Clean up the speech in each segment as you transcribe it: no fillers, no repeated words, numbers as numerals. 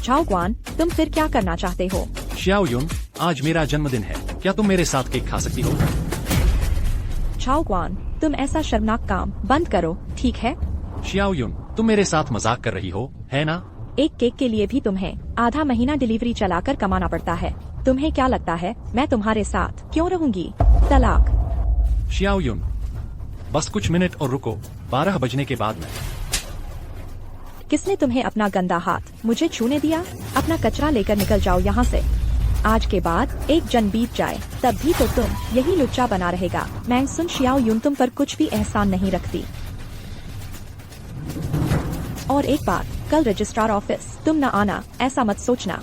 Zhao Kuan, तुम फिर क्या करना चाहते हो? श्याओ युन, आज मेरा जन्मदिन है, क्या तुम मेरे साथ केक खा सकती हो? झाओ क्वान, तुम ऐसा शर्मनाक काम बंद करो, ठीक है? श्याओ युन, तुम मेरे साथ मजाक कर रही हो, है ना? एक केक के लिए भी तुम्हें आधा महीना डिलीवरी चलाकर कमाना पड़ता है। तुम्हें क्या लगता है मैं तुम्हारे साथ क्यों रहूंगी? तलाक। श्याओ युन, बस कुछ मिनट और रुको, 12 बजने के बाद में। किसने तुम्हें अपना गंदा हाथ मुझे छूने दिया? अपना कचरा लेकर निकल जाओ यहाँ से। आज के बाद एक जन बीत जाए तब भी तो तुम यही लुच्चा बना रहेगा। मैं सुन श्याओ युन तुम पर कुछ भी एहसान नहीं रखती। और एक बात, कल रजिस्ट्रार ऑफिस तुम न आना, ऐसा मत सोचना।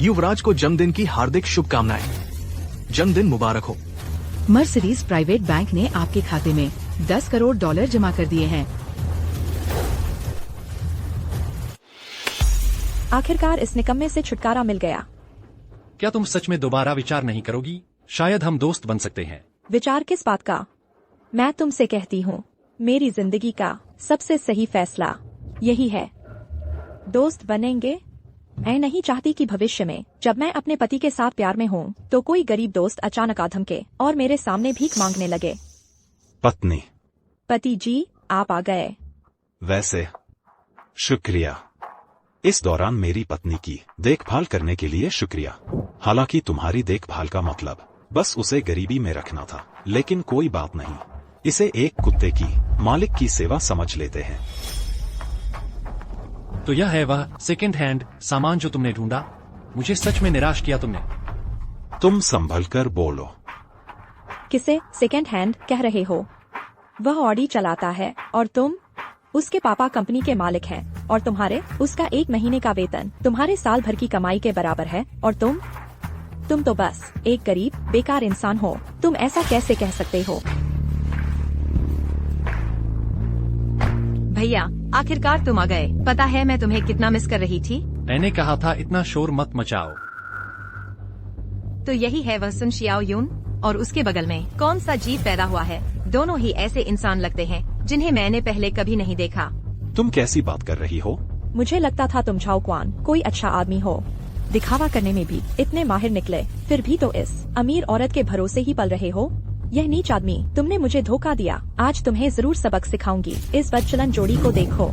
युवराज को जन्मदिन की हार्दिक शुभकामनाएं। जन्मदिन मुबारक हो। मर्सिडीज प्राइवेट बैंक ने आपके खाते में $10 करोड़ जमा कर दिए हैं। आखिरकार इस निकम्मे से छुटकारा मिल गया। क्या तुम सच में दोबारा विचार नहीं करोगी? शायद हम दोस्त बन सकते हैं। विचार किस बात का? मैं तुमसे कहती हूँ, मेरी जिंदगी का सबसे सही फैसला यही है। दोस्त बनेंगे? मैं नहीं चाहती कि भविष्य में जब मैं अपने पति के साथ प्यार में हूँ तो कोई गरीब दोस्त अचानक आ धमके और मेरे सामने भीख मांगने लगे। पत्नी। पति जी, आप आ गए। वैसे शुक्रिया। इस दौरान मेरी पत्नी की देखभाल करने के लिए शुक्रिया। हालांकि तुम्हारी देखभाल का मतलब बस उसे गरीबी में रखना था, लेकिन कोई बात नहीं, इसे एक कुत्ते की मालिक की सेवा समझ लेते हैं। तो यह है वह सेकंड हैंड सामान जो तुमने ढूंढा? मुझे सच में निराश किया तुमने। तुम संभल कर बोलो। किसे सेकंड हैंड कह रहे हो? वह ऑडी चलाता है और तुम उसके पापा कंपनी के मालिक हैं और तुम्हारे उसका 1 महीने का वेतन तुम्हारे साल भर की कमाई के बराबर है और तुम तो बस एक गरीब बेकार इंसान हो। तुम ऐसा कैसे कह सकते हो? भैया, आखिरकार तुम आ गए। पता है मैं तुम्हें कितना मिस कर रही थी। मैंने कहा था इतना शोर मत मचाओ। तो यही है वह सुन श्याओ युन, और उसके बगल में कौन सा जीव पैदा हुआ है। दोनों ही ऐसे इंसान लगते हैं जिन्हें मैंने पहले कभी नहीं देखा। तुम कैसी बात कर रही हो? मुझे लगता था तुम झाओ क्वान कोई अच्छा आदमी हो। दिखावा करने में भी इतने माहिर निकले, फिर भी तो इस अमीर औरत के भरोसे ही पल रहे हो। यह नीच आदमी, तुमने मुझे धोखा दिया। आज तुम्हें जरूर सबक सिखाऊंगी। इस बदचलन जोड़ी को देखो।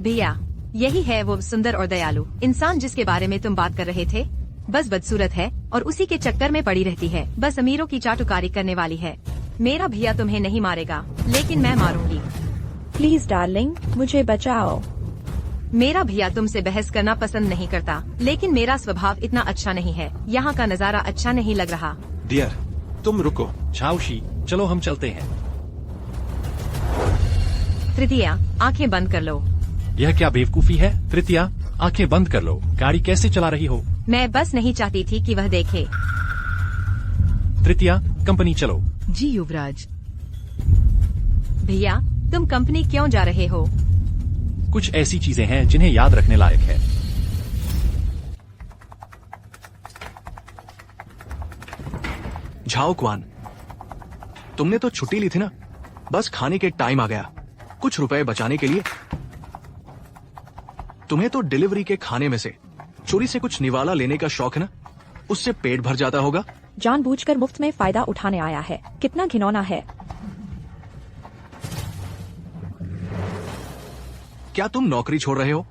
भैया, यही है वो सुंदर और दयालु इंसान जिसके बारे में तुम बात कर रहे थे। बस बदसूरत है और उसी के चक्कर में पड़ी रहती है। बस अमीरों की चाटुकारी करने वाली है। मेरा भैया तुम्हें नहीं मारेगा, लेकिन मैं मारूंगी। प्लीज डार्लिंग, मुझे बचाओ। मेरा भैया तुमसे बहस करना पसंद नहीं करता, लेकिन मेरा स्वभाव इतना अच्छा नहीं है। यहाँ का नजारा अच्छा नहीं लग रहा। डियर, तुम रुको। झाओशी, चलो हम चलते हैं। तृतीया, आंखें बंद कर लो। यह क्या बेवकूफी है? तृतीया, आंखें बंद कर लो। गाड़ी कैसे चला रही हो? मैं बस नहीं चाहती थी कि वह देखे। तृतीया, कंपनी चलो। जी युवराज। भैया, तुम कंपनी क्यों जा रहे हो? कुछ ऐसी चीजें हैं जिन्हें याद रखने लायक है। झाओ क्वान, तुमने तो छुट्टी ली थी ना? बस खाने के टाइम आ गया। कुछ रुपए बचाने के लिए तुम्हें तो डिलीवरी के खाने में से चोरी से कुछ निवाला लेने का शौक है ना? उससे पेट भर जाता होगा। जानबूझकर मुफ्त में फायदा उठाने आया है। कितना घिनौना है। क्या तुम नौकरी छोड़ रहे हो?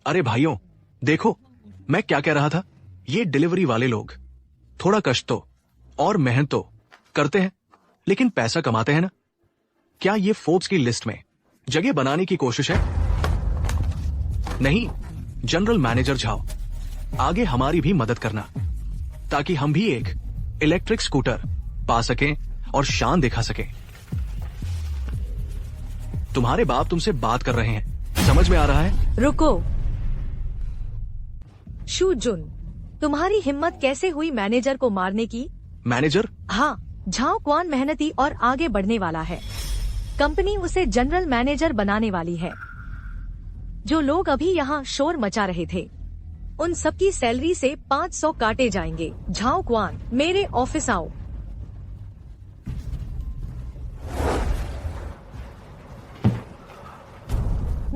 अरे भाइयों, देखो मैं क्या कह रहा था। ये डिलीवरी वाले लोग थोड़ा कष्ट तो और मेहनत तो करते हैं, लेकिन पैसा कमाते हैं ना? क्या ये फोर्ब्स की लिस्ट में जगह बनाने की कोशिश है? नहीं, जनरल मैनेजर झाओ, आगे हमारी भी मदद करना, ताकि हम भी एक इलेक्ट्रिक स्कूटर पा सकें और शान दिखा सकें। तुम्हारे बाप तुमसे बात कर रहे हैं, समझ में आ रहा है? रुको। शू जुन, तुम्हारी हिम्मत कैसे हुई मैनेजर को मारने की? मैनेजर? हाँ, झाओ क्वान मेहनती और आगे बढ़ने वाला है। कंपनी उसे जनरल मैनेजर बनाने वाली है। जो लोग अभी यहाँ शोर मचा रहे थे, उन सबकी सैलरी से 500 काटे जाएंगे। झाओ क्वान, मेरे ऑफिस आओ।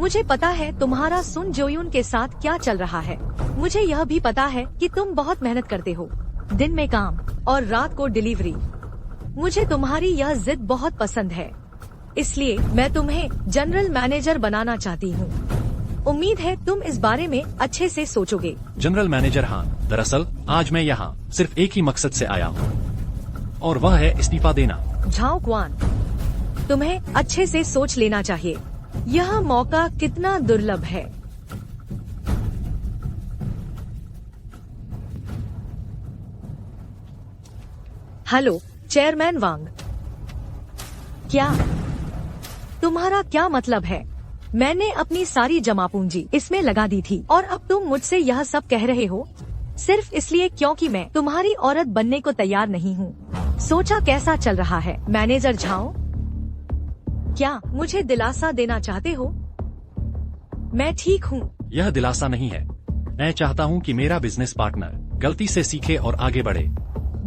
मुझे पता है तुम्हारा सुन जोयुन के साथ क्या चल रहा है। मुझे यह भी पता है कि तुम बहुत मेहनत करते हो, दिन में काम और रात को डिलीवरी। मुझे तुम्हारी यह जिद बहुत पसंद है, इसलिए मैं तुम्हें जनरल मैनेजर बनाना चाहती हूँ। उम्मीद है तुम इस बारे में अच्छे से सोचोगे। जनरल मैनेजर हाँ, दरअसल आज मैं यहाँ सिर्फ एक ही मकसद से आया हूँ और वह है इस्तीफा देना। झाओ क्वान, तुम्हें अच्छे से सोच लेना चाहिए। यह मौका कितना दुर्लभ है। हेलो चेयरमैन वांग, क्या तुम्हारा क्या मतलब है? मैंने अपनी सारी जमा पूंजी इसमें लगा दी थी और अब तुम मुझसे यह सब कह रहे हो सिर्फ इसलिए क्योंकि मैं तुम्हारी औरत बनने को तैयार नहीं हूँ। सोचा कैसा चल रहा है मैनेजर झाओ? क्या मुझे दिलासा देना चाहते हो? मैं ठीक हूँ। यह दिलासा नहीं है, मैं चाहता हूँ कि मेरा बिजनेस पार्टनर गलती से सीखे और आगे बढ़े।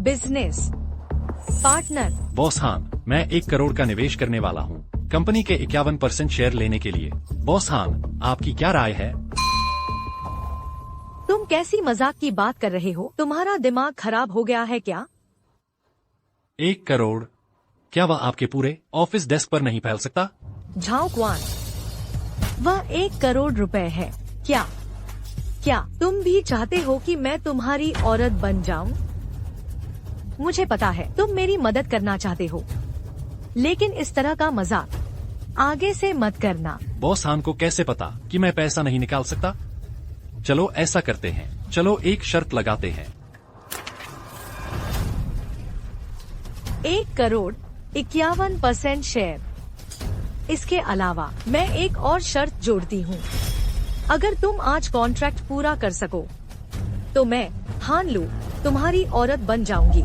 Business partner? बॉस हान, मैं 1 करोड़ का निवेश करने वाला हूँ कंपनी के 51% शेयर लेने के लिए। बॉस हान, आपकी क्या राय है? तुम कैसी मजाक की बात कर रहे हो? तुम्हारा दिमाग खराब हो गया है क्या? 1 करोड़? क्या वह आपके पूरे ऑफिस डेस्क पर नहीं फैल सकता? झाओ क्वान, वह 1 करोड़ रुपए है। क्या क्या तुम भी चाहते हो कि मैं तुम्हारी औरत बन जाऊं? मुझे पता है तुम मेरी मदद करना चाहते हो, लेकिन इस तरह का मजाक आगे से मत करना। बॉस हान को कैसे पता कि मैं पैसा नहीं निकाल सकता? चलो ऐसा करते हैं, चलो एक शर्त लगाते हैं। 1 करोड़ 51% शेयर। इसके अलावा मैं एक और शर्त जोड़ती हूँ। अगर तुम आज कॉन्ट्रैक्ट पूरा कर सको तो मैं हान लू तुम्हारी औरत बन जाऊंगी।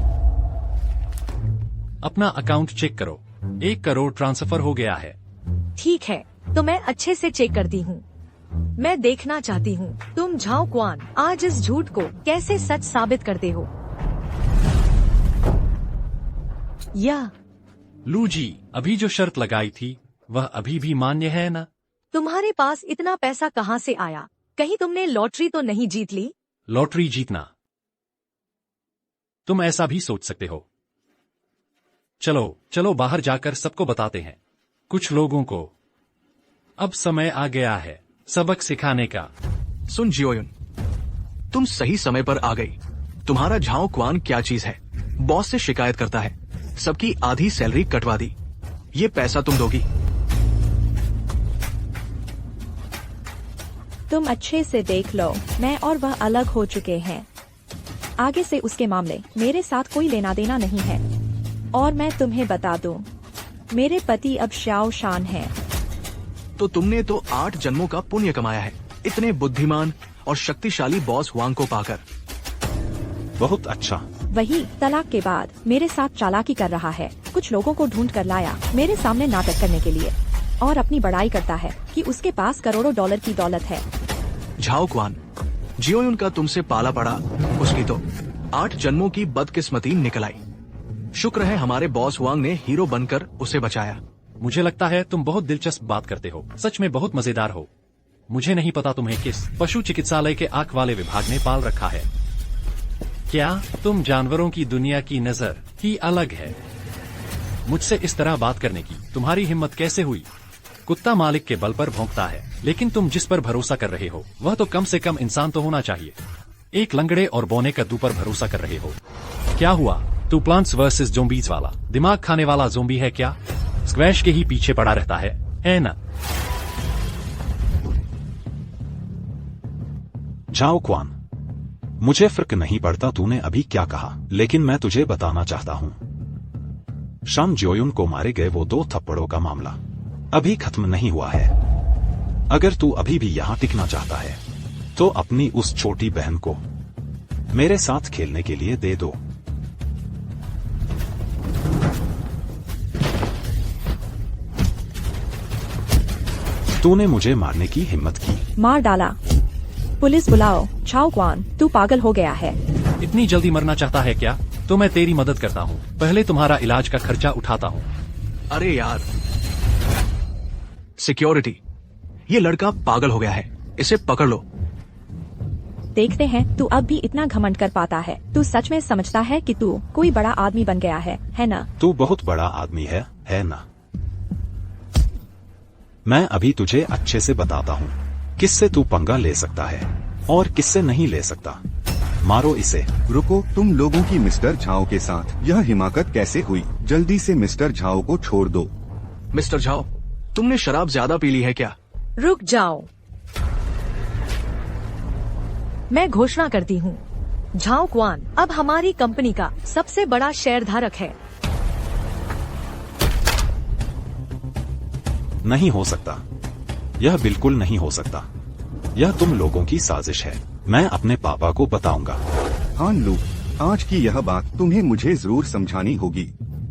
अपना अकाउंट चेक करो, 1 करोड़ ट्रांसफर हो गया है। ठीक है, तो मैं अच्छे से चेक करती हूँ। मैं देखना चाहती हूँ तुम झाओ क्वान आज इस झूठ को कैसे सच साबित करते हो। या लू जी, अभी जो शर्त लगाई थी वह अभी भी मान्य है ना? तुम्हारे पास इतना पैसा कहाँ से आया? कहीं तुमने लॉटरी तो नहीं जीत ली? लॉटरी जीतना? तुम ऐसा भी सोच सकते हो। चलो चलो बाहर जाकर सबको बताते हैं। कुछ लोगों को अब समय आ गया है सबक सिखाने का। सुन जियोयुन, तुम सही समय पर आ गई। तुम्हारा झाओ क्वान क्या चीज है? बॉस से शिकायत करता है, सबकी आधी सैलरी कटवा दी। ये पैसा तुम दोगी? तुम अच्छे से देख लो, मैं और वह अलग हो चुके हैं। आगे से उसके मामले मेरे साथ कोई लेना देना नहीं है। और मैं तुम्हें बता दूं, मेरे पति अब शाओ शान हैं। तो तुमने तो 8 जन्मों का पुण्य कमाया है, इतने बुद्धिमान और शक्तिशाली बॉस वांग को पाकर। बहुत अच्छा। वही तलाक के बाद मेरे साथ चालाकी कर रहा है। कुछ लोगों को ढूंढ कर लाया मेरे सामने नाटक करने के लिए और अपनी बड़ाई करता है कि उसके पास करोड़ों डॉलर की दौलत है। झाओ क्वान, जियोयुन का तुमसे पाला पड़ा, उसकी तो 8 जन्मों की बदकिस्मती निकल आई। शुक्र है हमारे बॉस वांग ने हीरो बनकर उसे बचाया। मुझे लगता है तुम बहुत दिलचस्प बात करते हो, सच में बहुत मजेदार हो। मुझे नहीं पता तुम्हें किस पशु चिकित्सालय के आंख वाले विभाग ने पाल रखा है। क्या तुम जानवरों की दुनिया की नजर ही अलग है? मुझसे इस तरह बात करने की तुम्हारी हिम्मत कैसे हुई? कुत्ता मालिक के बल पर भौंकता है, लेकिन तुम जिस पर भरोसा कर रहे हो वह तो कम से कम इंसान तो होना चाहिए। एक लंगड़े और बौने कद्दू पर भरोसा कर रहे हो। क्या हुआ? तू प्लांट्स वर्सेस ज़ोंबीज वाला दिमाग खाने वाला ज़ोंबी है क्या? स्क्वैश के ही पीछे पड़ा रहता है ना? झाओ क्वान, मुझे फर्क नहीं पड़ता तूने अभी क्या कहा, लेकिन मैं तुझे बताना चाहता हूं। शाम जियोयुन को मारे गए वो 2 थप्पड़ों का मामला अभी खत्म नहीं हुआ है। अगर तू अभी भी यहां टिकना चाहता है तो अपनी उस छोटी बहन को मेरे साथ खेलने के लिए दे दो। तूने मुझे मारने की हिम्मत की। मार डाला। पुलिस बुलाओ। झाओ क्वान, तू पागल हो गया है। इतनी जल्दी मरना चाहता है क्या? तो मैं तेरी मदद करता हूँ, पहले तुम्हारा इलाज का खर्चा उठाता हूँ। अरे यार, सिक्योरिटी, ये लड़का पागल हो गया है, इसे पकड़ लो। देखते हैं तू अब भी इतना घमंड कर पाता है। तू सच में समझता है कि तू कोई बड़ा आदमी बन गया है ना? तू बहुत बड़ा आदमी है ना? मैं अभी तुझे अच्छे से बताता हूँ किससे तू पंगा ले सकता है और किससे नहीं ले सकता। मारो इसे। रुको, तुम लोगों की मिस्टर झाओ के साथ यह हिमाकत कैसे हुई? जल्दी से मिस्टर झाओ को छोड़ दो। मिस्टर झाओ, तुमने शराब ज्यादा पी ली है क्या? रुक जाओ, मैं घोषणा करती हूँ, झाओ क्वान अब हमारी कंपनी का सबसे बड़ा शेयरधारक है। नहीं हो सकता, यह बिल्कुल नहीं हो सकता। यह तुम लोगों की साजिश है। मैं अपने पापा को बताऊंगा। हान लू, आज की यह बात तुम्हें मुझे जरूर समझानी होगी।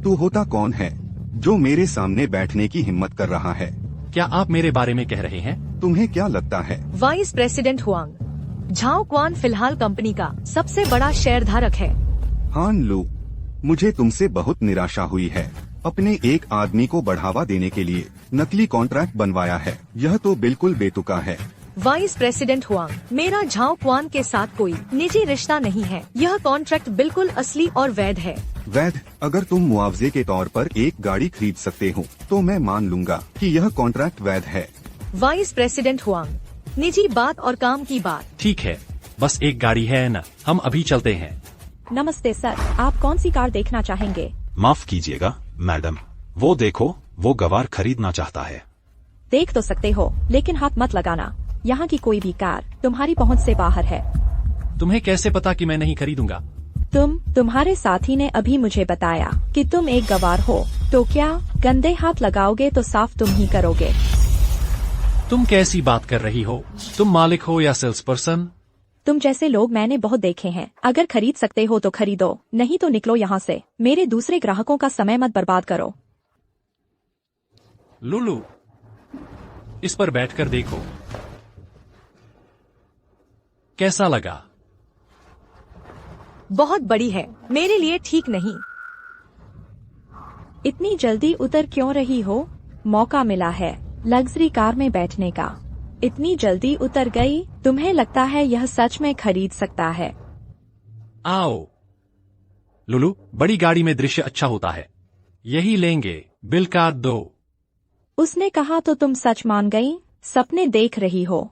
तू होता कौन है जो मेरे सामने बैठने की हिम्मत कर रहा है? क्या आप मेरे बारे में कह रहे हैं? तुम्हें क्या लगता है? Vice president Huang, Zhao Quan फिलहाल कंपनी का सबसे बड़ा शेयरधारक है। हान लू, मुझे तुमसे बहुत निराशा हुई है। अपने एक आदमी को बढ़ावा देने के लिए नकली कॉन्ट्रैक्ट बनवाया है। यह तो बिल्कुल बेतुका है। वाइस प्रेसिडेंट हुआंग, मेरा झाओ क्वान के साथ कोई निजी रिश्ता नहीं है। यह कॉन्ट्रैक्ट बिल्कुल असली और वैध है। वैध? अगर तुम मुआवजे के तौर पर एक गाड़ी खरीद सकते हो तो मैं मान लूंगा कि यह कॉन्ट्रैक्ट वैध है। वाइस प्रेसिडेंट हुआंग, निजी बात और काम की बात। ठीक है, बस एक गाड़ी है ना, हम अभी चलते हैं। नमस्ते सर, आप कौन सी कार देखना चाहेंगे? माफ कीजिएगा मैडम, वो देखो, वो गवार खरीदना चाहता है। देख तो सकते हो, लेकिन हाथ मत लगाना। यहाँ की कोई भी कार तुम्हारी पहुँच से बाहर है। तुम्हें कैसे पता कि मैं नहीं खरीदूंगा? तुम्हारे साथी ने अभी मुझे बताया कि तुम एक गवार हो, तो क्या गंदे हाथ लगाओगे तो साफ तुम ही करोगे। तुम कैसी बात कर रही हो? तुम मालिक हो या सेल्स पर्सन? तुम जैसे लोग मैंने बहुत देखे हैं। अगर खरीद सकते हो तो खरीदो, नहीं तो निकलो यहाँ से। मेरे दूसरे ग्राहकों का समय मत बर्बाद करो। लुलू, इस पर बैठकर देखो, कैसा लगा? बहुत बड़ी है, मेरे लिए ठीक नहीं। इतनी जल्दी उतर क्यों रही हो? मौका मिला है लग्जरी कार में बैठने का। इतनी जल्दी उतर गई? तुम्हें लगता है यह सच में खरीद सकता है? आओ लुलू, बड़ी गाड़ी में दृश्य अच्छा होता है, यही लेंगे। बिल कार दो। उसने कहा तो तुम सच मान गई? सपने देख रही हो?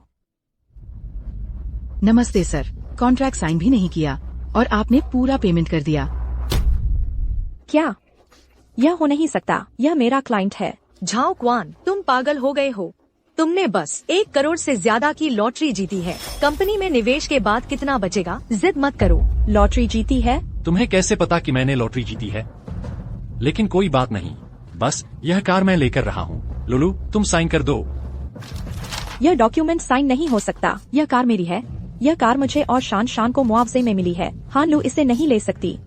नमस्ते सर, कॉन्ट्रैक्ट साइन भी नहीं किया और आपने पूरा पेमेंट कर दिया। क्या? यह हो नहीं सकता, यह मेरा क्लाइंट है। झाओ क्वान, तुम पागल हो गए हो। तुमने बस 1 करोड़ से ज्यादा की लॉटरी जीती है। कंपनी में निवेश के बाद कितना बचेगा? जिद मत करो। लॉटरी जीती है? तुम्हें कैसे पता कि मैंने लॉटरी जीती है? लेकिन कोई बात नहीं, बस यह कार मैं लेकर रहा हूँ। लुलू, तुम साइन कर दो। यह डॉक्यूमेंट साइन नहीं हो सकता। यह कार मेरी है। यह कार मुझे और शान को मुआवजे में मिली है। हान लू इसे नहीं ले सकती।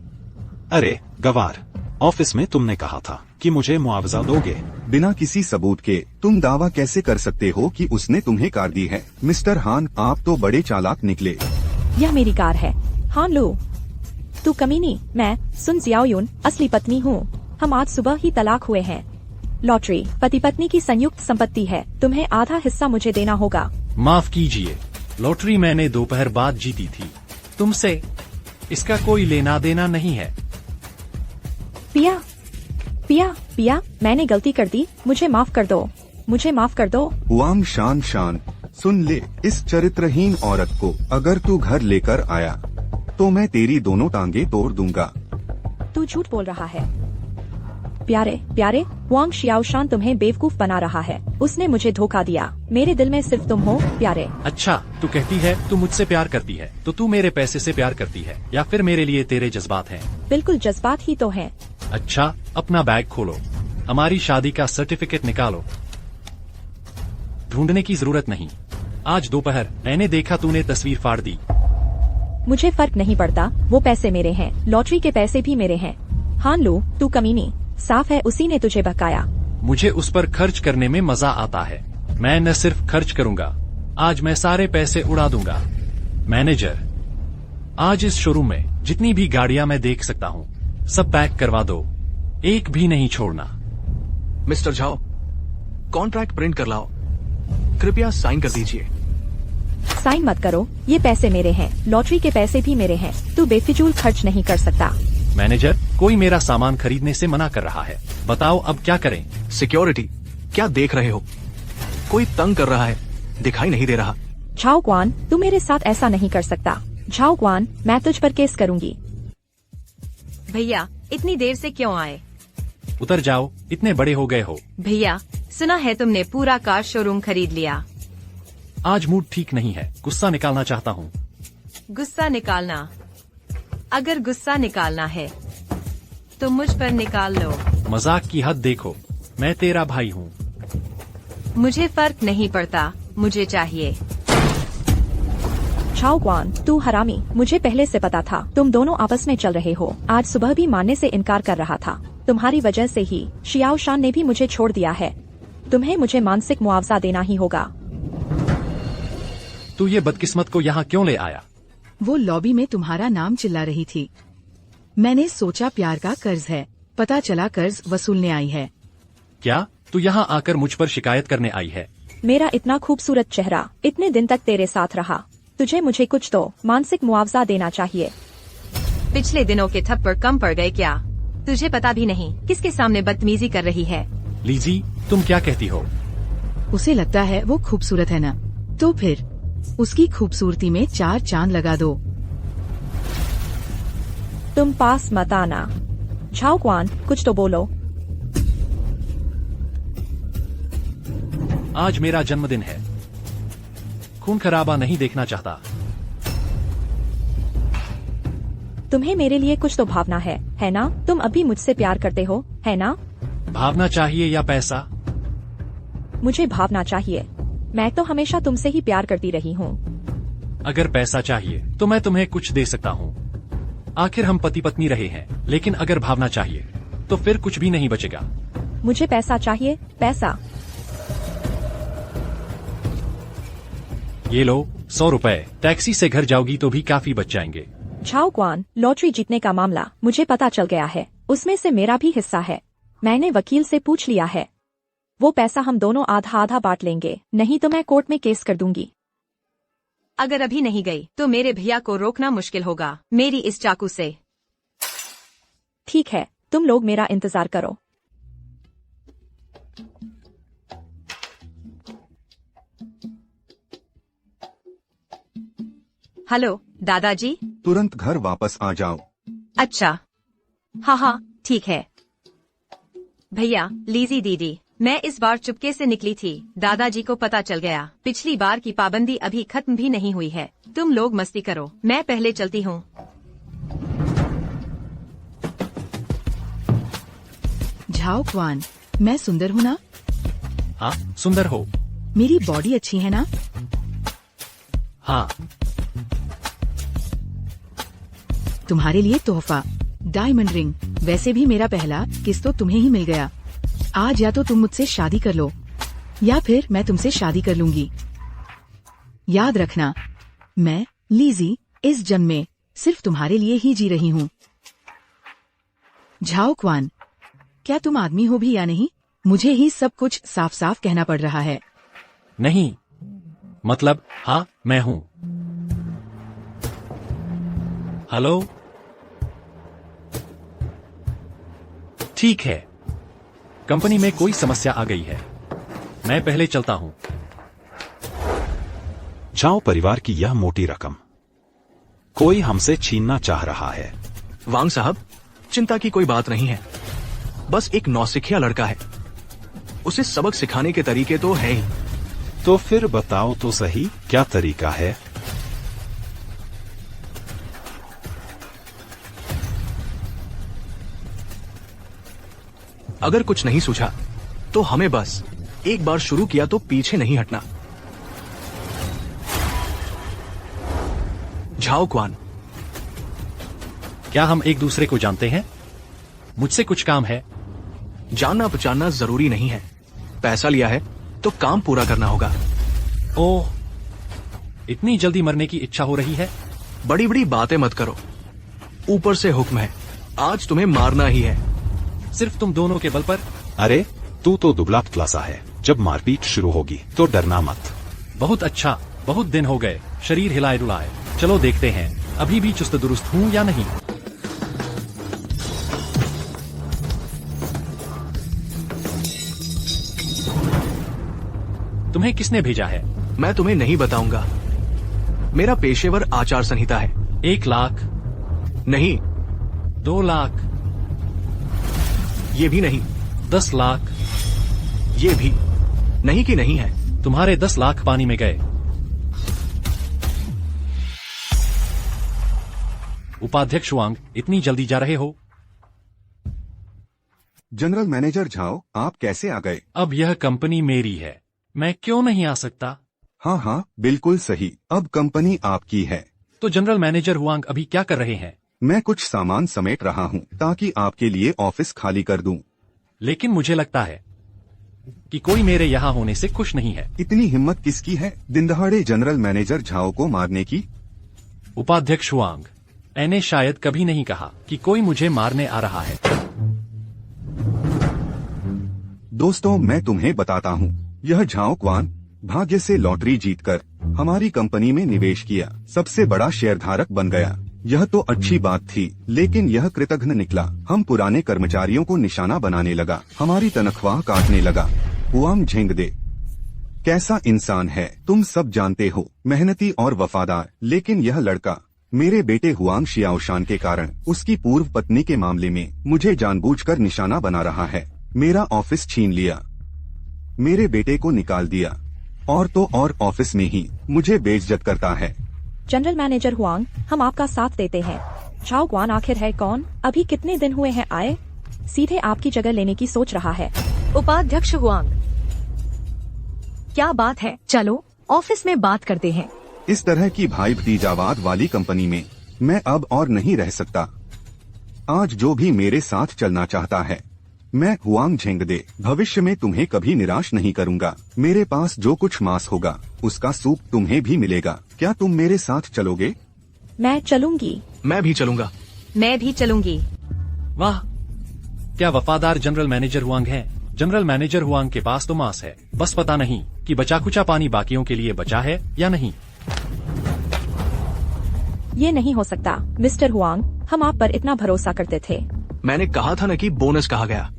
अरे गवार, ऑफिस में तुमने कहा था कि मुझे मुआवजा दोगे। बिना किसी सबूत के तुम दावा कैसे कर सकते हो कि उसने तुम्हें कार दी है? मिस्टर हान, आप तो बड़े चालाक निकले। यह मेरी कार है। हान लू, तू कमीनी। मैं सुन जियाओयुन असली पत्नी हूँ। हम आज सुबह ही तलाक हुए हैं। लॉटरी पति पत्नी की संयुक्त संपत्ति है। तुम्हें आधा हिस्सा मुझे देना होगा। माफ कीजिए, लॉटरी मैंने दोपहर बाद जीती थी, तुमसे इसका कोई लेना देना नहीं है। पिया पिया पिया, मैंने गलती कर दी, मुझे माफ कर दो। मुझे माफ कर दो। हुआंग शान, सुन ले इस चरित्रहीन औरत को। अगर तू घर लेकर आया तो मैं तेरी दोनों टांगे तोड़ दूंगा। तू झूठ बोल रहा है। प्यारे हुआंग शियाओशान तुम्हें बेवकूफ बना रहा है। उसने मुझे धोखा दिया। मेरे दिल में सिर्फ तुम हो प्यारे। अच्छा, तू कहती है तू मुझसे प्यार करती है, तो तू मेरे पैसे से प्यार करती है या फिर मेरे लिए तेरे जज्बात हैं? बिल्कुल जज्बात ही तो हैं। अच्छा, अपना बैग खोलो, हमारी शादी का सर्टिफिकेट निकालो। ढूंढने की जरूरत नहीं। आज दोपहर मैंने देखा तूने तस्वीर फाड़ दी। मुझे फर्क नहीं पड़ता, वो पैसे मेरे हैं। लॉटरी के पैसे भी मेरे हैं। हान लू, तू कमीनी। साफ है उसी ने तुझे बहकाया। मुझे उस पर खर्च करने में मजा आता है। मैं न सिर्फ खर्च करूंगा, आज मैं सारे पैसे उड़ा दूंगा। मैनेजर, आज इस शोरूम में जितनी भी गाड़ियां मैं देख सकता हूँ सब पैक करवा दो, एक भी नहीं छोड़ना। मिस्टर झाओ, कॉन्ट्रैक्ट प्रिंट कर लाओ। कृपया साइन कर दीजिए। साइन मत करो, ये पैसे मेरे हैं, लॉटरी के पैसे भी मेरे हैं। तू बेफिजूल खर्च नहीं कर सकता। मैनेजर, कोई मेरा सामान खरीदने से मना कर रहा है। बताओ अब क्या करें? सिक्योरिटी, क्या देख रहे हो? कोई तंग कर रहा है, दिखाई नहीं दे रहा। झाओ क्वान, तू मेरे साथ ऐसा नहीं कर सकता। झाओ क्वान, मैं तुझ पर केस करूंगी। भैया, इतनी देर से क्यों आए? उतर जाओ, इतने बड़े हो गए हो। भैया, सुना है तुमने पूरा कार शोरूम खरीद लिया। आज मूड ठीक नहीं है, गुस्सा निकालना चाहता हूँ। गुस्सा निकालना? अगर गुस्सा निकालना है तो मुझ पर निकाल लो। मजाक की हद देखो, मैं तेरा भाई हूँ। मुझे फर्क नहीं पड़ता, मुझे चाहिए। झाओ क्वान, तू हरामी, मुझे पहले से पता था तुम दोनों आपस में चल रहे हो। आज सुबह भी मानने से इनकार कर रहा था। तुम्हारी वजह से ही शियाओ शान ने भी मुझे छोड़ दिया है। तुम्हें मुझे मानसिक मुआवजा देना ही होगा। तू ये बदकिस्मत को यहाँ क्यों ले आया? वो लॉबी में तुम्हारा नाम चिल्ला रही थी। मैंने सोचा प्यार का कर्ज है, पता चला कर्ज वसूलने आई है। क्या तू यहाँ आकर मुझ पर शिकायत करने आई है? मेरा इतना खूबसूरत चेहरा इतने दिन तक तेरे साथ रहा, तुझे मुझे कुछ तो मानसिक मुआवजा देना चाहिए। पिछले दिनों के थप्पड़ कम पड़ गए क्या? तुझे पता भी नहीं किसके सामने बदतमीजी कर रही है। लीजी, तुम क्या कहती हो? उसे लगता है वो खूबसूरत है ना, तो फिर उसकी खूबसूरती में 4 चांद लगा दो। तुम पास मत आना। झाओ क्वान, कुछ तो बोलो। आज मेरा जन्मदिन है, खून खराबा नहीं देखना चाहता। तुम्हें मेरे लिए कुछ तो भावना है ना? तुम अभी मुझसे प्यार करते हो, है ना? भावना चाहिए या पैसा? मुझे भावना चाहिए। मैं तो हमेशा तुमसे ही प्यार करती रही हूँ। अगर पैसा चाहिए तो मैं तुम्हें कुछ दे सकता हूँ। आखिर हम पति पत्नी रहे हैं। लेकिन अगर भावना चाहिए तो फिर कुछ भी नहीं बचेगा। मुझे पैसा चाहिए, पैसा। ये लो 100 रुपए। टैक्सी से घर जाओगी तो भी काफी बच जाएंगे। झाओ क्वान, लॉटरी जीतने का मामला मुझे पता चल गया है। उसमें से मेरा भी हिस्सा है। मैंने वकील से पूछ लिया है। वो पैसा हम दोनों आधा आधा बांट लेंगे, नहीं तो मैं कोर्ट में केस कर दूंगी। अगर अभी नहीं गई तो मेरे भैया को रोकना मुश्किल होगा मेरी इस चाकू से। ठीक है, तुम लोग मेरा इंतजार करो। हेलो दादाजी। तुरंत घर वापस आ जाओ। अच्छा, हाँ ठीक है। भैया, लीजी दीदी, मैं इस बार चुपके से निकली थी। दादाजी को पता चल गया। पिछली बार की पाबंदी अभी खत्म भी नहीं हुई है। तुम लोग मस्ती करो, मैं पहले चलती हूँ। झाओ क्वान, मैं सुंदर हूँ ना? हाँ, सुंदर हो। मेरी बॉडी अच्छी है ना? हाँ। तुम्हारे लिए तोहफा, डायमंड रिंग। वैसे भी मेरा पहला किस तो तुम्हें ही मिल गया। आज या तो तुम मुझसे शादी कर लो या फिर मैं तुमसे शादी कर लूंगी। याद रखना, मैं लीजी इस जन्म में सिर्फ तुम्हारे लिए ही जी रही हूँ। झाओ क्वान, क्या तुम आदमी हो भी या नहीं? मुझे ही सब कुछ साफ साफ कहना पड़ रहा है। नहीं, मतलब हाँ, मैं हूँ। हेलो, ठीक है। कंपनी में कोई समस्या आ गई है, मैं पहले चलता हूँ। झाओ परिवार की यह मोटी रकम कोई हमसे छीनना चाह रहा है। वांग साहब, चिंता की कोई बात नहीं है। बस एक नौसिखिया लड़का है, उसे सबक सिखाने के तरीके तो है ही। तो फिर बताओ तो सही, क्या तरीका है? अगर कुछ नहीं सूझा तो हमें बस एक बार शुरू किया तो पीछे नहीं हटना। झाओ क्वान, क्या हम एक दूसरे को जानते हैं? मुझसे कुछ काम है। जानना पहचानना जरूरी नहीं है। पैसा लिया है तो काम पूरा करना होगा। ओह, इतनी जल्दी मरने की इच्छा हो रही है? बड़ी बड़ी बातें मत करो। ऊपर से हुक्म है, आज तुम्हें मारना ही है। सिर्फ तुम दोनों के बल पर? अरे, तू तो दुबला पतला सा है। जब मारपीट शुरू होगी तो डरना मत। बहुत अच्छा, बहुत दिन हो गए शरीर हिलाए डुलाए। चलो देखते हैं अभी भी चुस्त दुरुस्त हूँ या नहीं। तुम्हें किसने भेजा है? मैं तुम्हें नहीं बताऊंगा। मेरा पेशेवर आचार संहिता है। 1 लाख, नहीं, 2 लाख, ये भी नहीं, 10 लाख। ये भी नहीं कि नहीं है। तुम्हारे 10 लाख पानी में गए। उपाध्यक्ष वांग, इतनी जल्दी जा रहे हो? जनरल मैनेजर झाओ, आप कैसे आ गए? अब यह कंपनी मेरी है, मैं क्यों नहीं आ सकता? हाँ हाँ, बिल्कुल सही, अब कंपनी आपकी है। तो जनरल मैनेजर हुआंग अभी क्या कर रहे हैं? मैं कुछ सामान समेट रहा हूँ ताकि आपके लिए ऑफिस खाली कर दूं। लेकिन मुझे लगता है कि कोई मेरे यहाँ होने से खुश नहीं है। इतनी हिम्मत किसकी है दिन दहाड़े जनरल मैनेजर झाओ को मारने की? उपाध्यक्ष हुआंग, मैंने शायद कभी नहीं कहा कि कोई मुझे मारने आ रहा है। दोस्तों, मैं तुम्हें बताता हूँ, यह झाओ क्वान भाग्य से लॉटरी जीतकर हमारी कंपनी में निवेश किया, सबसे बड़ा शेयरधारक बन गया। यह तो अच्छी बात थी, लेकिन यह कृतघ्न निकला। हम पुराने कर्मचारियों को निशाना बनाने लगा, हमारी तनख्वाह काटने लगा। हुआंग झेंगदे कैसा इंसान है तुम सब जानते हो, मेहनती और वफादार। लेकिन यह लड़का मेरे बेटे हुआंग शियाओशान के कारण उसकी पूर्व पत्नी के मामले में मुझे जानबूझकर निशाना बना रहा है। मेरा ऑफिस छीन लिया, मेरे बेटे को निकाल दिया और तो और ऑफिस में ही मुझे बेइज्जत करता है। जनरल मैनेजर हुआंग, हम आपका साथ देते हैं। झाओ क्वान आखिर है कौन? अभी कितने दिन हुए हैं आए? सीधे आपकी जगह लेने की सोच रहा है। उपाध्यक्ष हुआंग, क्या बात है? चलो ऑफिस में बात करते हैं। इस तरह की भाई भतीजावाद वाली कंपनी में मैं अब और नहीं रह सकता। आज जो भी मेरे साथ चलना चाहता है, मैं हुआंग झेंगदे भविष्य में तुम्हें कभी निराश नहीं करूंगा। मेरे पास जो कुछ मांस होगा उसका सूप तुम्हें भी मिलेगा। क्या तुम मेरे साथ चलोगे? मैं चलूंगी। मैं भी चलूंगा। मैं भी चलूंगी। वाह, क्या वफादार जनरल मैनेजर हुआंग हैं। जनरल मैनेजर हुआंग के पास तो मांस है, बस पता नहीं कि बचा कुचा पानी बाकियों के लिए बचा है या नहीं। ये नहीं हो सकता मिस्टर हुआंग, हम आप पर इतना भरोसा करते थे। मैंने कहा था न कि बोनस कहा गया।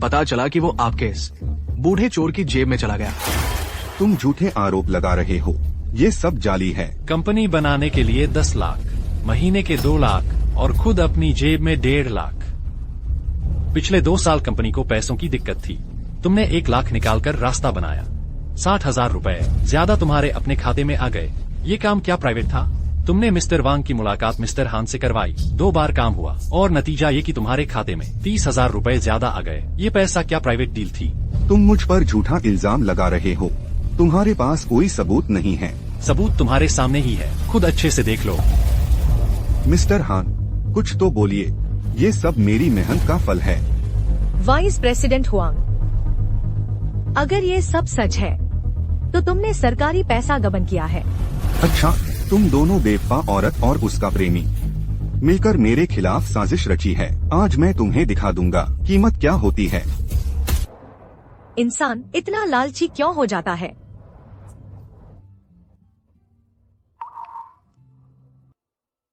पता चला कि वो आपके इस बूढ़े चोर की जेब में चला गया। तुम झूठे आरोप लगा रहे हो, ये सब जाली है। कंपनी बनाने के लिए 10 लाख, महीने के 2 लाख और खुद अपनी जेब में 1.5 लाख। पिछले 2 साल कंपनी को पैसों की दिक्कत थी, तुमने 1 लाख निकालकर रास्ता बनाया। 60,000 रुपए ज्यादा तुम्हारे अपने खाते में आ गए। ये काम क्या प्राइवेट था? तुमने मिस्टर वांग की मुलाकात मिस्टर हान से करवाई, 2 बार काम हुआ और नतीजा ये कि तुम्हारे खाते में 30,000 रुपए ज्यादा आ गए। ये पैसा क्या प्राइवेट डील थी? तुम मुझ पर झूठा इल्जाम लगा रहे हो, तुम्हारे पास कोई सबूत नहीं है। सबूत तुम्हारे सामने ही है, खुद अच्छे से देख लो। मिस्टर हान, कुछ तो बोलिए, ये सब मेरी मेहनत का फल है। वाइस प्रेसिडेंट हुआंग, अगर ये सब सच है तो तुमने सरकारी पैसा गबन किया है। अच्छा, तुम दोनों बेवफा औरत और उसका प्रेमी मिलकर मेरे खिलाफ साजिश रची है। आज मैं तुम्हें दिखा दूंगा कीमत क्या होती है। इंसान इतना लालची क्यों हो जाता है?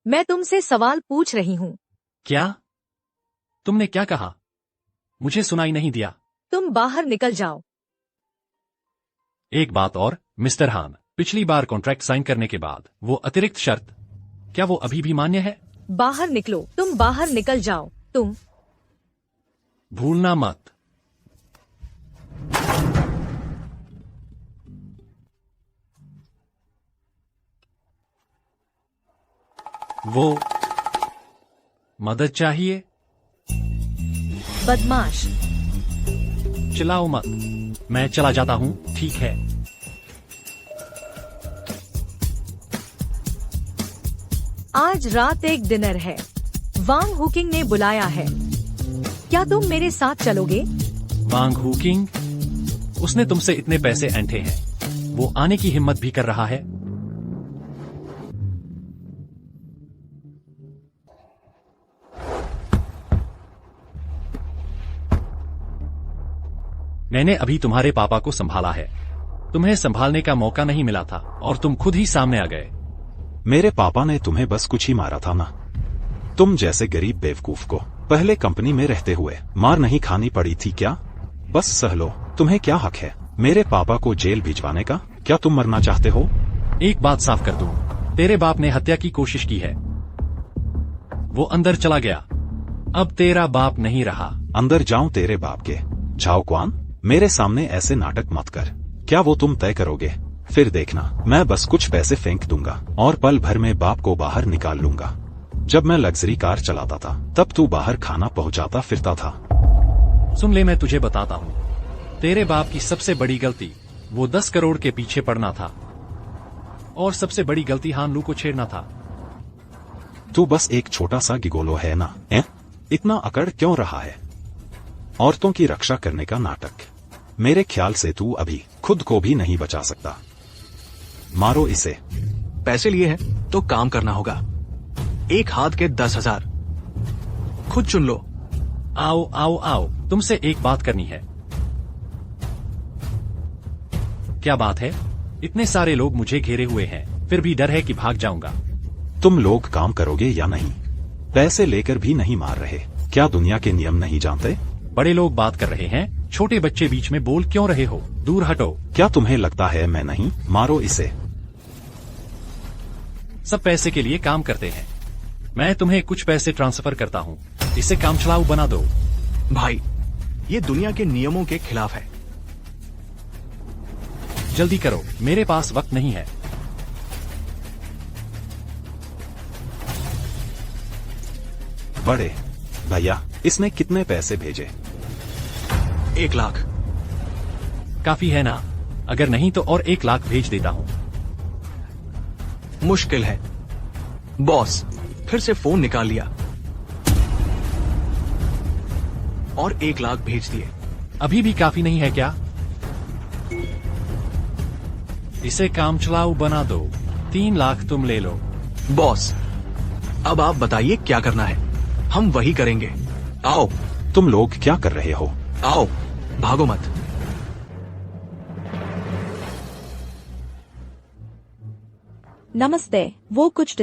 मैं तुमसे सवाल पूछ रही हूँ। क्या? तुमने क्या कहा? मुझे सुनाई नहीं दिया। तुम बाहर निकल जाओ। एक बात और मिस्टर हान, पिछली बार कॉन्ट्रैक्ट साइन करने के बाद वो अतिरिक्त शर्त, क्या वो अभी भी मान्य है? बाहर निकलो, तुम बाहर निकल जाओ। तुम भूलना मत। वो मदद चाहिए? बदमाश, चिल्लाओ मत, मैं चला जाता हूँ, ठीक है? आज रात एक डिनर है, वांग हुकिंग ने बुलाया है। क्या तुम मेरे साथ चलोगे? वांग हुकिंग? उसने तुमसे इतने पैसे ऐंठे हैं, वो आने की हिम्मत भी कर रहा है? मैंने अभी तुम्हारे पापा को संभाला है। तुम्हें संभालने का मौका नहीं मिला था और तुम खुद ही सामने आ गए। मेरे पापा ने तुम्हें बस कुछ ही मारा था ना। तुम जैसे गरीब बेवकूफ को पहले कंपनी में रहते हुए मार नहीं खानी पड़ी थी क्या? बस सह लो। तुम्हें क्या हक है मेरे पापा को जेल भिजवाने का? क्या तुम मरना चाहते हो? एक बात साफ कर दूं, तेरे बाप ने हत्या की कोशिश की है। वो अंदर चला गया। अब तेरा बाप नहीं रहा। अंदर जाऊं तेरे बाप के? झाओ क्वान, मेरे सामने ऐसे नाटक मत कर। क्या वो तुम तय करोगे? फिर देखना, मैं बस कुछ पैसे फेंक दूंगा और पल भर में बाप को बाहर निकाल लूंगा। जब मैं लग्जरी कार चलाता था तब तू बाहर खाना पहुंचाता फिरता था। सुन ले, मैं तुझे बताता हूँ, तेरे बाप की सबसे बड़ी गलती वो 10 करोड़ के पीछे पड़ना था और सबसे बड़ी गलती हान लू को छेड़ना था। तू बस एक छोटा सा गिगोलो है ना? इतना अकड़ क्यों रहा है? औरतों की रक्षा करने का नाटक। मेरे ख्याल से तू अभी खुद को भी नहीं बचा सकता। मारो इसे। पैसे लिए हैं तो काम करना होगा। एक हाथ के 10,000 खुद चुन लो। आओ आओ आओ, तुमसे एक बात करनी है। क्या बात है? इतने सारे लोग मुझे घेरे हुए हैं, फिर भी डर है कि भाग जाऊंगा। तुम लोग काम करोगे या नहीं? पैसे लेकर भी नहीं मार रहे। क्या दुनिया के नियम नहीं जानते? बड़े लोग बात कर रहे हैं, छोटे बच्चे बीच में बोल क्यों रहे हो? दूर हटो। क्या तुम्हें लगता है मैं नहीं? मारो इसे। सब पैसे के लिए काम करते हैं। मैं तुम्हें कुछ पैसे ट्रांसफर करता हूँ, इसे काम चलाऊ बना दो। भाई, ये दुनिया के नियमों के खिलाफ है। जल्दी करो, मेरे पास वक्त नहीं है। बड़े भैया, इसने कितने पैसे भेजे? 1 लाख। काफी है ना? अगर नहीं तो और 1 लाख भेज देता हूँ। मुश्किल है। बॉस फिर से फोन निकाल लिया और 1 लाख भेज दिए। अभी भी काफी नहीं है क्या? इसे काम चलाऊ बना दो। 3 लाख तुम ले लो। बॉस, अब आप बताइए क्या करना है, हम वही करेंगे। आओ। तुम लोग क्या कर रहे हो? आओ, भागो मत। नमस्ते। वो कुछ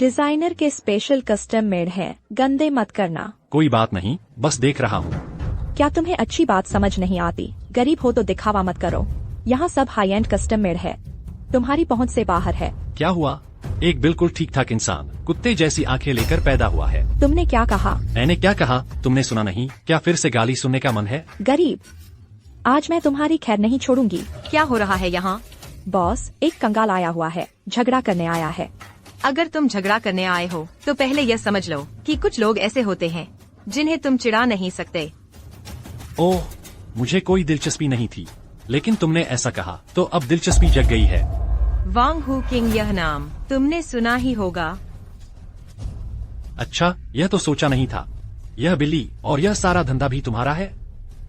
डिजाइनर के स्पेशल कस्टम मेड है, गंदे मत करना। कोई बात नहीं, बस देख रहा हूँ। क्या तुम्हें अच्छी बात समझ नहीं आती? गरीब हो तो दिखावा मत करो। यहाँ सब हाई एंड कस्टम मेड है, तुम्हारी पहुँच से बाहर है। क्या हुआ? एक बिल्कुल ठीक ठाक इंसान कुत्ते जैसी आंखें लेकर पैदा हुआ है। तुमने क्या कहा? मैंने क्या कहा तुमने सुना नहीं? क्या फिर से गाली सुनने का मन है? गरीब, आज मैं तुम्हारी खैर नहीं छोड़ूंगी। क्या हो रहा है यहाँ? बॉस, एक कंगाल आया हुआ है, झगड़ा करने आया है। अगर तुम झगड़ा करने आए हो तो पहले यह समझ लो कि कुछ लोग ऐसे होते हैं जिन्हें तुम चिढ़ा नहीं सकते। ओह, मुझे कोई दिलचस्पी नहीं थी, लेकिन तुमने ऐसा कहा तो अब दिलचस्पी जग गई है। वांग हू किंग, यह नाम तुमने सुना ही होगा। अच्छा, यह तो सोचा नहीं था। यह बिल्ली और यह सारा धंधा भी तुम्हारा है?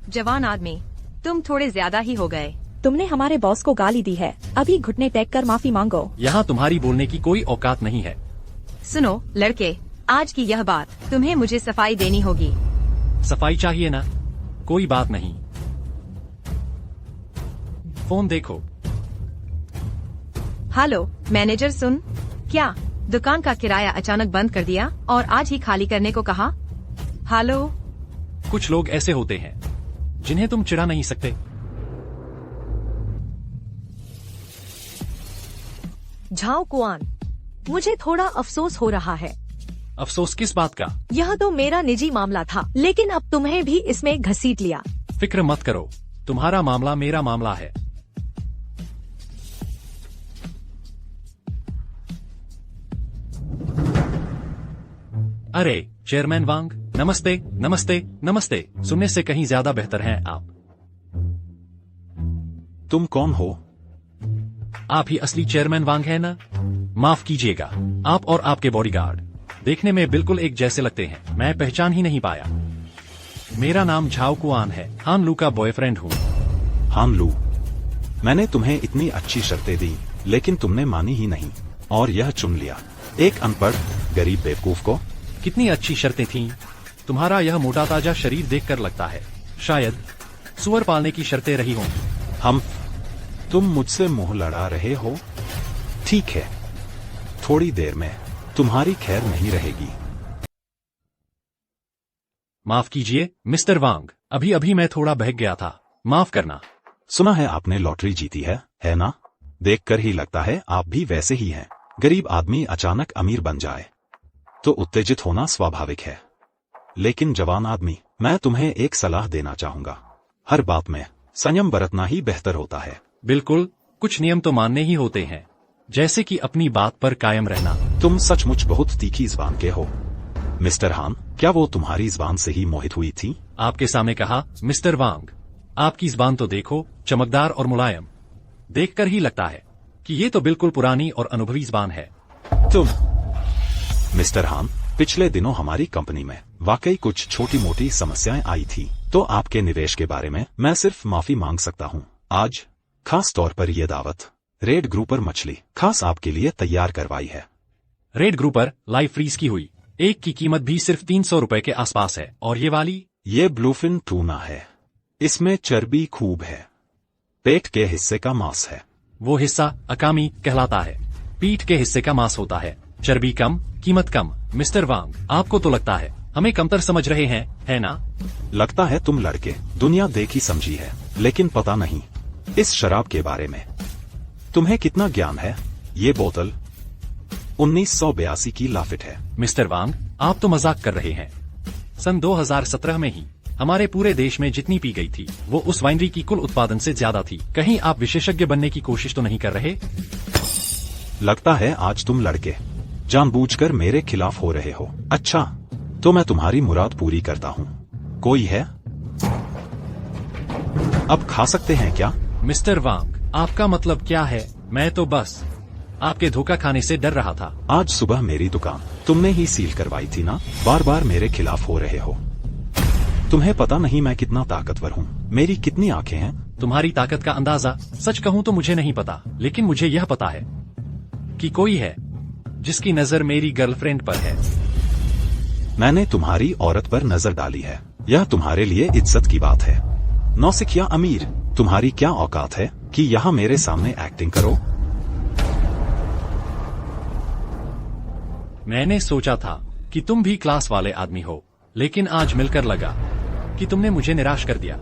जवान आदमी, तुम थोड़े ज्यादा ही हो गए। तुमने हमारे बॉस को गाली दी है, अभी घुटने टेक कर माफी मांगो। यहाँ तुम्हारी बोलने की कोई औकात नहीं है। सुनो लड़के, आज की यह बात तुम्हें मुझे सफाई देनी होगी। सफाई चाहिए ना? कोई बात नहीं। फोन देखो। हेलो मैनेजर, सुन, क्या दुकान का किराया अचानक बंद कर दिया और आज ही खाली करने को कहा? हेलो। कुछ लोग ऐसे होते हैं जिन्हें तुम चिढ़ा नहीं सकते। झाओ कुआन, मुझे थोड़ा अफसोस हो रहा है। अफसोस किस बात का? यह तो मेरा निजी मामला था, लेकिन अब तुम्हें भी इसमें घसीट लिया। फिक्र मत करो, तुम्हारा मामला मेरा मामला है। अरे चेयरमैन वांग, नमस्ते नमस्ते नमस्ते। सुनने से कहीं ज्यादा बेहतर हैं आप। तुम कौन हो? आप ही असली चेयरमैन वांग है ना? माफ कीजिएगा, आप और आपके बॉडीगार्ड देखने में बिल्कुल एक जैसे लगते हैं, मैं पहचान ही नहीं पाया। मेरा नाम झाओ कुआन है, हान लू का बॉयफ्रेंड हूँ। हान लू, मैंने तुम्हें इतनी अच्छी शर्तें दी लेकिन तुमने मानी ही नहीं और यह चुन लिया, एक अनपढ़ गरीब बेवकूफ को। कितनी अच्छी शर्तें थीं। तुम्हारा यह मोटा ताजा शरीर देखकर लगता है शायद सुअर पालने की शर्तें रही होंगी। तुम मुझसे मुंह लड़ा रहे हो? ठीक है, थोड़ी देर में तुम्हारी खैर नहीं रहेगी। माफ कीजिए मिस्टर वांग, अभी अभी मैं थोड़ा बहक गया था, माफ करना। सुना है आपने लॉटरी जीती है ना? देखकर ही लगता है आप भी वैसे ही हैं। गरीब आदमी अचानक अमीर बन जाए तो उत्तेजित होना स्वाभाविक है, लेकिन जवान आदमी, मैं तुम्हें एक सलाह देना चाहूंगा। हर बात में संयम बरतना ही बेहतर होता है। बिल्कुल, कुछ नियम तो मानने ही होते हैं, जैसे कि अपनी बात पर कायम रहना। तुम सचमुच बहुत तीखी जुबान के हो मिस्टर हान। क्या वो तुम्हारी जुबान से ही मोहित हुई थी? आपके सामने कहा मिस्टर वांग, आपकी जुबान तो देखो, चमकदार और मुलायम। देखकर ही लगता है कि ये तो बिल्कुल पुरानी और अनुभवी जुबान है। तुम मिस्टर हान, पिछले दिनों हमारी कंपनी में वाकई कुछ छोटी मोटी समस्याएं आई थी, तो आपके निवेश के बारे में मैं सिर्फ माफी मांग सकता हूं। आज खास तौर पर यह दावत रेड ग्रुपर मछली खास आपके लिए तैयार करवाई है। रेड ग्रुपर लाइव फ्रीज की हुई, एक की कीमत भी सिर्फ 300 रुपए के आसपास है। और ये वाली? ये ब्लूफिन टूना है, इसमें चर्बी खूब है, पेट के हिस्से का मांस है। वो हिस्सा अकामी कहलाता है, पीठ के हिस्से का मांस होता है। चर्बी कम, कीमत कम। मिस्टर वांग, आपको तो लगता है हमें कमतर समझ रहे हैं, है ना? लगता है तुम लड़के दुनिया देखी समझी है, लेकिन पता नहीं इस शराब के बारे में तुम्हें कितना ज्ञान है। ये बोतल 1982 की लाफिट है। मिस्टर वांग, आप तो मजाक कर रहे हैं। सन 2017 में ही हमारे पूरे देश में जितनी पी गई थी वो उस वाइनरी की कुल उत्पादन से ज्यादा थी। कहीं आप विशेषज्ञ बनने की कोशिश तो नहीं कर रहे? लगता है आज तुम लड़के जानबूझकर मेरे खिलाफ हो रहे हो। अच्छा, तो मैं तुम्हारी मुराद पूरी करता हूँ। कोई है? अब खा सकते हैं क्या? मिस्टर वांग, आपका मतलब क्या है? मैं तो बस आपके धोखा खाने से डर रहा था। आज सुबह मेरी दुकान तुमने ही सील करवाई थी ना? बार बार मेरे खिलाफ हो रहे हो। तुम्हें पता नहीं मैं कितना ताकतवर हूँ, मेरी कितनी आंखें हैं। तुम्हारी ताकत का अंदाजा सच कहूँ तो मुझे नहीं पता, लेकिन मुझे यह पता है कि कोई है जिसकी नजर मेरी गर्लफ्रेंड पर है। मैंने तुम्हारी औरत पर नजर डाली है, यह तुम्हारे लिए इज्जत की बात है। नौसिखिया अमीर, तुम्हारी क्या औकात है कि यहाँ मेरे सामने एक्टिंग करो? मैंने सोचा था कि तुम भी क्लास वाले आदमी हो, लेकिन आज मिलकर लगा कि तुमने मुझे निराश कर दिया।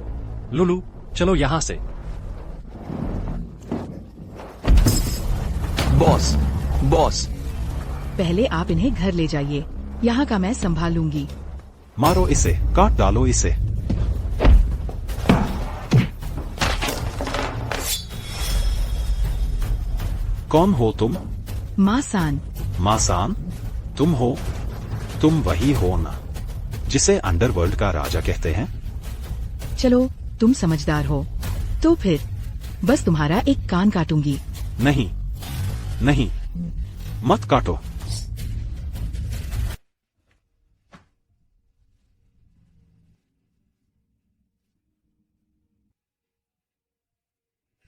लुलू, चलो यहाँ से। बॉस, बॉस, पहले आप इन्हें घर ले जाइए, यहाँ का मैं संभाल लूंगी। मारो इसे, काट डालो इसे। कौन हो तुम? मासान। मासान? तुम हो? तुम वही हो ना जिसे अंडरवर्ल्ड का राजा कहते हैं? चलो, तुम समझदार हो, तो फिर बस तुम्हारा एक कान काटूंगी। नहीं, नहीं, मत काटो।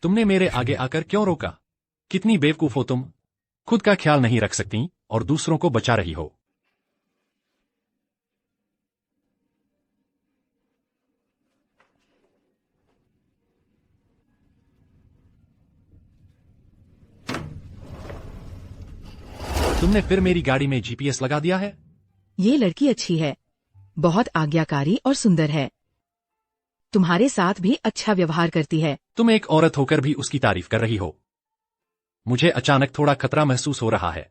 तुमने मेरे आगे आकर क्यों रोका? कितनी बेवकूफ हो तुम, खुद का ख्याल नहीं रख सकती और दूसरों को बचा रही हो। तुमने फिर मेरी गाड़ी में जीपीएस लगा दिया है? ये लड़की अच्छी है, बहुत आज्ञाकारी और सुंदर है, तुम्हारे साथ भी अच्छा व्यवहार करती है। तुम एक औरत होकर भी उसकी तारीफ कर रही हो। मुझे अचानक थोड़ा खतरा महसूस हो रहा है।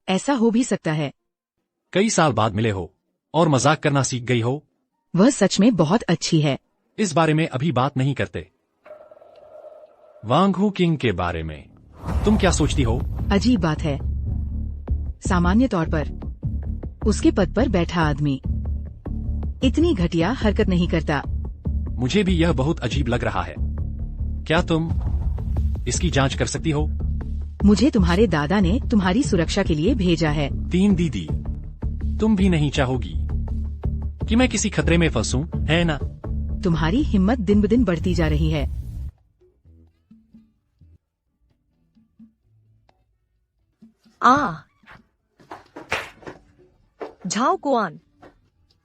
ऐसा हो भी सकता है। कई साल बाद मिले हो और मजाक करना सीख गई हो। वह सच में बहुत अच्छी है। इस बारे में अभी बात नहीं करते। वांग हू किंग के बारे में तुम क्या सोचती हो? अजीब बात है, सामान्य तौर पर उसके पद पर बैठा आदमी इतनी घटिया हरकत नहीं करता। मुझे भी यह बहुत अजीब लग रहा है। क्या तुम इसकी जांच कर सकती हो? मुझे तुम्हारे दादा ने तुम्हारी सुरक्षा के लिए भेजा है। 3 दीदी, तुम भी नहीं चाहोगी कि मैं किसी खतरे में फंसूं, है ना? तुम्हारी हिम्मत दिन ब दिन बढ़ती जा रही है। झाओ कुआन,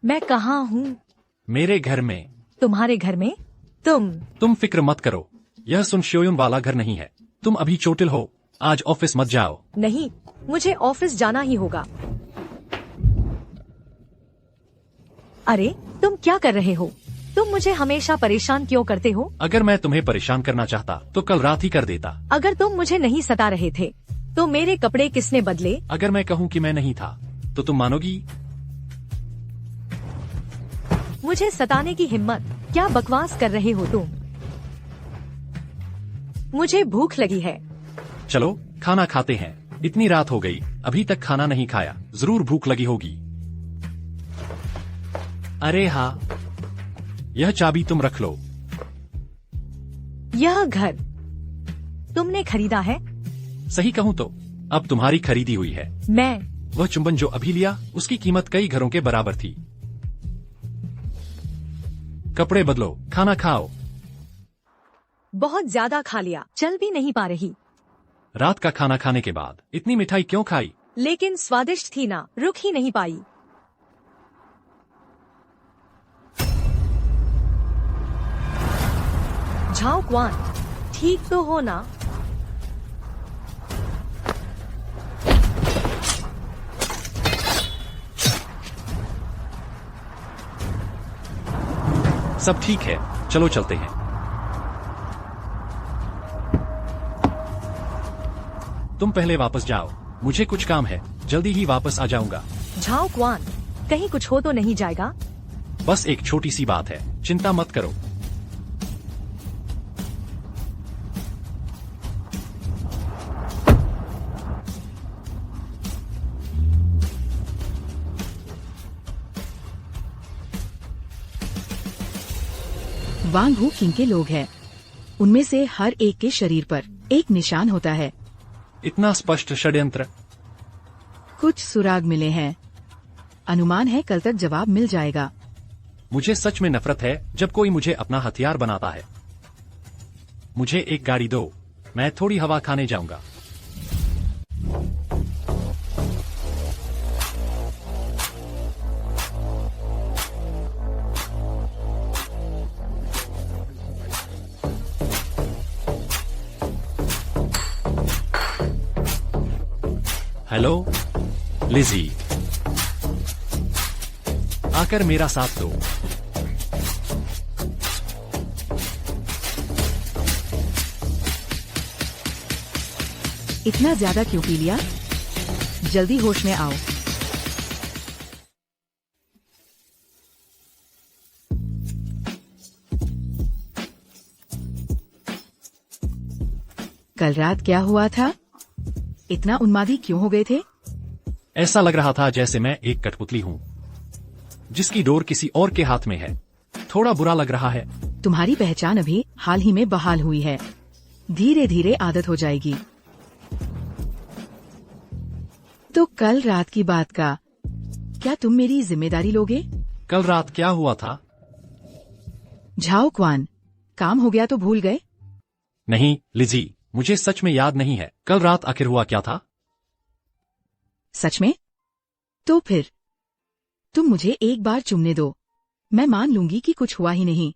मैं कहाँ हूँ? मेरे घर में तुम्हारे घर में? तुम फिक्र मत करो, यह सुन श्योयुन वाला घर नहीं है। तुम अभी चोटिल हो, आज ऑफिस मत जाओ। नहीं, मुझे ऑफिस जाना ही होगा। अरे तुम क्या कर रहे हो? तुम मुझे हमेशा परेशान क्यों करते हो? अगर मैं तुम्हें परेशान करना चाहता तो कल रात ही कर देता। अगर तुम मुझे नहीं सता रहे थे तो मेरे कपड़े किसने बदले? अगर मैं कहूँ कि मैं नहीं था तो तुम मानोगी? मुझे सताने की हिम्मत? क्या बकवास कर रहे हो तुम? मुझे भूख लगी है। चलो खाना खाते हैं। इतनी रात हो गई, अभी तक खाना नहीं खाया, जरूर भूख लगी होगी। अरे हाँ, यह चाबी तुम रख लो। यह घर तुमने खरीदा है? सही कहूँ तो अब तुम्हारी खरीदी हुई है। वह चुंबन जो अभी लिया उसकी कीमत कई घरों के बराबर थी। कपड़े बदलो, खाना खाओ। बहुत ज्यादा खा लिया, चल भी नहीं पा रही। रात का खाना खाने के बाद इतनी मिठाई क्यों खाई? लेकिन स्वादिष्ट थी ना, रुक ही नहीं पाई। झाओ क्वान, ठीक तो हो ना? सब ठीक है, चलो चलते हैं। तुम पहले वापस जाओ, मुझे कुछ काम है, जल्दी ही वापस आ जाऊंगा। झाओ क्वान, कहीं कुछ हो तो नहीं जाएगा? बस एक छोटी सी बात है, चिंता मत करो। वांग हू किंग के लोग हैं। उनमें से हर एक के शरीर पर एक निशान होता है। इतना स्पष्ट षड्यंत्र? कुछ सुराग मिले हैं। अनुमान है कल तक जवाब मिल जाएगा। मुझे सच में नफरत है जब कोई मुझे अपना हथियार बनाता है। मुझे एक गाड़ी दो, मैं थोड़ी हवा खाने जाऊंगा। हेलो लिजी, आकर मेरा साथ दो। इतना ज्यादा क्यों पी लिया? जल्दी होश में आओ। कल रात क्या हुआ था? इतना उन्मादी क्यों हो गए थे? ऐसा लग रहा था जैसे मैं एक कठपुतली हूँ जिसकी डोर किसी और के हाथ में है। थोड़ा बुरा लग रहा है। तुम्हारी पहचान अभी हाल ही में बहाल हुई है, धीरे धीरे आदत हो जाएगी। तो कल रात की बात का क्या तुम मेरी जिम्मेदारी लोगे? कल रात क्या हुआ था? झाओ क्वान, काम हो गया तो भूल गए? नहीं लिजी, मुझे सच में याद नहीं है। कल रात आखिर हुआ क्या था? सच में? तो फिर तुम मुझे एक बार चुमने दो, मैं मान लूंगी कि कुछ हुआ ही नहीं।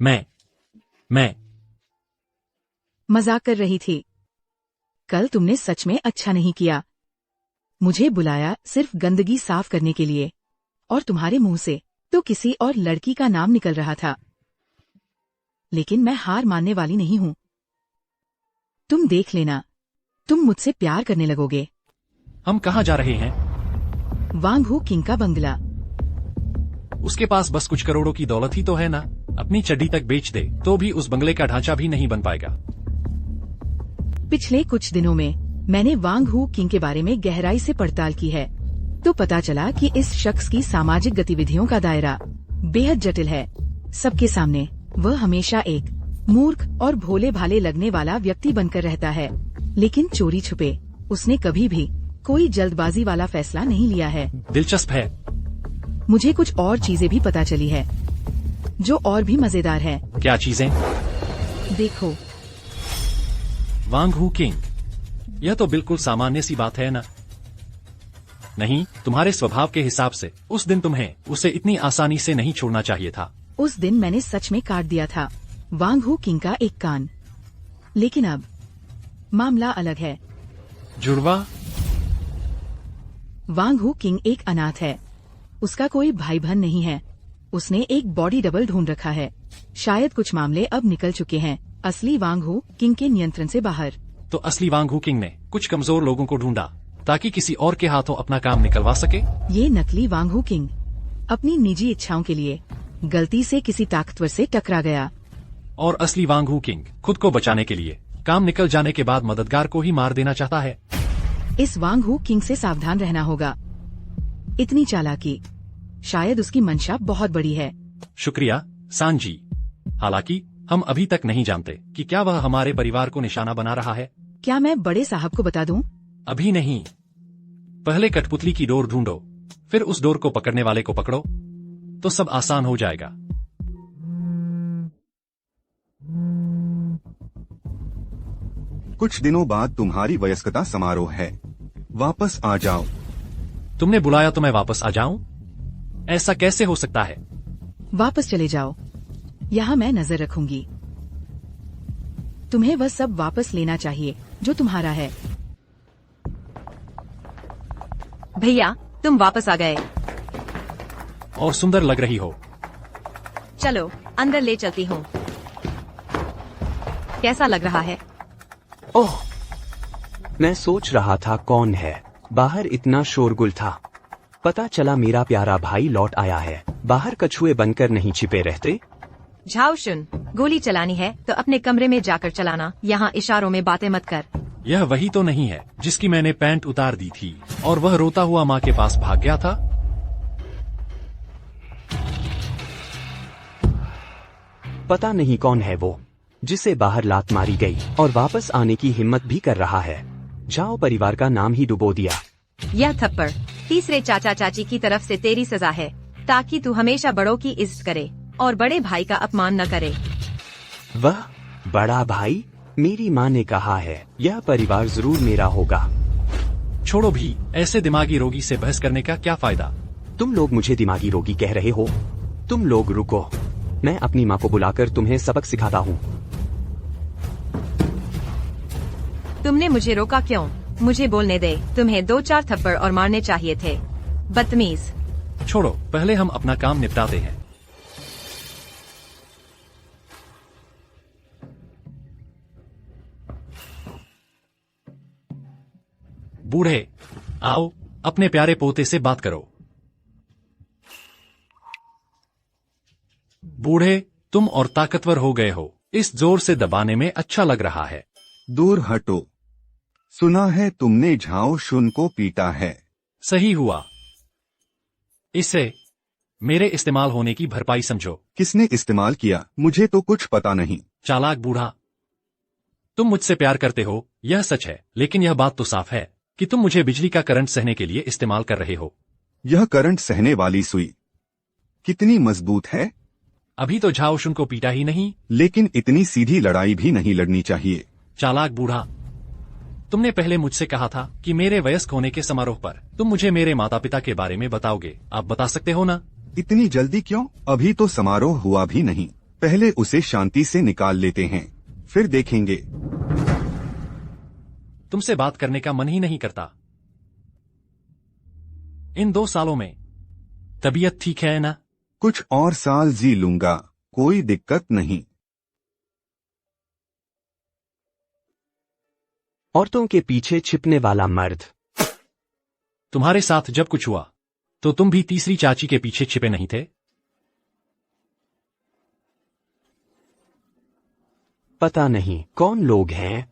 मैं मजाक कर रही थी। कल तुमने सच में अच्छा नहीं किया। मुझे बुलाया सिर्फ गंदगी साफ करने के लिए, और तुम्हारे मुंह से तो किसी और लड़की का नाम निकल रहा था। लेकिन मैं हार मानने वाली नहीं हूँ। तुम देख लेना, तुम मुझसे प्यार करने लगोगे। हम कहाँ जा रहे हैं? वांग हू किंग का बंगला। उसके पास बस कुछ करोड़ों की दौलत ही तो है ना। अपनी चड्डी तक बेच दे तो भी उस बंगले का ढांचा भी नहीं बन पाएगा। पिछले कुछ दिनों में मैंने वांग हू किंग के बारे में गहराई से पड़ताल की है, तो पता चला कि इस शख्स की सामाजिक गतिविधियों का दायरा बेहद जटिल है। सबके सामने वह हमेशा एक मूर्ख और भोले भाले लगने वाला व्यक्ति बनकर रहता है, लेकिन चोरी छुपे उसने कभी भी कोई जल्दबाजी वाला फैसला नहीं लिया है। दिलचस्प है। मुझे कुछ और चीजें भी पता चली है जो और भी मजेदार है। क्या चीजें? देखो, वांग हू किंग, यह तो बिल्कुल सामान्य सी बात है ना। नहीं, तुम्हारे स्वभाव के हिसाब से उस दिन तुम्हें उसे इतनी आसानी से नहीं छोड़ना चाहिए था। उस दिन मैंने सच में काट दिया था वांग हू किंग का एक कान, लेकिन अब मामला अलग है। जुड़वा? वांग हू किंग एक अनाथ है, उसका कोई भाई बहन नहीं है। उसने एक बॉडी डबल ढूंढ रखा है। शायद कुछ मामले अब निकल चुके हैं असली वांग हू किंग के नियंत्रण से बाहर। तो असली वांग हू किंग ने कुछ कमजोर लोगों को ढूंढा ताकि किसी और के हाथों अपना काम निकलवा सके। ये नकली वांग हू किंग अपनी निजी इच्छाओं के लिए गलती से किसी ताकतवर से टकरा गया, और असली वांग हू किंग खुद को बचाने के लिए काम निकल जाने के बाद मददगार को ही मार देना चाहता है। इस वांग हू किंग से सावधान रहना होगा। इतनी चालाकी, शायद उसकी मंशा बहुत बड़ी है। शुक्रिया सांजी। हालांकि हम अभी तक नहीं जानते कि क्या वह हमारे परिवार को निशाना बना रहा है। क्या मैं बड़े साहब को बता दूं? अभी नहीं, पहले कठपुतली की डोर ढूंढो, फिर उस डोर को पकड़ने वाले को पकड़ो, तो सब आसान हो जाएगा। कुछ दिनों बाद तुम्हारी वयस्कता समारोह है, वापस आ जाओ। तुमने बुलाया तो मैं वापस आ जाऊं? ऐसा कैसे हो सकता है? वापस चले जाओ, यहाँ मैं नजर रखूंगी। तुम्हें वह सब वापस लेना चाहिए जो तुम्हारा है। भैया तुम वापस आ गए। और सुंदर लग रही हो। चलो अंदर ले चलती हूँ। कैसा लग रहा है? ओह, मैं सोच रहा था कौन है। बाहर इतना शोरगुल था। पता चला मेरा प्यारा भाई लौट आया है। बाहर कछुए बनकर नहीं छिपे रहते। झाओ शुन, गोली चलानी है तो अपने कमरे में जाकर चलाना, यहाँ इशारों में बातें मत कर। यह वही तो नहीं है जिसकी मैंने पैंट उतार दी थी और वह रोता हुआ माँ के पास भाग गया था। पता नहीं कौन है वो जिसे बाहर लात मारी गई और वापस आने की हिम्मत भी कर रहा है। जाओ परिवार का नाम ही डुबो दिया। यह थप्पड़ तीसरे चाचा चाची की तरफ से तेरी सजा है, ताकि तू हमेशा बड़ों की इज्जत करे और बड़े भाई का अपमान न करे। वह बड़ा भाई? मेरी माँ ने कहा है यह परिवार जरूर मेरा होगा। छोड़ो भी, ऐसे दिमागी रोगी से बहस करने का क्या फायदा? तुम लोग मुझे दिमागी रोगी कह रहे हो? तुम लोग रुको, मैं अपनी माँ को बुलाकर तुम्हें सबक सिखाता हूँ। तुमने मुझे रोका क्यों? मुझे बोलने दे। तुम्हें 2-4 थप्पड़ और मारने चाहिए थे, बदतमीज। छोड़ो, पहले हम अपना काम निपटाते हैं। बूढ़े, आओ, अपने प्यारे पोते से बात करो। बूढ़े, तुम और ताकतवर हो गए हो। इस जोर से दबाने में अच्छा लग रहा है। दूर हटो। सुना है तुमने झाओ शुन को पीटा है। सही हुआ। इसे मेरे इस्तेमाल होने की भरपाई समझो। किसने इस्तेमाल किया? मुझे तो कुछ पता नहीं। चालाक बूढ़ा, तुम मुझसे प्यार करते हो, यह सच है, लेकिन यह बात तो साफ है कि तुम मुझे बिजली का करंट सहने के लिए इस्तेमाल कर रहे हो। यह करंट सहने वाली सुई कितनी मजबूत है? अभी तो झाओ शुन को पीटा ही नहीं। लेकिन इतनी सीधी लड़ाई भी नहीं लड़नी चाहिए। चालाक बूढ़ा, तुमने पहले मुझसे कहा था कि मेरे वयस्क होने के समारोह पर तुम मुझे मेरे माता पिता के बारे में बताओगे। आप बता सकते हो ना? इतनी जल्दी क्यों? अभी तो समारोह हुआ भी नहीं। पहले उसे शांति से निकाल लेते हैं, फिर देखेंगे। तुमसे बात करने का मन ही नहीं करता। इन 2 सालों में तबीयत ठीक है ना? कुछ और साल जी लूंगा, कोई दिक्कत नहीं। औरतों के पीछे छिपने वाला मर्द। तुम्हारे साथ जब कुछ हुआ तो तुम भी तीसरी चाची के पीछे छिपे नहीं थे? पता नहीं कौन लोग हैं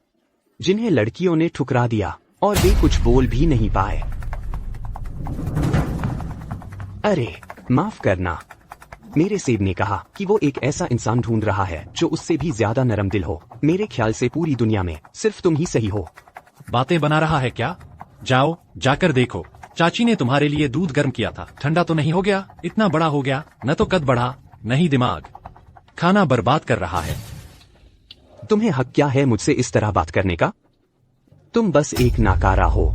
जिन्हें लड़कियों ने ठुकरा दिया और वे कुछ बोल भी नहीं पाए। अरे माफ करना, मेरे सेब ने कहा कि वो एक ऐसा इंसान ढूंढ रहा है जो उससे भी ज्यादा नरम दिल हो। मेरे ख्याल से पूरी दुनिया में सिर्फ तुम ही सही हो। बातें बना रहा है क्या? जाओ, जाकर देखो। चाची ने तुम्हारे लिए दूध गर्म किया था, ठंडा तो नहीं हो गया? इतना बड़ा हो गया, न तो कद बढ़ा नहीं दिमाग। खाना बर्बाद कर रहा है। तुम्हें हक क्या है मुझसे इस तरह बात करने का? तुम बस एक नाकारा हो।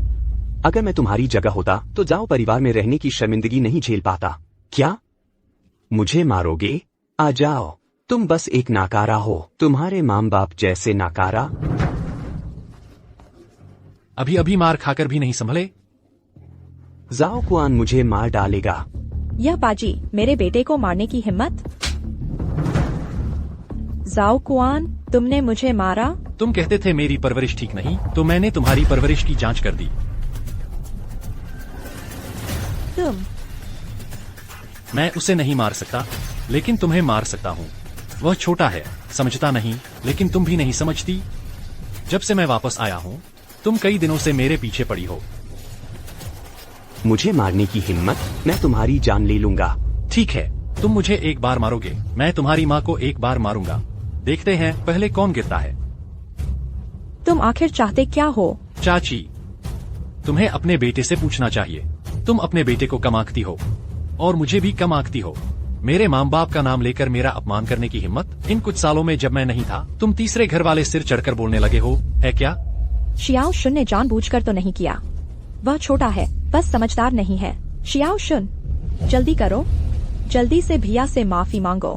अगर मैं तुम्हारी जगह होता तो जाओ परिवार में रहने की शर्मिंदगी नहीं झेल पाता। क्या मुझे मारोगे? आ जाओ, तुम बस एक नाकारा हो, तुम्हारे माँ बाप जैसे नाकारा। अभी अभी मार खाकर भी नहीं संभले। जाओ कुआन मुझे मार डालेगा। यह पाजी मेरे बेटे को मारने की हिम्मत? जाओ कुआन, तुमने मुझे मारा। तुम कहते थे मेरी परवरिश ठीक नहीं, तो मैंने तुम्हारी परवरिश की जांच कर दी। मैं उसे नहीं मार सकता, लेकिन तुम्हें मार सकता हूँ। वह छोटा है, समझता नहीं, लेकिन तुम भी नहीं समझती। जब से मैं वापस आया हूँ, तुम कई दिनों से मेरे पीछे पड़ी हो। मुझे मारने की हिम्मत? मैं तुम्हारी जान ले लूंगा। ठीक है, तुम मुझे एक बार मारोगे, मैं तुम्हारी माँ को एक बार मारूंगा। देखते हैं पहले कौन गिरता है। तुम आखिर चाहते क्या हो? चाची, तुम्हें अपने बेटे से पूछना चाहिए। तुम अपने बेटे को कम आंकती हो और मुझे भी कम आंकती हो। मेरे माँ बाप का नाम लेकर मेरा अपमान करने की हिम्मत? इन कुछ सालों में जब मैं नहीं था, तुम तीसरे घर वाले सिर चढ़कर बोलने लगे हो, है क्या? शियाओ शुन ने जानबूझकर तो नहीं किया। वह छोटा है, बस समझदार नहीं है। शियाओ शुन, जल्दी करो, जल्दी से भैया से माफी मांगो।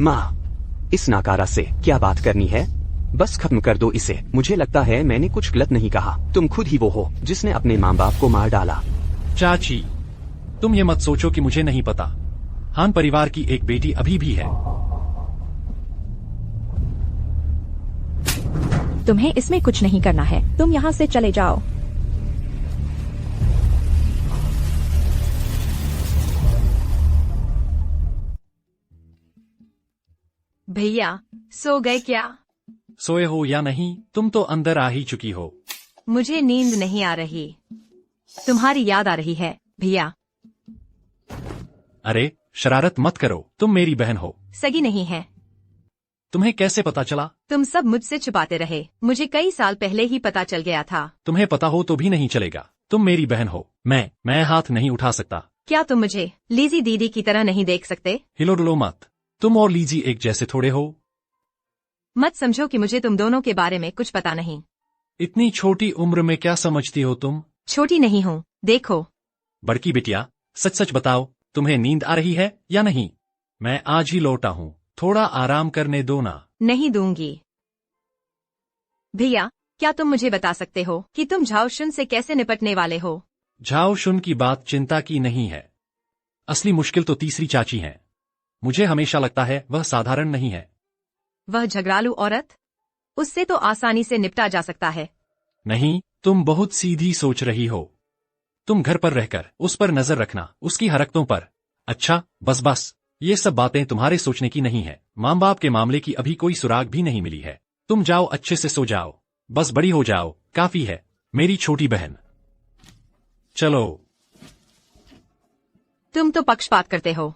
माँ, इस नाकारा से क्या बात करनी है? बस खत्म कर दो इसे। मुझे लगता है मैंने कुछ गलत नहीं कहा। तुम खुद ही वो हो जिसने अपने माँ बाप को मार डाला। चाची, तुम ये मत सोचो कि मुझे नहीं पता। हान परिवार की एक बेटी अभी भी है। तुम्हें इसमें कुछ नहीं करना है, तुम यहाँ से चले जाओ। भैया, सो गए क्या? सोए हो या नहीं, तुम तो अंदर आ ही चुकी हो। मुझे नींद नहीं आ रही, तुम्हारी याद आ रही है भैया। अरे शरारत मत करो, तुम मेरी बहन हो। सगी नहीं है। तुम्हें कैसे पता चला? तुम सब मुझसे छुपाते रहे, मुझे कई साल पहले ही पता चल गया था। तुम्हें पता हो तो भी नहीं चलेगा, तुम मेरी बहन हो। मैं हाथ नहीं उठा सकता। क्या तुम मुझे लीजी दीदी की तरह नहीं देख सकते? हिलो डुलो मत, तुम और लीजी एक जैसे थोड़े हो। मत समझो कि मुझे तुम दोनों के बारे में कुछ पता नहीं। इतनी छोटी उम्र में क्या समझती हो तुम? छोटी नहीं हूँ, देखो। बड़की बिटिया, सच सच बताओ, तुम्हें नींद आ रही है या नहीं? मैं आज ही लौटा हूँ, थोड़ा आराम करने दो ना। नहीं दूंगी। भैया, क्या तुम मुझे बता सकते हो कि तुम झाओशुन से कैसे निपटने वाले हो? झाओशुन की बात चिंता की नहीं है। असली मुश्किल तो तीसरी चाची है। मुझे हमेशा लगता है वह साधारण नहीं है। वह झगड़ालू औरत? उससे तो आसानी से निपटा जा सकता है। नहीं, तुम बहुत सीधी सोच रही हो। तुम घर पर रहकर उस पर नजर रखना, उसकी हरकतों पर। अच्छा, बस ये सब बातें तुम्हारे सोचने की नहीं है। माँ बाप के मामले की अभी कोई सुराग भी नहीं मिली है। तुम जाओ, अच्छे से सो जाओ, बस बड़ी हो जाओ, काफी है मेरी छोटी बहन। चलो। तुम तो पक्षपात करते हो।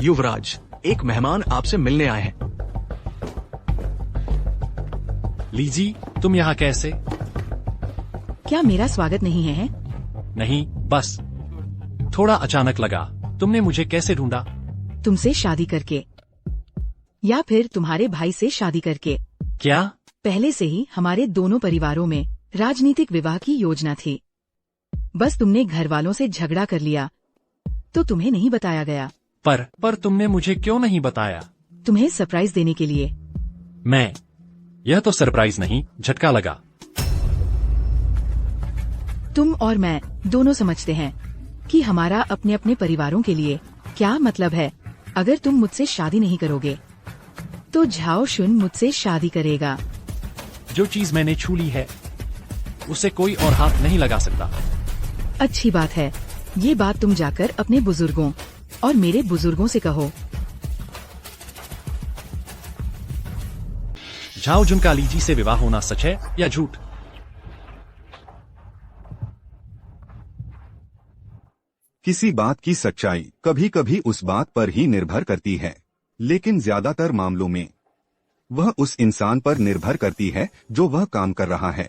युवराज, एक मेहमान आपसे मिलने आए हैं। लीजी, तुम यहाँ कैसे? क्या मेरा स्वागत नहीं है? नहीं, बस थोड़ा अचानक लगा। तुमने मुझे कैसे ढूंढा? तुमसे शादी करके, या फिर तुम्हारे भाई से शादी करके। क्या? पहले से ही हमारे दोनों परिवारों में राजनीतिक विवाह की योजना थी। बस तुमने घर वालों से झगड़ा कर लिया तो तुम्हें नहीं बताया गया। पर तुमने मुझे क्यों नहीं बताया? तुम्हें सरप्राइज देने के लिए। यह तो सरप्राइज नहीं, झटका लगा। तुम और मैं दोनों समझते हैं कि हमारा अपने अपने परिवारों के लिए क्या मतलब है। अगर तुम मुझसे शादी नहीं करोगे तो झाओशुन मुझसे शादी करेगा। जो चीज मैंने छू ली है उसे कोई और हाथ नहीं लगा सकता। अच्छी बात है, ये बात तुम जाकर अपने बुजुर्गों और मेरे बुजुर्गों से कहो। झाओजुन का लीजी से विवाह होना सच है या झूठ? किसी बात की सच्चाई कभी कभी उस बात पर ही निर्भर करती है, लेकिन ज्यादातर मामलों में वह उस इंसान पर निर्भर करती है जो वह काम कर रहा है।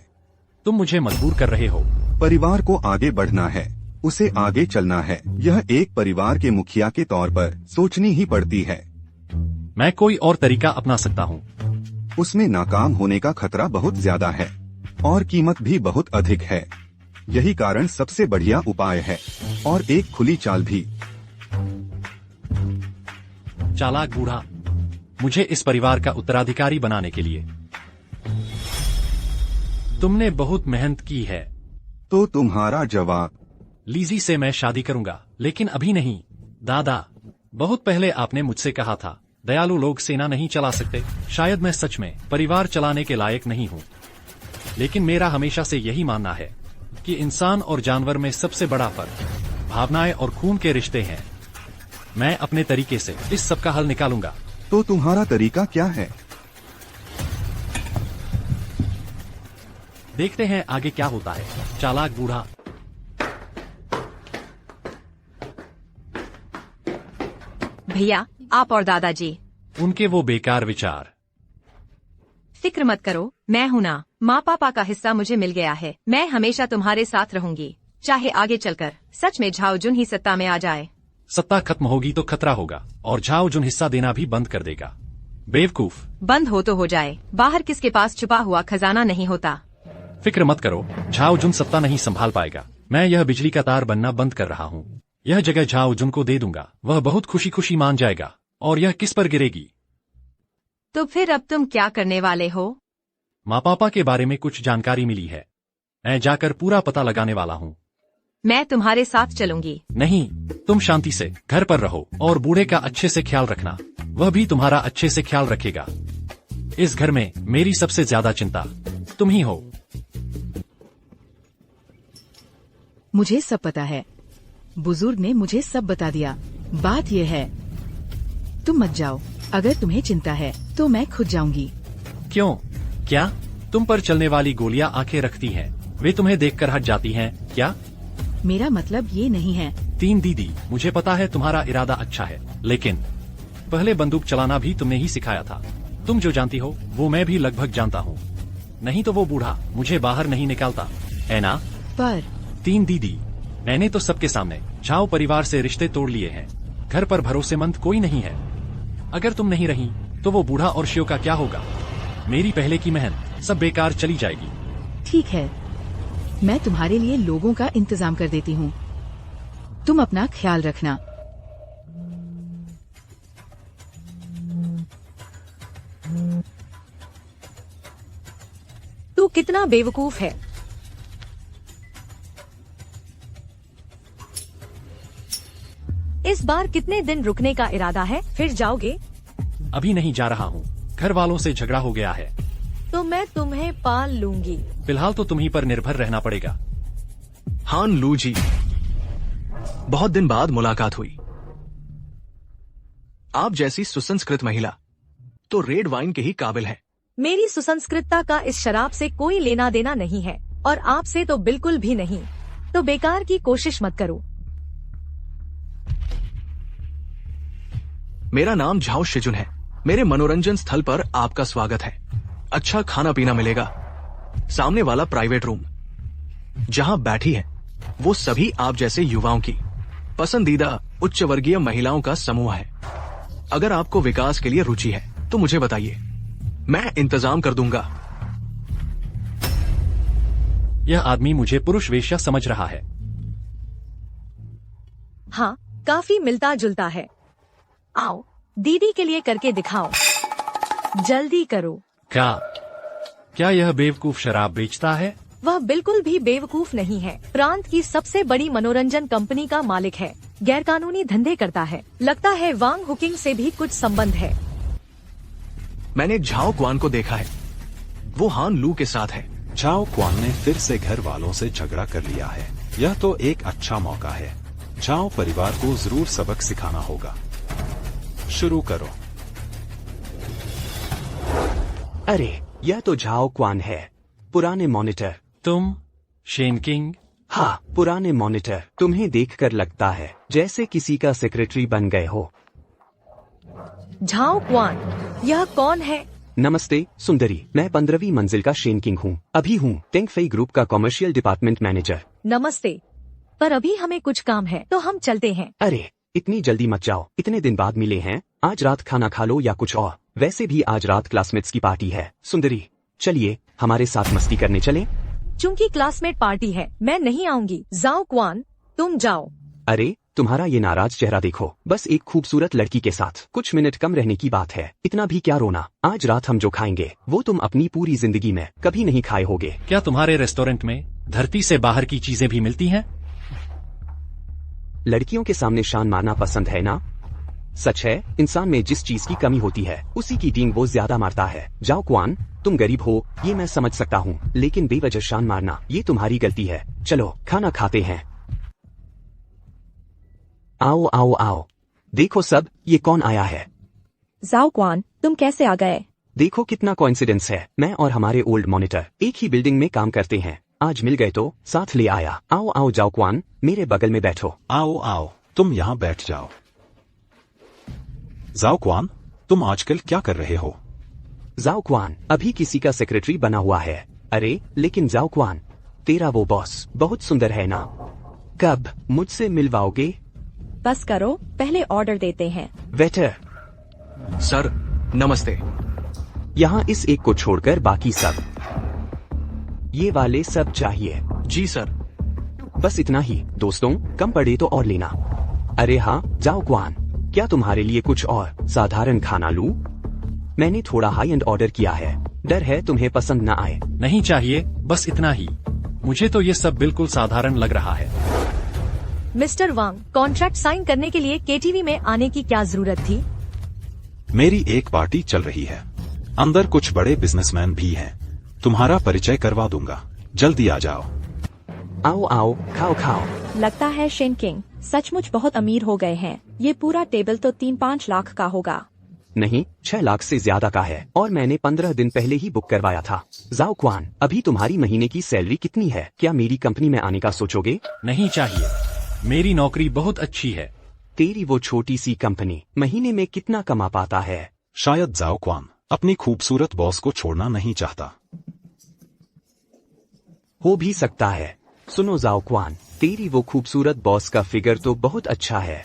तुम मुझे मजबूर कर रहे हो। परिवार को आगे बढ़ना है, उसे आगे चलना है। यह एक परिवार के मुखिया के तौर पर सोचनी ही पड़ती है। मैं कोई और तरीका अपना सकता हूँ। उसमें नाकाम होने का खतरा बहुत ज्यादा है। और कीमत भी बहुत अधिक है। यही कारण सबसे बढ़िया उपाय है, और एक खुली चाल भी। चालाक बूढ़ा, मुझे इस परिवार का उत्तराधिकारी बनाने के लिए तुमने बहुत मेहनत की है। तो तुम्हारा जवाब? लीजी से मैं शादी करूंगा, लेकिन अभी नहीं। दादा, बहुत पहले आपने मुझसे कहा था दयालु लोग सेना नहीं चला सकते। शायद मैं सच में परिवार चलाने के लायक नहीं हूँ, लेकिन मेरा हमेशा से यही मानना है कि इंसान और जानवर में सबसे बड़ा फर्क भावनाएं और खून के रिश्ते हैं। मैं अपने तरीके से इस सब का हल निकालूंगा। तो तुम्हारा तरीका क्या है? देखते हैं आगे क्या होता है। चालाक बूढ़ा। भैया, आप और दादाजी उनके वो बेकार विचार। फिक्र मत करो, मैं हूं ना। माँ पापा का हिस्सा मुझे मिल गया है। मैं हमेशा तुम्हारे साथ रहूंगी, चाहे आगे चलकर सच में झाओ जुन ही सत्ता में आ जाए। सत्ता खत्म होगी तो खतरा होगा, और झाओ जुन हिस्सा देना भी बंद कर देगा। बेवकूफ। बंद हो तो हो जाए, बाहर किसके पास छुपा हुआ खजाना नहीं होता। फिक्र मत करो, झाओ जुन सत्ता नहीं संभाल पाएगा। मैं यह बिजली का तार बनना बंद कर रहा हूँ। यह जगह झाओ जुन को दे दूंगा, वह बहुत खुशी खुशी मान जाएगा। और यह किस पर गिरेगी? तो फिर अब तुम क्या करने वाले हो? माँ पापा के बारे में कुछ जानकारी मिली है, मैं जाकर पूरा पता लगाने वाला हूँ। मैं तुम्हारे साथ चलूंगी। नहीं, तुम शांति से घर पर रहो और बूढ़े का अच्छे से ख्याल रखना, वह भी तुम्हारा अच्छे से ख्याल रखेगा। इस घर में मेरी सबसे ज्यादा चिंता तुम ही हो। मुझे सब पता है, बुजुर्ग ने मुझे सब बता दिया। बात यह है, तुम मत जाओ। अगर तुम्हें चिंता है तो मैं खुद जाऊंगी। क्यों? क्या तुम पर चलने वाली गोलियां आंखें रखती हैं? वे तुम्हें देखकर हट जाती हैं क्या? मेरा मतलब ये नहीं है। तीन दीदी, मुझे पता है तुम्हारा इरादा अच्छा है, लेकिन पहले बंदूक चलाना भी तुमने ही सिखाया था। तुम जो जानती हो वो मैं भी लगभग जानता हूँ, नहीं तो वो बूढ़ा मुझे बाहर नहीं निकालता, है ना? पर तीन दीदी, मैंने तो सबके सामने झाओ परिवार से रिश्ते तोड़ लिए हैं। घर पर भरोसेमंद कोई नहीं है। अगर तुम नहीं रही तो वो बूढ़ा और शिव का क्या होगा? मेरी पहले की मेहनत सब बेकार चली जाएगी। ठीक है, मैं तुम्हारे लिए लोगों का इंतजाम कर देती हूँ। तुम अपना ख्याल रखना। तू कितना बेवकूफ है। इस बार कितने दिन रुकने का इरादा है? फिर जाओगे? अभी नहीं जा रहा हूँ, घर वालों से झगड़ा हो गया है। तो मैं तुम्हें पाल लूंगी। फिलहाल तो तुम्ही पर निर्भर रहना पड़ेगा। हान लू जी, बहुत दिन बाद मुलाकात हुई। आप जैसी सुसंस्कृत महिला तो रेड वाइन के ही काबिल है। मेरी सुसंस्कृतता का इस शराब से कोई लेना देना नहीं है, और आपसे तो बिल्कुल भी नहीं। तो बेकार की कोशिश मत करो। मेरा नाम झाओ शिजुन है। मेरे मनोरंजन स्थल पर आपका स्वागत है। अच्छा खाना पीना मिलेगा। सामने वाला प्राइवेट रूम जहां बैठी है वो सभी आप जैसे युवाओं की पसंदीदा उच्च वर्गीय महिलाओं का समूह है। अगर आपको विकास के लिए रुचि है तो मुझे बताइए, मैं इंतजाम कर दूंगा। यह आदमी मुझे पुरुष वेश्या समझ रहा है। हाँ, काफी मिलता जुलता है। आओ, दीदी के लिए करके दिखाओ। जल्दी करो। क्या यह बेवकूफ शराब बेचता है? वह बिल्कुल भी बेवकूफ नहीं है। प्रांत की सबसे बड़ी मनोरंजन कंपनी का मालिक है। गैरकानूनी धंधे करता है। लगता है वांग हुकिंग से भी कुछ संबंध है। मैंने झाओ क्वान को देखा है, वो हान लू के साथ है। झाओ क्वान ने फिर से घर वालों से झगड़ा कर लिया है। यह तो एक अच्छा मौका है। झाओ परिवार को जरूर सबक सिखाना होगा। शुरू करो। अरे, यह तो झाओ क्वान है, पुराने मॉनिटर। तुम शेन किंग? हाँ, पुराने मॉनिटर। तुम्हें देखकर लगता है जैसे किसी का सेक्रेटरी बन गए हो। झाओ क्वान, यह कौन है? नमस्ते सुंदरी, मैं 15वीं मंजिल का शेन किंग हूँ। अभी हूँ टेंगफेई ग्रुप का कॉमर्शियल डिपार्टमेंट मैनेजर। नमस्ते, पर अभी हमें कुछ काम है तो हम चलते हैं। अरे, इतनी जल्दी मत जाओ, इतने दिन बाद मिले हैं। आज रात खाना खा लो या कुछ और। वैसे भी आज रात क्लासमेट्स की पार्टी है। सुंदरी, चलिए हमारे साथ मस्ती करने चले? चूंकि क्लासमेट पार्टी है मैं नहीं आऊंगी। जाओ क्वान, तुम जाओ। अरे तुम्हारा ये नाराज चेहरा देखो, बस एक खूबसूरत लड़की के साथ कुछ मिनट कम रहने की बात है, इतना भी क्या रोना। आज रात हम जो खाएंगे वो तुम अपनी पूरी जिंदगी में कभी नहीं खाए होगे। क्या तुम्हारे रेस्टोरेंट में धरती से बाहर की चीजें भी मिलती हैं? लड़कियों के सामने शान मारना पसंद है ना? सच है, इंसान में जिस चीज की कमी होती है उसी की डींग वो ज्यादा मारता है। जाओ क्वान, तुम गरीब हो ये मैं समझ सकता हूँ, लेकिन बेवजह शान मारना ये तुम्हारी गलती है। चलो खाना खाते हैं। आओ आओ आओ, देखो सब ये कौन आया है। जाओ क्वान, तुम कैसे आ गए? देखो कितना कोइंसिडेंस है, मैं और हमारे ओल्ड मॉनिटर एक ही बिल्डिंग में काम करते हैं, आज मिल गए तो साथ ले आया। आओ आओ जाओ क्वान, मेरे बगल में बैठो। आओ आओ, तुम यहाँ बैठ जाओ। जाओ क्वान, तुम आजकल क्या कर रहे हो? जाओ क्वान अभी किसी का सेक्रेटरी बना हुआ है। अरे लेकिन जाओ क्वान, तेरा वो बॉस बहुत सुंदर है ना, कब मुझसे मिलवाओगे? बस करो, पहले ऑर्डर देते हैं। वेटर, सर नमस्ते। यहाँ इस एक को छोड़कर बाकी सब, ये वाले सब चाहिए। जी सर। बस इतना ही दोस्तों, कम पड़े तो और लेना। अरे हाँ जाओ क्वान, क्या तुम्हारे लिए कुछ और साधारण खाना लूं? मैंने थोड़ा हाई एंड ऑर्डर किया है, डर है तुम्हें पसंद न आए। नहीं चाहिए, बस इतना ही। मुझे तो ये सब बिल्कुल साधारण लग रहा है। मिस्टर वांग, कॉन्ट्रैक्ट साइन करने के लिए केटीवी में आने की क्या जरूरत थी? मेरी एक पार्टी चल रही है, अंदर कुछ बड़े बिजनेसमैन भी हैं, तुम्हारा परिचय करवा दूंगा, जल्दी आ जाओ। आओ आओ खाओ खाओ। लगता है शेन किंग सचमुच बहुत अमीर हो गए हैं। ये पूरा टेबल तो 3-5 लाख का होगा। नहीं, 6 लाख से ज्यादा का है, और मैंने 15 दिन पहले ही बुक करवाया था। जाओ क्वान, अभी तुम्हारी महीने की सैलरी कितनी है? क्या मेरी कंपनी में आने का सोचोगे? नहीं चाहिए, मेरी नौकरी बहुत अच्छी है। तेरी वो छोटी सी कंपनी महीने में कितना कमा पाता है? शायद जाओ क्वान अपनी खूबसूरत बॉस को छोड़ना नहीं चाहता। हो भी सकता है। सुनो जाओ क्वान, तेरी वो खूबसूरत बॉस का फिगर तो बहुत अच्छा है,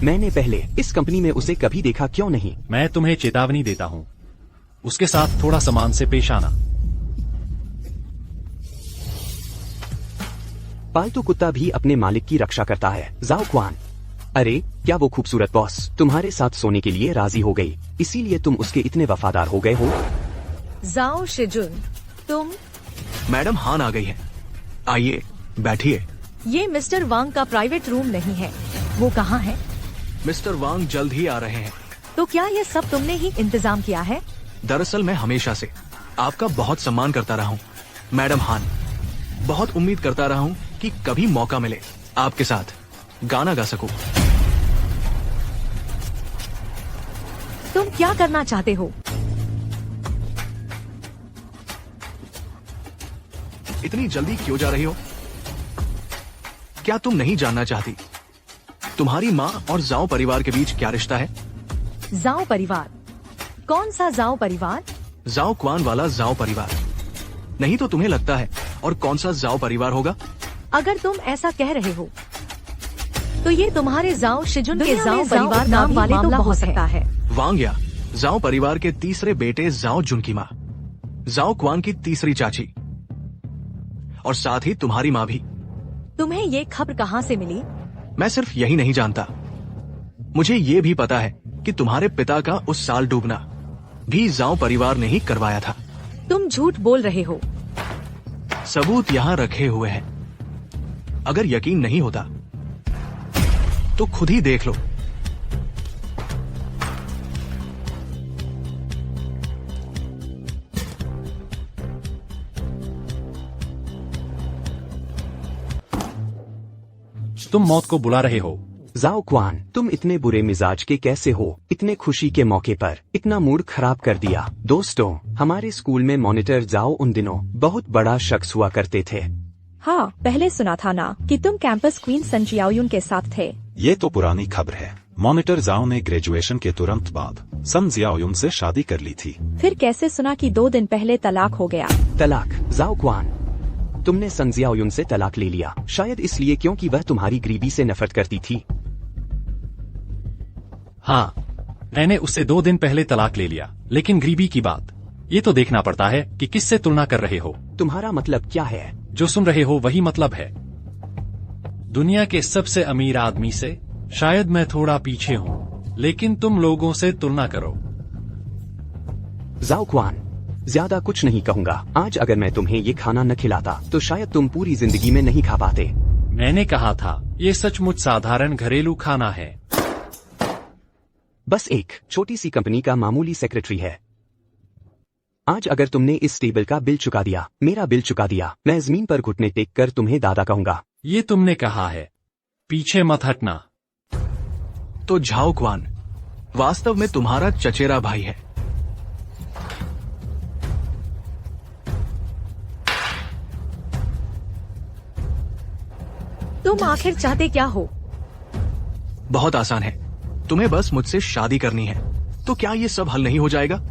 मैंने पहले इस कंपनी में उसे कभी देखा क्यों नहीं? मैं तुम्हें चेतावनी देता हूँ, उसके साथ थोड़ा सम्मान से पेश आना। पालतू कुत्ता भी अपने मालिक की रक्षा करता है। जाओ क्वान, अरे क्या वो खूबसूरत बॉस तुम्हारे साथ सोने के लिए राजी हो गई, इसीलिए तुम उसके इतने वफादार हो गए हो? जाओ शिजुन, तुम। मैडम हान आ गई है, आइए बैठिए। ये मिस्टर वांग का प्राइवेट रूम नहीं है। वो कहाँ है? मिस्टर वांग जल्द ही आ रहे हैं। तो क्या ये सब तुमने ही इंतजाम किया है? दरअसल मैं हमेशा से आपका बहुत सम्मान करता रहा हूँ मैडम हान। बहुत उम्मीद करता रहा हूँ कि कभी मौका मिले आपके साथ गाना गा सकूं। तुम क्या करना चाहते हो? इतनी जल्दी क्यों जा रही हो? क्या तुम नहीं जानना चाहती तुम्हारी माँ और जाओ परिवार के बीच क्या रिश्ता है? जाओ परिवार? कौन सा जाओ परिवार? जाओ क्वान वाला जाओ परिवार। नहीं तो तुम्हें लगता है और कौन सा जाओ परिवार होगा? अगर तुम ऐसा कह रहे हो तो ये तुम्हारे जाओ शिजुन के दुनिया जाओ में जाओ परिवार नाम नाम वाले वाले तो तो हो बहुत सकता है। वांग या जाओ परिवार के तीसरे बेटे जाओ जुन की माँ, जाओ क्वान की तीसरी चाची, और साथ ही तुम्हारी माँ भी। तुम्हें ये खबर कहाँ से मिली? मैं सिर्फ यही नहीं जानता, मुझे ये भी पता है कि तुम्हारे पिता का उस साल डूबना भी जाओ परिवार ने ही करवाया था। तुम झूठ बोल रहे हो। सबूत यहाँ रखे हुए हैं, अगर यकीन नहीं होता तो खुद ही देख लो। तुम मौत को बुला रहे हो। जाओ क्वान, तुम इतने बुरे मिजाज के कैसे हो? इतने खुशी के मौके पर इतना मूड खराब कर दिया। दोस्तों, हमारे स्कूल में मॉनिटर जाओ उन दिनों बहुत बड़ा शख्स हुआ करते थे। हाँ, पहले सुना था ना कि तुम कैंपस क्वीन सन जियाओयुन के साथ थे। ये तो पुरानी खबर है। मॉनिटर जाओ ने ग्रेजुएशन के तुरंत बाद सन जियाओयुन से शादी कर ली थी। फिर कैसे सुना कि 2 दिन पहले तलाक हो गया? तलाक? जाओ क्वान, तुमने सन जियाओयुन से तलाक ले लिया, शायद इसलिए क्योंकि वह तुम्हारी गरीबी से नफरत करती थी। हाँ, मैंने उससे 2 दिन पहले तलाक ले लिया, लेकिन गरीबी की बात ये तो देखना पड़ता है कि किससे तुलना कर रहे हो। तुम्हारा मतलब क्या है? जो सुन रहे हो वही मतलब है। दुनिया के सबसे अमीर आदमी से शायद मैं थोड़ा पीछे हूँ, लेकिन तुम लोगों से तुलना करो। जाओ क्वान, ज्यादा कुछ नहीं कहूँगा। आज अगर मैं तुम्हें ये खाना न खिलाता तो शायद तुम पूरी जिंदगी में नहीं खा पाते। मैंने कहा था ये सचमुच साधारण घरेलू खाना है। बस एक छोटी सी कंपनी का मामूली सेक्रेटरी है। आज अगर तुमने इस टेबल का बिल चुका दिया, मेरा बिल चुका दिया, मैं जमीन पर घुटने टेक कर तुम्हें दादा कहूंगा। ये तुमने कहा है, पीछे मत हटना। तो झाओ क्वान वास्तव में तुम्हारा चचेरा भाई है। तुम आखिर चाहते क्या हो? बहुत आसान है, तुम्हें बस मुझसे शादी करनी है। तो क्या ये सब हल नहीं हो जाएगा?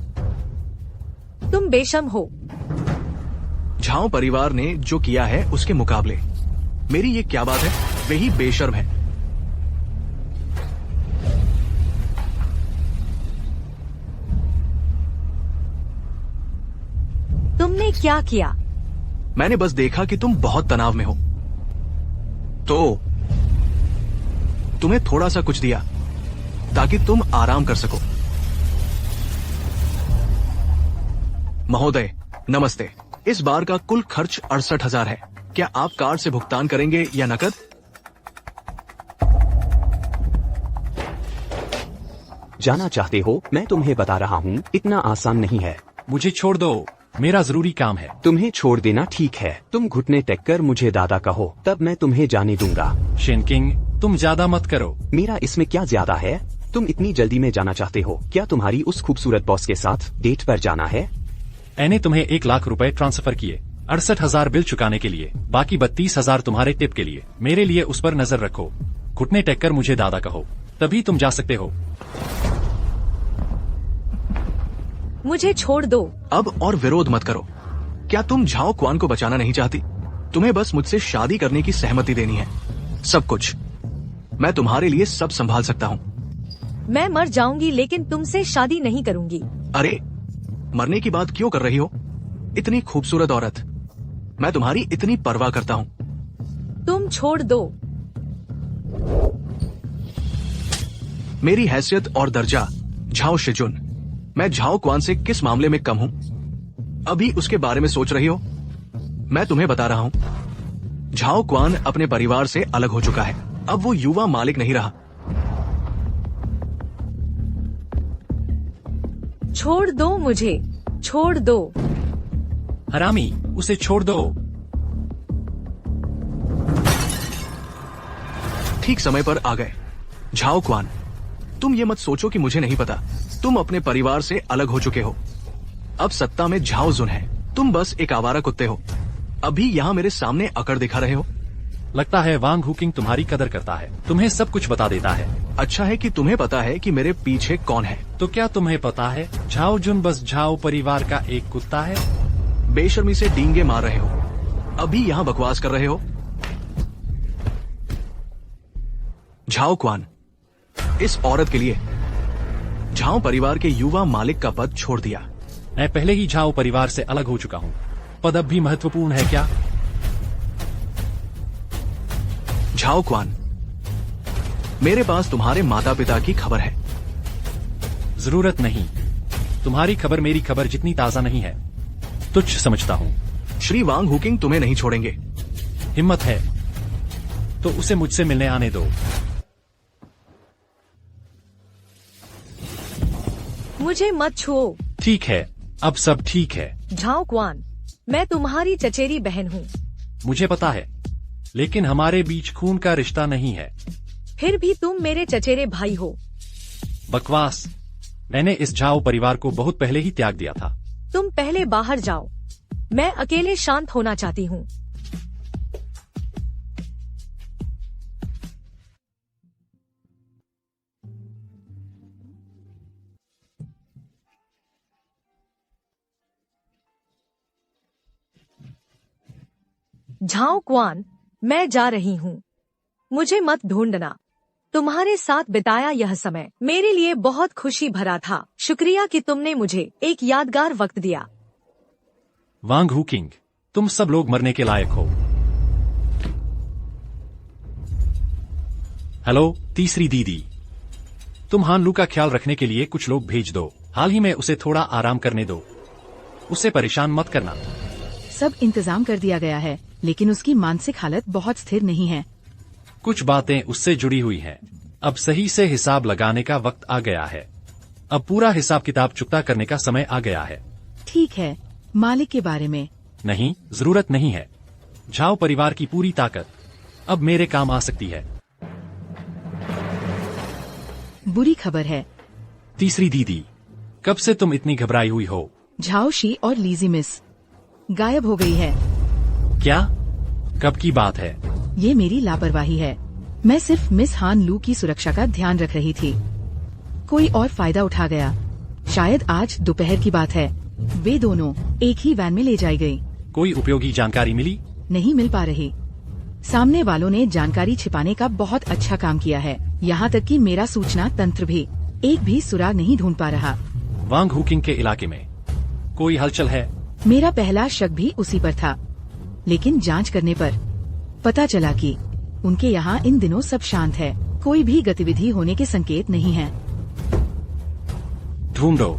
तुम बेशर्म हो। झाओ परिवार ने जो किया है उसके मुकाबले मेरी ये क्या बात है? वे ही बेशर्म है। तुमने क्या किया? मैंने बस देखा कि तुम बहुत तनाव में हो, तो तुम्हें थोड़ा सा कुछ दिया ताकि तुम आराम कर सको। महोदय नमस्ते। इस बार का कुल खर्च 68,000 है। क्या आप कार्ड से भुगतान करेंगे या नकद? जाना चाहते हो? मैं तुम्हें बता रहा हूँ, इतना आसान नहीं है। मुझे छोड़ दो, मेरा जरूरी काम है। तुम्हें छोड़ देना ठीक है। तुम घुटने टेक कर मुझे दादा कहो, तब मैं तुम्हें जाने दूंगा। शेन किंग, तुम ज्यादा मत करो। मेरा इसमें क्या ज्यादा है? तुम इतनी जल्दी में जाना चाहते हो? क्या तुम्हारी उस खूबसूरत बॉस के साथ डेट पर जाना है? मैंने तुम्हें 1 लाख रुपए ट्रांसफर किए, 68,000 बिल चुकाने के लिए, बाकी 32,000 तुम्हारे टिप के लिए। मेरे लिए उस पर नजर रखो। घुटने टेक कर मुझे दादा कहो, तभी तुम जा सकते हो। मुझे छोड़ दो। अब और विरोध मत करो। क्या तुम झाओ क्वान को बचाना नहीं चाहती? तुम्हें बस मुझसे शादी करने की सहमति देनी है। सब कुछ मैं तुम्हारे लिए सब संभाल सकता हूँ। मैं मर जाऊंगी लेकिन तुमसे शादी नहीं करूंगी। अरे मरने की बात क्यों कर रही हो? इतनी खूबसूरत औरत, मैं तुम्हारी इतनी परवाह करता हूँ। तुम छोड़ दो। मेरी हैसियत और दर्जा झाओ शिजुन, मैं झाओ क्वान से किस मामले में कम हूं? अभी उसके बारे में सोच रही हो? मैं तुम्हें बता रहा हूं, झाओ क्वान अपने परिवार से अलग हो चुका है। अब वो युवा मालिक नहीं रहा। छोड़ दो मुझे, छोड़ दो। हरामी, उसे छोड़ दो। ठीक समय पर आ गए। झाओ क्वान, तुम ये मत सोचो कि मुझे नहीं पता। तुम अपने परिवार से अलग हो चुके हो। अब सत्ता में झाओ जुन है। तुम बस एक आवारा कुत्ते हो। अभी यहाँ मेरे सामने अकड़ दिखा रहे हो। लगता है वांग हुकिंग तुम्हारी कदर करता है, तुम्हें सब कुछ बता देता है। अच्छा है कि तुम्हें पता है कि मेरे पीछे कौन है। तो क्या तुम्हें पता है झाओ जुन बस झाओ परिवार का एक कुत्ता है? बेशर्मी से डींगे मार रहे हो। अभी यहाँ बकवास कर रहे हो। झाओ क्वान, इस औरत के लिए झाओ परिवार के युवा मालिक का पद छोड़ दिया। मैं पहले ही झाओ परिवार से अलग हो चुका हूँ। पद अब भी महत्वपूर्ण है क्या? झाओ क्वान, मेरे पास तुम्हारे माता पिता की खबर है। जरूरत नहीं। तुम्हारी खबर मेरी खबर जितनी ताजा नहीं है। तुच्छ समझता हूँ। श्री वांग हुकिंग तुम्हें नहीं छोड़ेंगे। हिम्मत है तो उसे मुझसे मिलने आने दो। मुझे मत छुओ। ठीक है, अब सब ठीक है। झाओ क्वान, मैं तुम्हारी चचेरी बहन हूँ। मुझे पता है, लेकिन हमारे बीच खून का रिश्ता नहीं है। फिर भी तुम मेरे चचेरे भाई हो। बकवास। मैंने इस झाओ परिवार को बहुत पहले ही त्याग दिया था। तुम पहले बाहर जाओ। मैं अकेले शांत होना चाहती हूँ। झाओ क्वान, मैं जा रही हूँ। मुझे मत ढूंढना। तुम्हारे साथ बिताया यह समय मेरे लिए बहुत खुशी भरा था। शुक्रिया कि तुमने मुझे एक यादगार वक्त दिया। वांग हू किंग, तुम सब लोग मरने के लायक हो। हेलो तीसरी दीदी, तुम हान लू का ख्याल रखने के लिए कुछ लोग भेज दो। हाल ही में उसे थोड़ा आराम करने दो, उसे परेशान मत करना। सब इंतजाम कर दिया गया है, लेकिन उसकी मानसिक हालत बहुत स्थिर नहीं है। कुछ बातें उससे जुड़ी हुई हैं। अब सही से हिसाब लगाने का वक्त आ गया है। अब पूरा हिसाब किताब चुकता करने का समय आ गया है। ठीक है, मालिक के बारे में नहीं, जरूरत नहीं है। झाओ परिवार की पूरी ताकत अब मेरे काम आ सकती है। बुरी खबर है। तीसरी दीदी, कब से तुम इतनी घबराई हुई हो? झाओशी और लीजी मिस गायब हो गई है। क्या? कब की बात है? ये मेरी लापरवाही है। मैं सिर्फ मिस हान लू की सुरक्षा का ध्यान रख रही थी। कोई और फायदा उठा गया। शायद आज दोपहर की बात है। वे दोनों एक ही वैन में ले जाई गई। कोई उपयोगी जानकारी मिली? नहीं मिल पा रही। सामने वालों ने जानकारी छिपाने का बहुत अच्छा काम किया है। यहाँ तक कि मेरा सूचना तंत्र भी एक भी सुराग नहीं ढूंढ पा रहा। वांग हुकिंग के इलाके में कोई हलचल है? मेरा पहला शक भी उसी पर था, लेकिन जांच करने पर पता चला कि उनके यहाँ इन दिनों सब शांत है। कोई भी गतिविधि होने के संकेत नहीं है। ढूंढो,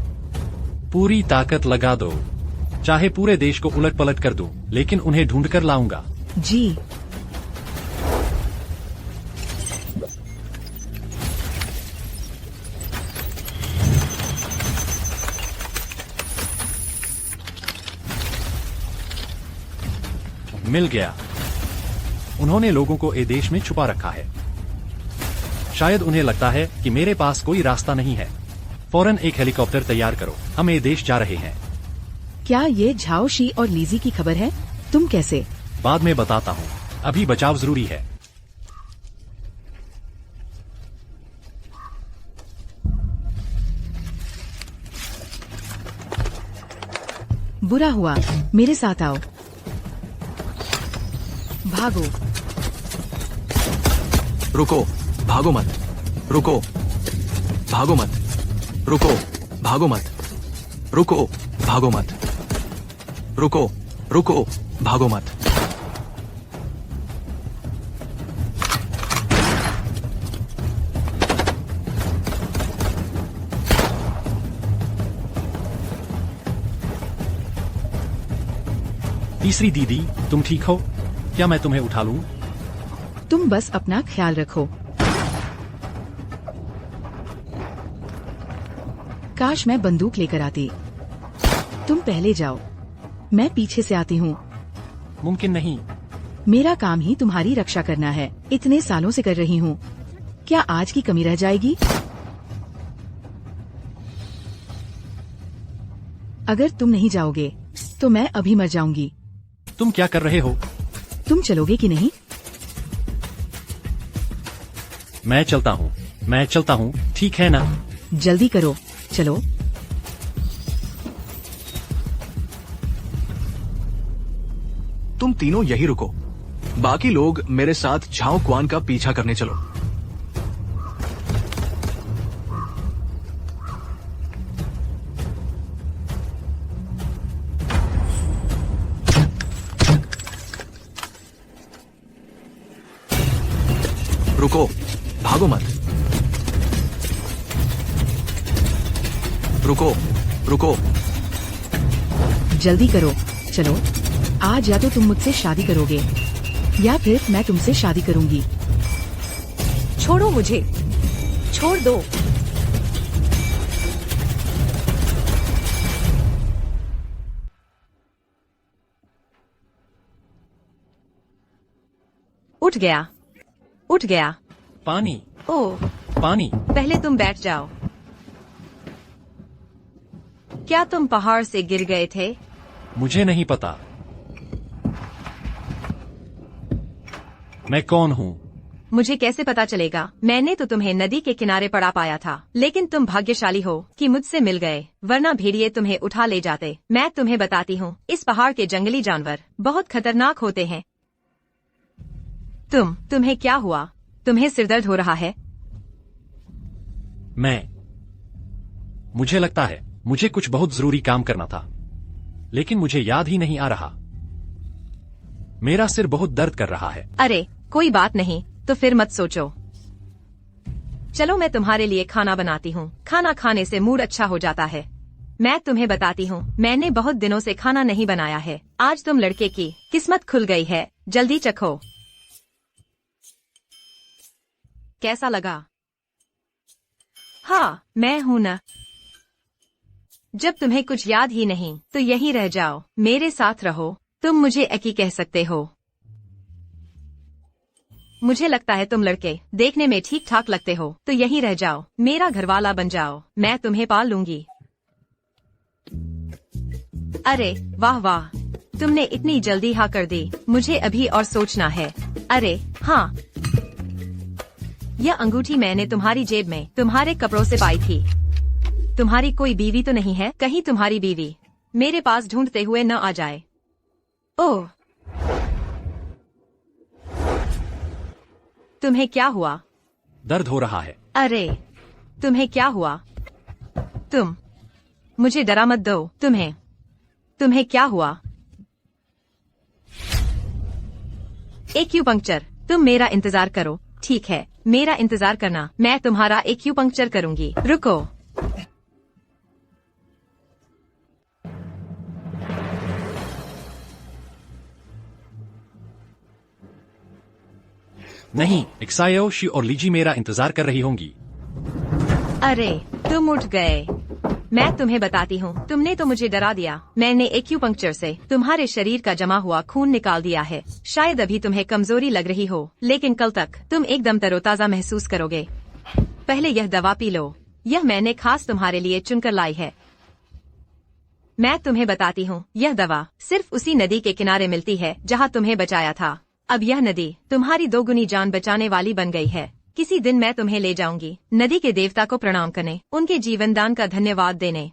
पूरी ताकत लगा दो। चाहे पूरे देश को उलट पलट कर दूं, लेकिन उन्हें ढूंढ कर लाऊंगा। जी। मिल गया। उन्होंने लोगों को ए देश में छुपा रखा है। शायद उन्हें लगता है कि मेरे पास कोई रास्ता नहीं है। फौरन एक हेलीकॉप्टर तैयार करो, हम ए देश जा रहे हैं। क्या ये झाओशी और लीजी की खबर है? तुम कैसे? बाद में बताता हूँ, अभी बचाव जरूरी है। बुरा हुआ, मेरे साथ आओ। भागो। रुको, भागो मत। रुको, भागो मत। रुको, भागो मत। रुको, भागो मत। रुको, रुको, भागो मत। तीसरी दीदी, तुम ठीक हो? क्या मैं तुम्हें उठा लूं? तुम बस अपना ख्याल रखो। काश मैं बंदूक लेकर आती। तुम पहले जाओ, मैं पीछे से आती हूँ। मुमकिन नहीं। मेरा काम ही तुम्हारी रक्षा करना है। इतने सालों से कर रही हूँ। क्या आज की कमी रह जाएगी? अगर तुम नहीं जाओगे तो मैं अभी मर जाऊंगी। तुम क्या कर रहे हो? तुम चलोगे कि नहीं? मैं चलता हूँ, मैं चलता हूँ, ठीक है ना? जल्दी करो, चलो। तुम तीनों यही रुको, बाकी लोग मेरे साथ झाओ क्वान का पीछा करने चलो। रुको, भागो मत। रुको, रुको। जल्दी करो, चलो। आज या तो तुम मुझसे शादी करोगे या फिर मैं तुमसे शादी करूंगी। छोड़ो मुझे, छोड़ दो। उठ गया, उठ गया। पानी, ओह, पानी। पहले तुम बैठ जाओ। क्या तुम पहाड़ से गिर गए थे? मुझे नहीं पता। मैं कौन हूँ? मुझे कैसे पता चलेगा? मैंने तो तुम्हें नदी के किनारे पड़ा पाया था, लेकिन तुम भाग्यशाली हो कि मुझसे मिल गए, वरना भेड़िए तुम्हें उठा ले जाते। मैं तुम्हें बताती हूँ, इस पहाड़ के जंगली जानवर बहुत खतरनाक होते हैं। तुम्हें क्या हुआ? तुम्हें सिरदर्द हो रहा है? मुझे लगता है मुझे कुछ बहुत जरूरी काम करना था, लेकिन मुझे याद ही नहीं आ रहा। मेरा सिर बहुत दर्द कर रहा है। अरे कोई बात नहीं, तो फिर मत सोचो। चलो मैं तुम्हारे लिए खाना बनाती हूँ। खाना खाने से मूड अच्छा हो जाता है। मैं तुम्हें बताती हूँ, मैंने बहुत दिनों से खाना नहीं बनाया है। आज तुम लड़के की किस्मत खुल गई है। जल्दी चखो। कैसा लगा? हाँ, मैं हूँ ना। जब तुम्हें कुछ याद ही नहीं तो यहीं रह जाओ, मेरे साथ रहो। तुम मुझे एकी कह सकते हो। मुझे लगता है तुम लड़के देखने में ठीक ठाक लगते हो, तो यहीं रह जाओ, मेरा घरवाला बन जाओ। मैं तुम्हें पाल लूंगी। अरे वाह वाह, तुमने इतनी जल्दी हाँ कर दी। मुझे अभी और सोचना है। अरे हाँ, यह अंगूठी मैंने तुम्हारी जेब में तुम्हारे कपड़ों से पाई थी। तुम्हारी कोई बीवी तो नहीं है? कहीं तुम्हारी बीवी मेरे पास ढूंढते हुए न आ जाए। ओह, तुम्हें क्या हुआ? दर्द हो रहा है। अरे तुम्हें क्या हुआ? तुम मुझे डरा मत दो। तुम्हें क्या हुआ? एक्यूपंक्चर। तुम मेरा इंतजार करो, ठीक है? मेरा इंतजार करना, मैं तुम्हारा एक्यूपंक्चर करूंगी। रुको। नहीं, एक्सायोशी और लीजी मेरा इंतजार कर रही होंगी। अरे तुम उठ गए। मैं तुम्हें बताती हूँ, तुमने तो मुझे डरा दिया। मैंने एक्यूपंक्चर से तुम्हारे शरीर का जमा हुआ खून निकाल दिया है। शायद अभी तुम्हें कमजोरी लग रही हो, लेकिन कल तक तुम एकदम तरोताजा महसूस करोगे। पहले यह दवा पी लो। यह मैंने खास तुम्हारे लिए चुनकर लाई है। मैं तुम्हें बताती हूँ, यह दवा सिर्फ उसी नदी के किनारे मिलती है जहाँ तुम्हें बचाया था। अब यह नदी तुम्हारी दोगुनी जान बचाने वाली बन गई है। किसी दिन मैं तुम्हें ले जाऊंगी नदी के देवता को प्रणाम करने, उनके जीवन दान का धन्यवाद देने।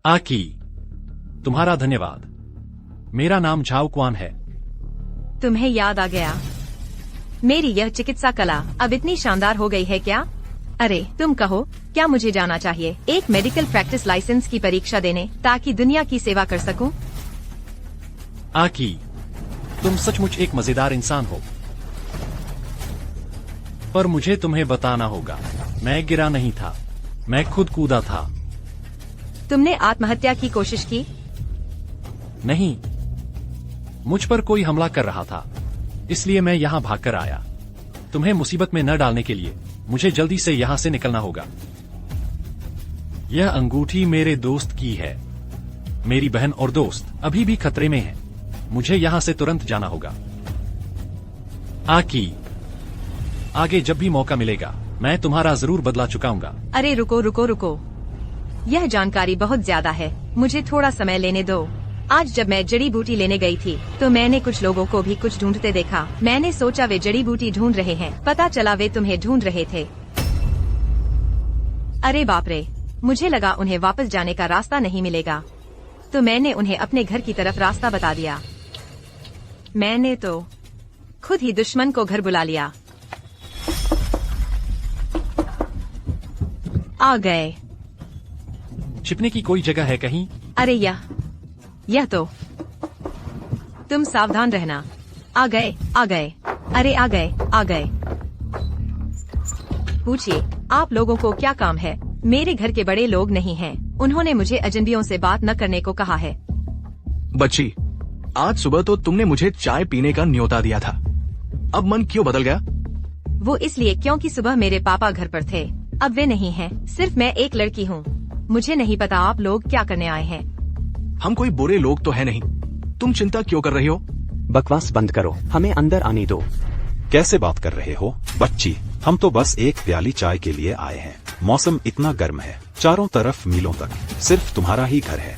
आकी, तुम्हारा धन्यवाद। मेरा नाम झाओ क्वान है। तुम्हें याद आ गया? मेरी यह चिकित्सा कला अब इतनी शानदार हो गई है क्या? अरे तुम कहो, क्या मुझे जाना चाहिए एक मेडिकल प्रैक्टिस लाइसेंस की परीक्षा देने, ताकि दुनिया की सेवा कर सकूं? आकी, तुम सचमुच एक मजेदार इंसान हो, पर मुझे तुम्हें बताना होगा, मैं गिरा नहीं था, मैं खुद कूदा था। तुमने आत्महत्या की कोशिश की? नहीं, मुझ पर कोई हमला कर रहा था, इसलिए मैं यहाँ भागकर आया। तुम्हें मुसीबत में न डालने के लिए मुझे जल्दी से यहाँ से निकलना होगा। यह अंगूठी मेरे दोस्त की है। मेरी बहन और दोस्त अभी भी खतरे में है। मुझे यहाँ से तुरंत जाना होगा। आकी, आगे जब भी मौका मिलेगा मैं तुम्हारा जरूर बदला चुकाऊंगा। अरे रुको रुको रुको, यह जानकारी बहुत ज्यादा है, मुझे थोड़ा समय लेने दो। आज जब मैं जड़ी बूटी लेने गई थी तो मैंने कुछ लोगों को भी कुछ ढूंढते देखा। मैंने सोचा वे जड़ी बूटी ढूंढ रहे हैं, पता चला वे तुम्हें ढूंढ रहे थे। अरे बाप रे, मुझे लगा उन्हें वापस जाने का रास्ता नहीं मिलेगा, तो मैंने उन्हें अपने घर की तरफ रास्ता बता दिया। मैंने तो खुद ही दुश्मन को घर बुला लिया। आ गए। छिपने की कोई जगह है कहीं? अरे यह तो, तुम सावधान रहना। आ गए आ गए, अरे आ गए आ गए। पूछिए, आप लोगों को क्या काम है? मेरे घर के बड़े लोग नहीं हैं, उन्होंने मुझे अजनबियों से बात न करने को कहा है। बच्ची, आज सुबह तो तुमने मुझे चाय पीने का न्योता दिया था, अब मन क्यों बदल गया? वो इसलिए क्योंकि सुबह मेरे पापा घर पर थे, अब वे नहीं हैं, सिर्फ मैं एक लड़की हूँ। मुझे नहीं पता आप लोग क्या करने आए हैं। हम कोई बुरे लोग तो है नहीं, तुम चिंता क्यों कर रही हो? बकवास बंद करो, हमें अंदर आने दो। कैसे बात कर रहे हो बच्ची? हम तो बस एक प्याली चाय के लिए आए हैं। मौसम इतना गर्म है, चारों तरफ मीलों तक सिर्फ तुम्हारा ही घर है।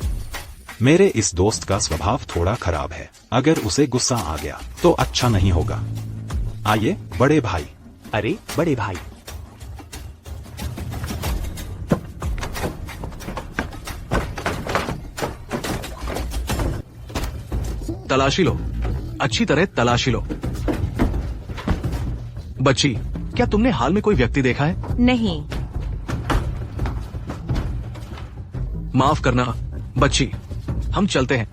मेरे इस दोस्त का स्वभाव थोड़ा खराब है, अगर उसे गुस्सा आ गया तो अच्छा नहीं होगा। आइए बड़े भाई। अरे बड़े भाई, तलाशी लो, अच्छी तरह तलाशी लो। बच्ची, क्या तुमने हाल में कोई व्यक्ति देखा है? नहीं। माफ करना बच्ची, हम चलते हैं।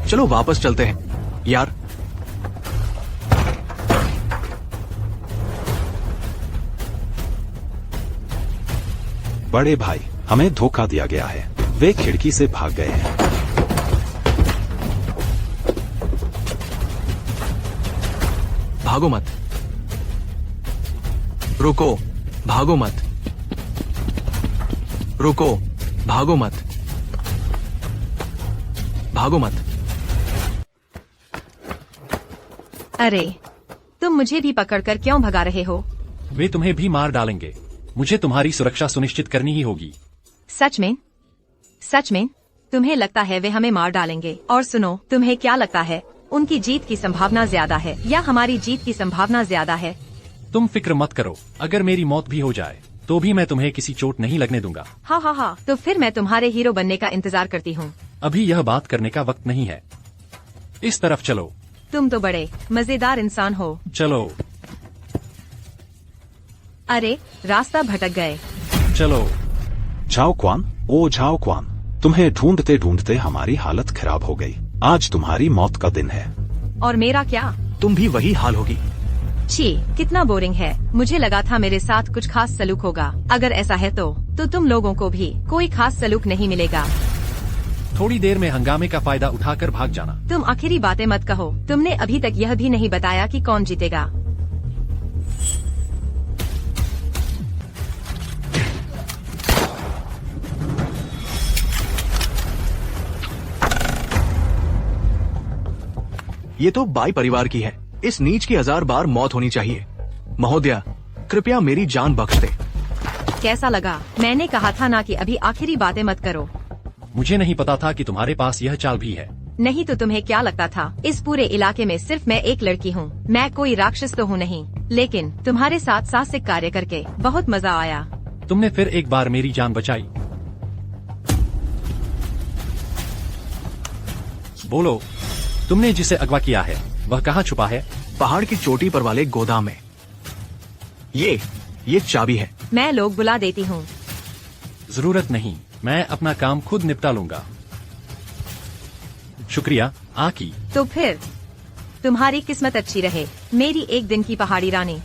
चलो वापस चलते हैं यार। बड़े भाई, हमें धोखा दिया गया है। वे खिड़की से भाग गए हैं। भागो मत, रुको, भागो मत, रुको, भागो मत, भागो मत। अरे, तुम मुझे भी पकड़कर क्यों भगा रहे हो? वे तुम्हें भी मार डालेंगे। मुझे तुम्हारी सुरक्षा सुनिश्चित करनी ही होगी। सच में? सच में? तुम्हें लगता है वे हमें मार डालेंगे? और सुनो, तुम्हें क्या लगता है, उनकी जीत की संभावना ज्यादा है या हमारी जीत की संभावना ज्यादा है? तुम फिक्र मत करो, अगर मेरी मौत भी हो जाए तो भी मैं तुम्हें किसी चोट नहीं लगने दूंगा। हाँ हाँ हाँ, तो फिर मैं तुम्हारे हीरो बनने का इंतजार करती हूँ। अभी यह बात करने का वक्त नहीं है। इस तरफ चलो। तुम तो बड़े मजेदार इंसान हो। चलो अरे, रास्ता भटक गए। चलो। झाओ क्वान, ओ झाओ क्वान, तुम्हें ढूंढते ढूंढते हमारी हालत खराब हो गई। आज तुम्हारी मौत का दिन है। और मेरा क्या? तुम भी वही हाल होगी। छी, कितना बोरिंग है। मुझे लगा था मेरे साथ कुछ खास सलूक होगा। अगर ऐसा है तो तुम लोगों को भी कोई खास सलूक नहीं मिलेगा। थोड़ी देर में हंगामे का फायदा उठाकर भाग जाना। तुम आखिरी बातें मत कहो। तुमने अभी तक यह भी नहीं बताया कि कौन जीतेगा। ये तो बाई परिवार की है। इस नीच की 1000 बार मौत होनी चाहिए। महोदया, कृपया मेरी जान बख्श दे। कैसा लगा? मैंने कहा था ना कि अभी आखिरी बातें मत करो। मुझे नहीं पता था कि तुम्हारे पास यह चाल भी है। नहीं तो तुम्हें क्या लगता था, इस पूरे इलाके में सिर्फ मैं एक लड़की हूँ? मैं कोई राक्षस तो हूँ नहीं, लेकिन तुम्हारे साथ साहसिक कार्य करके बहुत मजा आया। तुमने फिर एक बार मेरी जान बचाई। बोलो, तुमने जिसे अगवा किया है वह कहाँ छुपा है? पहाड़ की चोटी पर वाले गोदाम में। ये चाबी है। मैं लोग बुला देती हूँ। जरूरत नहीं, मैं अपना काम खुद निपटा लूंगा। शुक्रिया आकी। तो फिर तुम्हारी किस्मत अच्छी रहे, मेरी एक दिन की पहाड़ी रानी।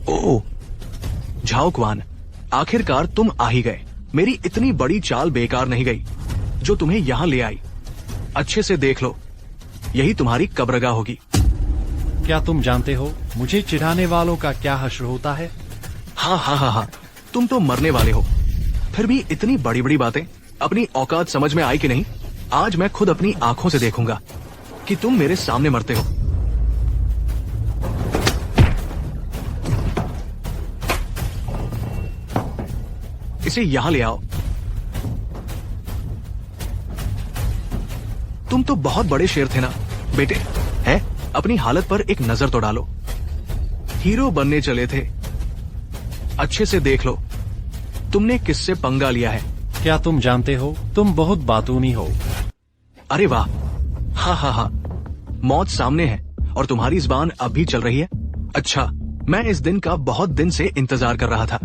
ओह, झाओ क्वान, आखिरकार तुम आ ही गए। मेरी इतनी बड़ी चाल बेकार नहीं गई जो तुम्हें यहाँ ले आई। अच्छे से देख लो, यही तुम्हारी कब्रगाह होगी। क्या तुम जानते हो मुझे चिढ़ाने वालों का क्या हश्र होता है? हाँ हाँ हाँ हाँ, तुम तो मरने वाले हो। फिर भी इतनी बड़ी बड़ी बातें, अपनी औकात समझ में आई कि नहीं? आज मैं खुद अपनी आंखों से देखूंगा कि तुम मेरे सामने मरते हो। इसे यहां ले आओ। तुम तो बहुत बड़े शेर थे ना बेटे, हैं? अपनी हालत पर एक नजर तो डालो। हीरो बनने चले थे। अच्छे से देख लो, तुमने किससे पंगा लिया है। क्या तुम जानते हो तुम बहुत बातूनी हो? अरे वाह, हाँ हाँ हाँ, मौत सामने है और तुम्हारी जुबान अब भी चल रही है। अच्छा, मैं इस दिन का बहुत दिन से इंतजार कर रहा था।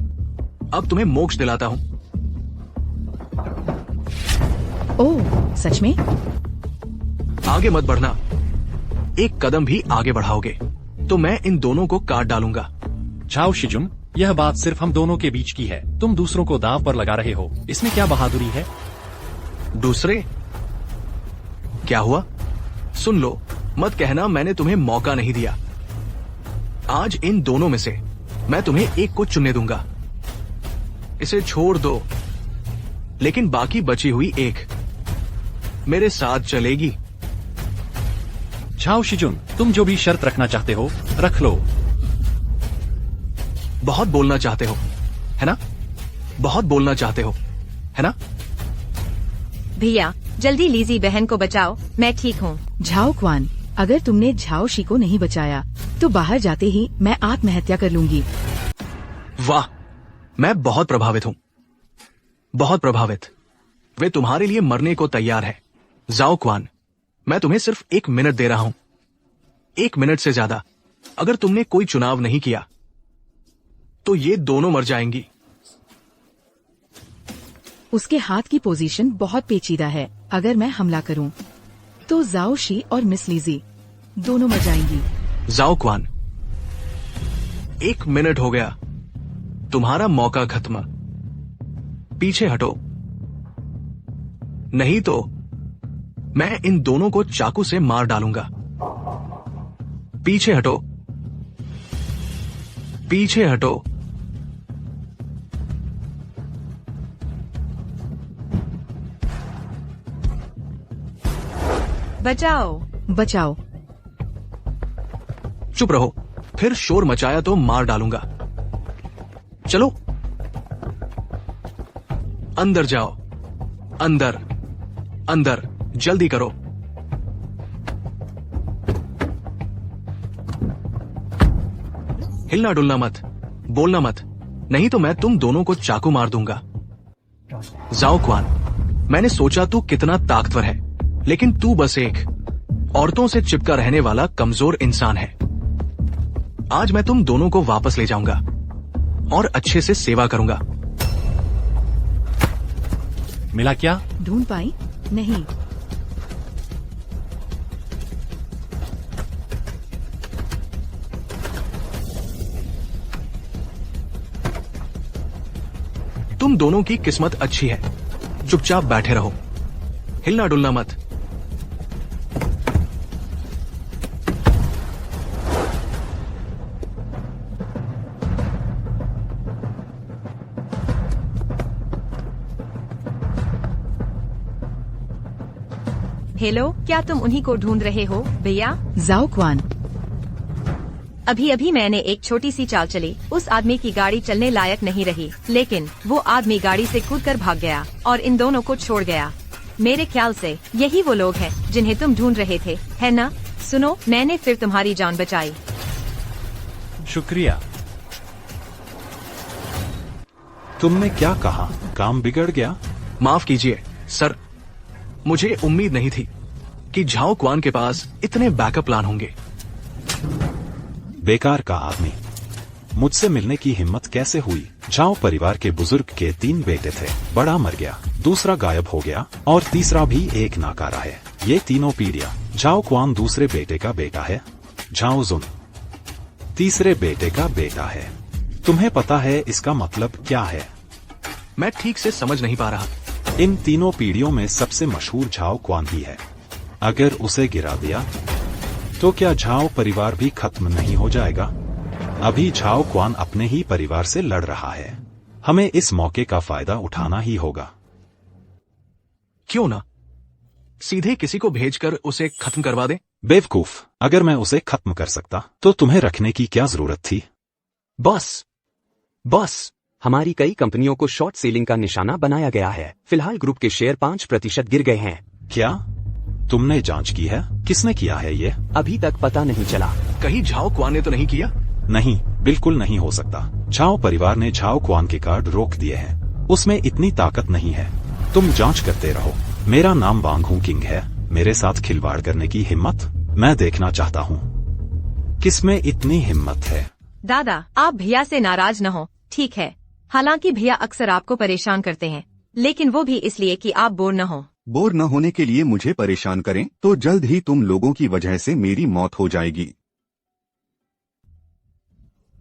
अब तुम्हें मोक्ष दिलाता हूँ। ओह, सच में? आगे मत बढ़ना। एक कदम भी आगे बढ़ाओगे तो मैं इन दोनों को काट डालूंगा। झाओ शिजुन, यह बात सिर्फ हम दोनों के बीच की है। तुम दूसरों को दांव पर लगा रहे हो, इसमें क्या बहादुरी है? दूसरे? क्या हुआ? सुन लो, मत कहना मैंने तुम्हें मौका नहीं दिया। आज इन दोनों में से मैं तुम्हें एक को चुनने दूंगा। इसे छोड़ दो, लेकिन बाकी बची हुई एक मेरे साथ चलेगी। झाओ शिजुन, तुम जो भी शर्त रखना चाहते हो रख लो। बहुत बोलना चाहते हो, है ना? बहुत बोलना चाहते हो, है ना? भैया, जल्दी लीजी बहन को बचाओ, मैं ठीक हूँ। झाओ क्वान, अगर तुमने झाओ शी को नहीं बचाया तो बाहर जाते ही मैं आत्महत्या कर लूंगी। वाह, मैं बहुत प्रभावित हूं, बहुत प्रभावित। वे तुम्हारे लिए मरने को तैयार है। जाओ क्वान, मैं तुम्हें सिर्फ 1 मिनट दे रहा हूं, 1 मिनट से ज्यादा। अगर तुमने कोई चुनाव नहीं किया तो ये दोनों मर जाएंगी। उसके हाथ की पोजीशन बहुत पेचीदा है। अगर मैं हमला करूं तो जाओ शी और मिस लीजी दोनों मर जाएंगी। जाओ क्वान, 1 मिनट हो गया, तुम्हारा मौका खत्म। पीछे हटो, नहीं तो मैं इन दोनों को चाकू से मार डालूंगा। पीछे हटो, पीछे हटो। बचाओ। बचाओ। चुप रहो, फिर शोर मचाया तो मार डालूंगा। चलो अंदर जाओ, अंदर अंदर, जल्दी करो। हिलना डुलना मत, बोलना मत, नहीं तो मैं तुम दोनों को चाकू मार दूंगा। जाओ क्वान, मैंने सोचा तू कितना ताकतवर है, लेकिन तू बस एक औरतों से चिपका रहने वाला कमजोर इंसान है। आज मैं तुम दोनों को वापस ले जाऊंगा और अच्छे से सेवा करूंगा। मिला क्या? ढूंढ पाई? नहीं। तुम दोनों की किस्मत अच्छी है, चुपचाप बैठे रहो, हिलना डुलना मत। हेलो, क्या तुम उन्हीं को ढूंढ रहे हो भैया? जाओ क्वान। अभी अभी मैंने एक छोटी सी चाल चली, उस आदमी की गाड़ी चलने लायक नहीं रही, लेकिन वो आदमी गाड़ी से कूदकर भाग गया और इन दोनों को छोड़ गया। मेरे ख्याल से यही वो लोग हैं जिन्हें तुम ढूंढ रहे थे, है ना? सुनो, मैंने फिर तुम्हारी जान बचाई। शुक्रिया। तुमने क्या कहा? काम बिगड़ गया? माफ कीजिए सर, मुझे उम्मीद नहीं थी कि झाओ क्वान के पास इतने बैकअप प्लान होंगे। बेकार का आदमी, मुझसे मिलने की हिम्मत कैसे हुई? झाओ परिवार के बुजुर्ग के 3 बेटे थे, बड़ा मर गया, दूसरा गायब हो गया और तीसरा भी एक नाकारा है। ये तीनों पीढ़ियां। झाओ क्वान दूसरे बेटे का बेटा है, झाओ जुन तीसरे बेटे का बेटा है। तुम्हें पता है इसका मतलब क्या है? मैं ठीक से समझ नहीं पा रहा। इन तीनों पीढ़ियों में सबसे मशहूर झाओ क्वान ही है। अगर उसे गिरा दिया तो क्या झाओ परिवार भी खत्म नहीं हो जाएगा? अभी झाओ क्वान अपने ही परिवार से लड़ रहा है, हमें इस मौके का फायदा उठाना ही होगा। क्यों ना सीधे किसी को भेजकर उसे खत्म करवा दें? बेवकूफ, अगर मैं उसे खत्म कर सकता तो तुम्हें रखने की क्या जरूरत थी? बस हमारी कई कंपनियों को शॉर्ट सेलिंग का निशाना बनाया गया है। फिलहाल ग्रुप के शेयर 5% गिर गए हैं। क्या तुमने जांच की है? किसने किया है ये? अभी तक पता नहीं चला। कहीं झाओ क्वान ने तो नहीं किया? नहीं, बिल्कुल नहीं हो सकता। झाओ परिवार ने झाओ क्वान के कार्ड रोक दिए हैं, उसमें इतनी ताकत नहीं है। तुम जांच करते रहो। मेरा नाम वांग हूं किंग है। मेरे साथ खिलवाड़ करने की हिम्मत मैं देखना चाहता हूं, किसमें इतनी हिम्मत है। दादा, आप भैया से नाराज न हो, ठीक है? हालांकि भैया अक्सर आपको परेशान करते हैं, लेकिन वो भी इसलिए कि आप बोर न हो। बोर न होने के लिए मुझे परेशान करें तो जल्द ही तुम लोगों की वजह से मेरी मौत हो जाएगी।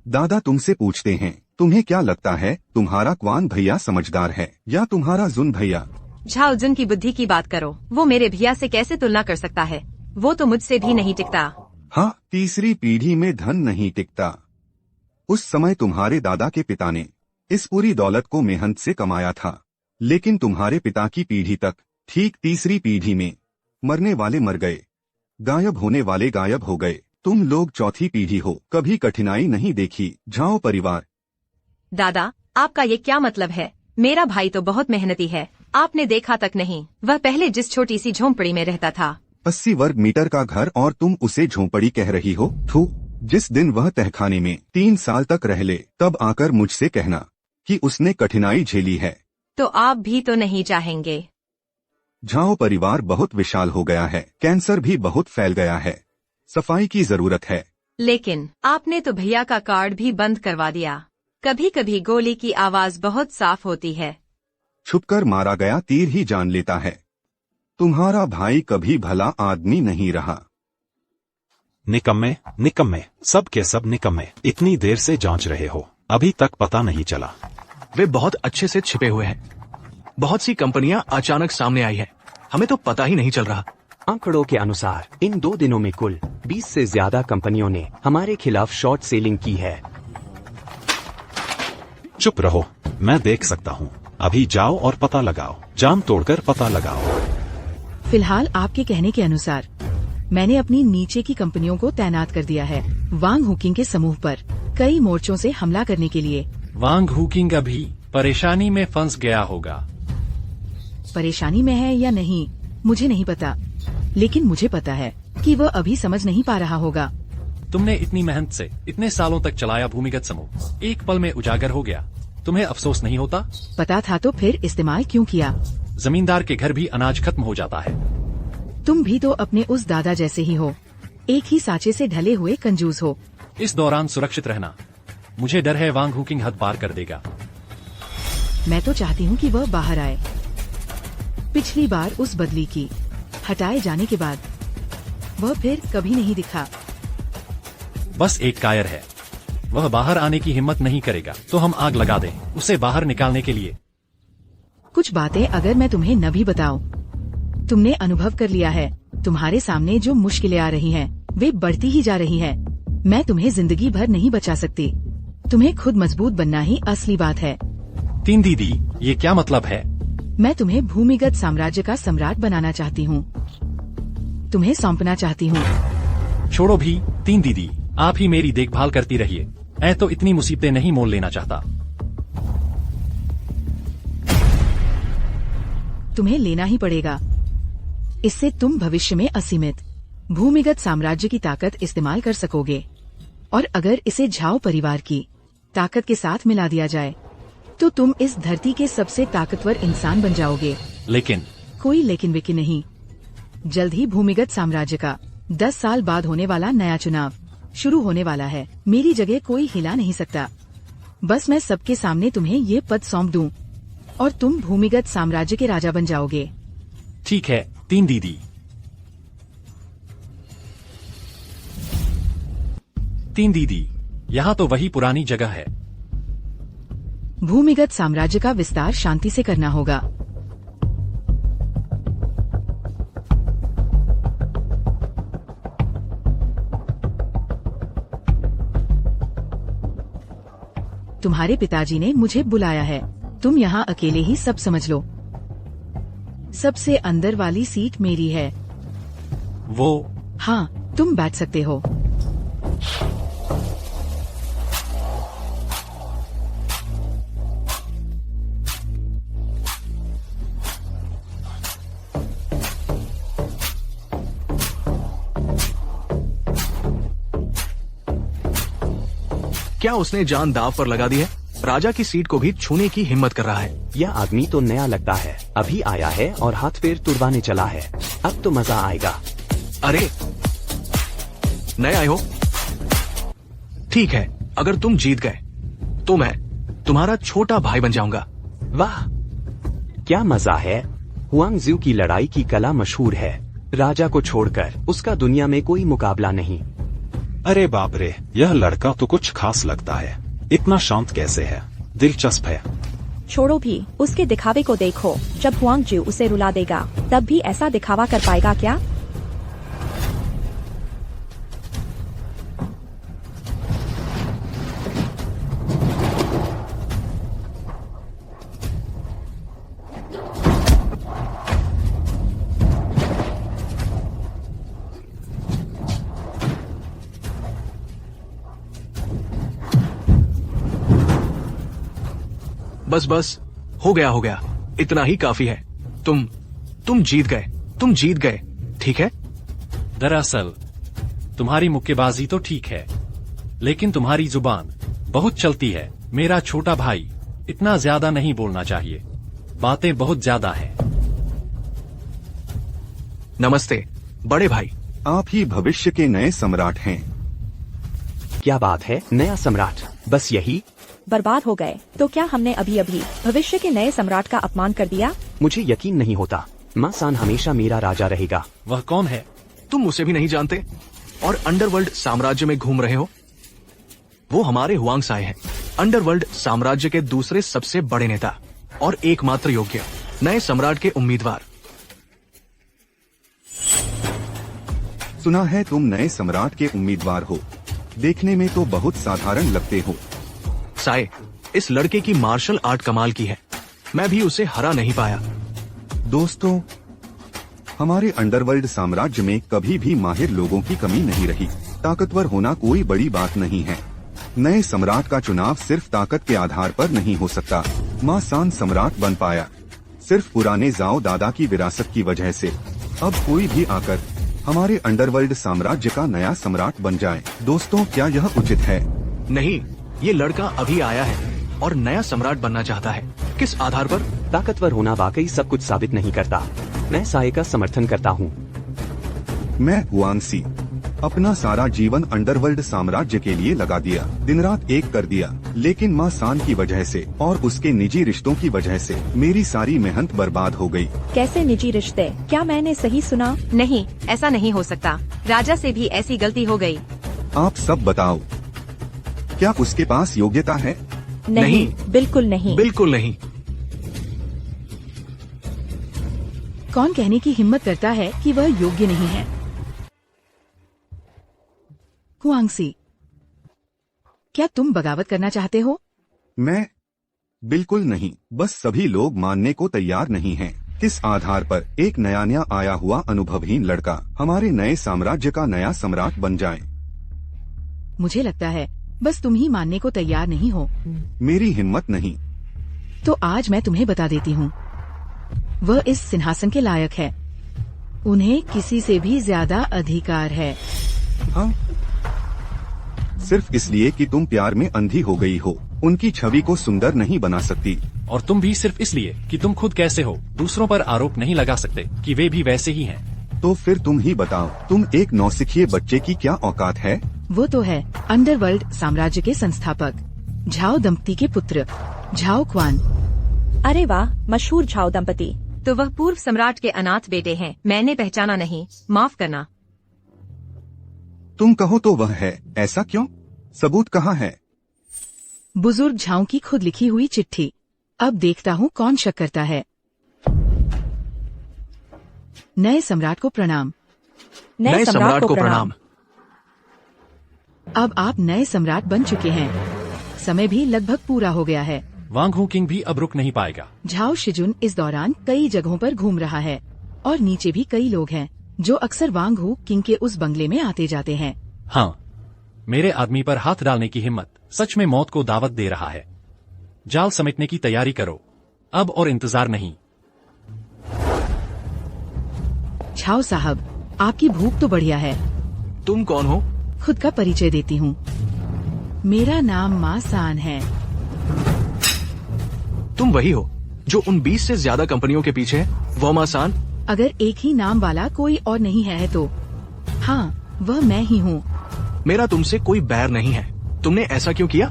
दादा तुमसे पूछते हैं, तुम्हें क्या लगता है, तुम्हारा क्वान भैया समझदार है या तुम्हारा जुन भैया? झाओ जुन की बुद्धि की बात करो, वो मेरे भैया से कैसे तुलना कर सकता है? वो तो मुझसे भी नहीं टिकता। हाँ, तीसरी पीढ़ी में धन नहीं टिकता। उस समय तुम्हारे दादा के पिता ने इस पूरी दौलत को मेहनत से कमाया था, लेकिन तुम्हारे पिता की पीढ़ी तक ठीक तीसरी पीढ़ी में मरने वाले मर गए, गायब होने वाले गायब हो गए। तुम लोग चौथी पीढ़ी हो, कभी कठिनाई नहीं देखी। झाओ परिवार। दादा, आपका ये क्या मतलब है? मेरा भाई तो बहुत मेहनती है, आपने देखा तक नहीं, वह पहले जिस छोटी सी झोंपड़ी में रहता था। 80 वर्ग मीटर का घर और तुम उसे झोंपड़ी कह रही हो? थू। जिस दिन वह तहखाने में 3 साल तक रह ले तब आकर मुझसे कहना कि उसने कठिनाई झेली है। तो आप भी तो नहीं चाहेंगे। झाओ परिवार बहुत विशाल हो गया है, कैंसर भी बहुत फैल गया है, सफाई की जरूरत है। लेकिन आपने तो भैया का कार्ड भी बंद करवा दिया। कभी कभी गोली की आवाज बहुत साफ होती है। छुपकर मारा गया तीर ही जान लेता है। तुम्हारा भाई कभी भला आदमी नहीं रहा। निकम्मे, निकम्मे, सब के सब निकम्मे। इतनी देर से जांच रहे हो, अभी तक पता नहीं चला। वे बहुत अच्छे से छिपे हुए हैं। बहुत सी कंपनियां अचानक सामने आई है, हमें तो पता ही नहीं चल रहा। आंकड़ों के अनुसार इन 2 दिनों में कुल 20 से ज्यादा कंपनियों ने हमारे खिलाफ शॉर्ट सेलिंग की है। चुप रहो, मैं देख सकता हूँ। अभी जाओ और पता लगाओ, जाम तोड़कर पता लगाओ। फिलहाल आपके कहने के अनुसार मैंने अपनी नीचे की कंपनियों को तैनात कर दिया है वांग हुकिंग के समूह पर कई मोर्चों से हमला करने के लिए। वांग हुकिंग अभी परेशानी में फंस गया होगा। परेशानी में है या नहीं मुझे नहीं पता, लेकिन मुझे पता है कि वह अभी समझ नहीं पा रहा होगा। तुमने इतनी मेहनत से इतने सालों तक चलाया भूमिगत समूह, एक पल में उजागर हो गया। तुम्हें अफसोस नहीं होता? पता था तो फिर इस्तेमाल क्यों किया? जमींदार के घर भी अनाज खत्म हो जाता है। तुम भी तो अपने उस दादा जैसे ही हो, एक ही साँचे से ढले हुए कंजूस हो। इस दौरान सुरक्षित रहना। मुझे डर है वांग हुकिंग हद पार कर देगा। मैं तो चाहती हूँ कि वह बाहर आए। पिछली बार उस बदली की हटाए जाने के बाद वह फिर कभी नहीं दिखा। बस एक कायर है, वह बाहर आने की हिम्मत नहीं करेगा तो हम आग लगा दें उसे बाहर निकालने के लिए। कुछ बातें अगर मैं तुम्हें न भी बताऊं, तुमने अनुभव कर लिया है। तुम्हारे सामने जो मुश्किलें आ रही हैं, वे बढ़ती ही जा रही हैं। मैं तुम्हें जिंदगी भर नहीं बचा सकती। तुम्हें खुद मजबूत बनना ही असली बात है। तीन दीदी, ये क्या मतलब है? मैं तुम्हें भूमिगत साम्राज्य का सम्राट बनाना चाहती हूँ, तुम्हें सौंपना चाहती हूँ। छोड़ो भी तीन दीदी, आप ही मेरी देखभाल करती रहिए। मैं तो इतनी मुसीबतें नहीं मोल लेना चाहता। तुम्हें लेना ही पड़ेगा, इससे तुम भविष्य में असीमित भूमिगत साम्राज्य की ताकत इस्तेमाल कर सकोगे। और अगर इसे झाओ परिवार की ताकत के साथ मिला दिया जाए तो तुम इस धरती के सबसे ताकतवर इंसान बन जाओगे। लेकिन कोई लेकिन वेकिन नहीं। जल्द ही भूमिगत साम्राज्य का 10 साल बाद होने वाला नया चुनाव शुरू होने वाला है। मेरी जगह कोई हिला नहीं सकता। बस मैं सबके सामने तुम्हें ये पद सौंप दूं और तुम भूमिगत साम्राज्य के राजा बन जाओगे। ठीक है तीन दीदी। तीन दीदी, यहाँ तो वही पुरानी जगह है। भूमिगत साम्राज्य का विस्तार शांति से करना होगा। तुम्हारे पिताजी ने मुझे बुलाया है। तुम यहाँ अकेले ही सब समझ लो। सबसे अंदर वाली सीट मेरी है। वो? हाँ, तुम बैठ सकते हो। क्या उसने जान दाव पर लगा दी है? राजा की सीट को भी छूने की हिम्मत कर रहा है। यह आदमी तो नया लगता है, अभी आया है और हाथ पैर तुड़वाने चला है। अब तो मजा आएगा। अरे नए आए हो? ठीक है, अगर तुम जीत गए तो मैं तुम्हारा छोटा भाई बन जाऊंगा। वाह, क्या मजा है। हुआंगजू की लड़ाई की कला मशहूर है। राजा को छोड़कर उसका दुनिया में कोई मुकाबला नहीं। अरे बाप रे, यह लड़का तो कुछ खास लगता है। इतना शांत कैसे है? दिलचस्प है। छोड़ो भी, उसके दिखावे को देखो। जब हुआंगजू उसे रुला देगा तब भी ऐसा दिखावा कर पाएगा क्या? बस बस, हो गया, इतना ही काफी है। तुम जीत गए, ठीक है? दरअसल तुम्हारी मुक्केबाजी तो ठीक है, लेकिन तुम्हारी जुबान बहुत चलती है। मेरा छोटा भाई, इतना ज्यादा नहीं बोलना चाहिए, बातें बहुत ज्यादा हैं। नमस्ते बड़े भाई। आप ही भविष्य के नए सम्राट हैं। क्या बात है, नया सम्राट? बस यही? बर्बाद हो गए। तो क्या हमने अभी अभी भविष्य के नए सम्राट का अपमान कर दिया? मुझे यकीन नहीं होता। माँ सान हमेशा मेरा राजा रहेगा। वह कौन है? तुम उसे भी नहीं जानते और अंडरवर्ल्ड साम्राज्य में घूम रहे हो? वो हमारे हुआंगसाई हैं, अंडरवर्ल्ड साम्राज्य के दूसरे सबसे बड़े नेता और एकमात्र योग्य नए सम्राट के उम्मीदवार। सुना है तुम नए सम्राट के उम्मीदवार हो। देखने में तो बहुत साधारण लगते हो। साए, इस लड़के की मार्शल आर्ट कमाल की है। मैं भी उसे हरा नहीं पाया। दोस्तों, हमारे अंडरवर्ल्ड साम्राज्य में कभी भी माहिर लोगों की कमी नहीं रही। ताकतवर होना कोई बड़ी बात नहीं है। नए सम्राट का चुनाव सिर्फ ताकत के आधार पर नहीं हो सकता। माँ सान सम्राट बन पाया सिर्फ पुराने जाओ दादा की विरासत की वजह से। अब कोई भी आकर हमारे अंडरवर्ल्ड साम्राज्य का नया सम्राट बन जाए। दोस्तों, क्या यह उचित है? नहीं, ये लड़का अभी आया है और नया सम्राट बनना चाहता है। किस आधार पर? ताकतवर होना वाकई सब कुछ साबित नहीं करता। मैं साए का समर्थन करता हूँ। मैं हुआंगसी अपना सारा जीवन अंडरवर्ल्ड साम्राज्य के लिए लगा दिया, दिन रात एक कर दिया। लेकिन माँ सान की वजह से और उसके निजी रिश्तों की वजह से मेरी सारी मेहनत बर्बाद हो गई। कैसे निजी रिश्ते? क्या मैंने सही सुना? नहीं, ऐसा नहीं हो सकता। राजा से भी ऐसी गलती हो गई। आप सब बताओ, क्या उसके पास योग्यता है? नहीं, बिल्कुल नहीं। बिल्कुल नहीं। कौन कहने की हिम्मत करता है कि वह योग्य नहीं है? हुआंगसी, क्या तुम बगावत करना चाहते हो? मैं? बिल्कुल नहीं। बस सभी लोग मानने को तैयार नहीं हैं। किस आधार पर एक नया आया हुआ अनुभवहीन लड़का हमारे नए साम्राज्य का नया सम्राट बन जाए? मुझे लगता है बस तुम ही मानने को तैयार नहीं हो। मेरी हिम्मत नहीं। तो आज मैं तुम्हें बता देती हूँ, वह इस सिंहासन के लायक है। उन्हें किसी से भी ज्यादा अधिकार है। हाँ? सिर्फ इसलिए कि तुम प्यार में अंधी हो गई हो, उनकी छवि को सुंदर नहीं बना सकती। और तुम भी सिर्फ इसलिए कि तुम खुद कैसे हो, दूसरों पर आरोप नहीं लगा सकते कि वे भी वैसे ही हैं। तो फिर तुम ही बताओ, तुम एक नौसिखिए बच्चे की क्या औकात है? वो तो है अंडरवर्ल्ड साम्राज्य के संस्थापक झाओ दंपति के पुत्र झाओ क्वान। अरे वाह, मशहूर झाओ दंपति। तो वह पूर्व सम्राट के अनाथ बेटे हैं। मैंने पहचाना नहीं, माफ करना। तुम कहो तो वह है, ऐसा क्यों? सबूत कहाँ है? बुजुर्ग झाओ की खुद लिखी हुई चिट्ठी। अब देखता हूँ कौन शक करता है। नए सम्राट को प्रणाम। नए सम्राट को प्रणाम। अब आप नए सम्राट बन चुके हैं। समय भी लगभग पूरा हो गया है। वांग हू किंग भी अब रुक नहीं पाएगा। झाओ शिजुन इस दौरान कई जगहों पर घूम रहा है और नीचे भी कई लोग हैं जो अक्सर वांग हू किंग के उस बंगले में आते जाते हैं। हाँ, मेरे आदमी पर हाथ डालने की हिम्मत सच में मौत को दावत दे रहा है। जाल समेटने की तैयारी करो, अब और इंतजार नहीं। झाओ साहब, आपकी भूख तो बढ़िया है। तुम कौन हो? खुद का परिचय देती हूँ। मेरा नाम माँ सान है। तुम वही हो जो उन 20 से ज्यादा कंपनियों के पीछे है? वो माँ सान? अगर एक ही नाम वाला कोई और नहीं है तो हाँ, वह मैं ही हूँ। मेरा तुमसे कोई बैर नहीं है। तुमने ऐसा क्यों किया?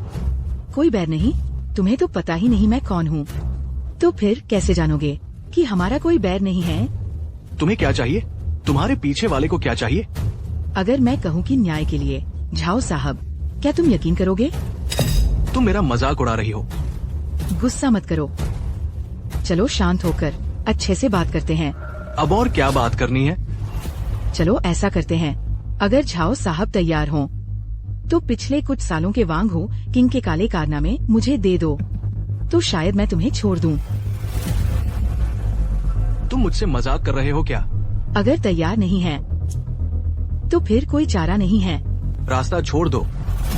कोई बैर नहीं? तुम्हें तो पता ही नहीं मैं कौन हूँ, तो फिर कैसे जानोगे कि हमारा कोई बैर नहीं है? तुम्हें क्या चाहिए? तुम्हारे पीछे वाले को क्या चाहिए? अगर मैं कहूँ कि न्याय के लिए, झाओ साहब, क्या तुम यकीन करोगे? तुम मेरा मजाक उड़ा रही हो। गुस्सा मत करो। चलो शांत होकर अच्छे से बात करते हैं। अब और क्या बात करनी है? चलो ऐसा करते हैं, अगर झाओ साहब तैयार हों, तो पिछले कुछ सालों के वांग हू किंग के काले कारनामे मुझे दे दो, तो शायद मैं तुम्हें छोड़ दूं। तुम मुझसे मजाक कर रहे हो क्या? अगर तैयार नहीं है तो फिर कोई चारा नहीं है। रास्ता छोड़ दो,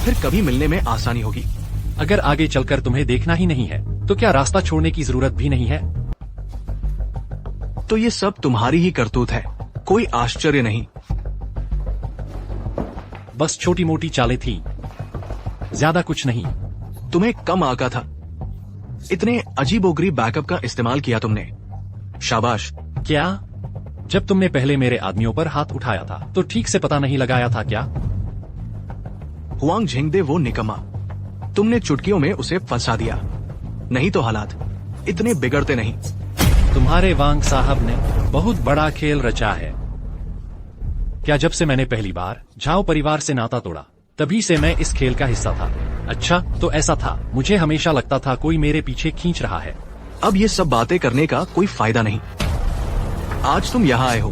फिर कभी मिलने में आसानी होगी। अगर आगे चलकर तुम्हें देखना ही नहीं है तो क्या रास्ता छोड़ने की जरूरत भी नहीं है? तो ये सब तुम्हारी ही करतूत है, कोई आश्चर्य नहीं। बस छोटी मोटी चालें थी। ज्यादा कुछ नहीं। तुम्हें कम आका था। इतने अजीबोगरीब बैकअप का इस्तेमाल किया तुमने। शाबाश। क्या? जब तुमने पहले मेरे आदमियों पर हाथ उठाया था तो ठीक से पता नहीं लगाया था क्या? हुआंग झिंगदे वो निकम्मा, तुमने चुटकियों में उसे फंसा दिया, नहीं तो हालात इतने बिगड़ते नहीं। तुम्हारे वांग साहब ने बहुत बड़ा खेल रचा है। क्या जब से मैंने पहली बार झाओ परिवार से नाता तोड़ा तभी से मैं इस खेल का हिस्सा था? अच्छा तो ऐसा था, मुझे हमेशा लगता था कोई मेरे पीछे खींच रहा है। अब ये सब बातें करने का कोई फायदा नहीं। आज तुम यहाँ आए हो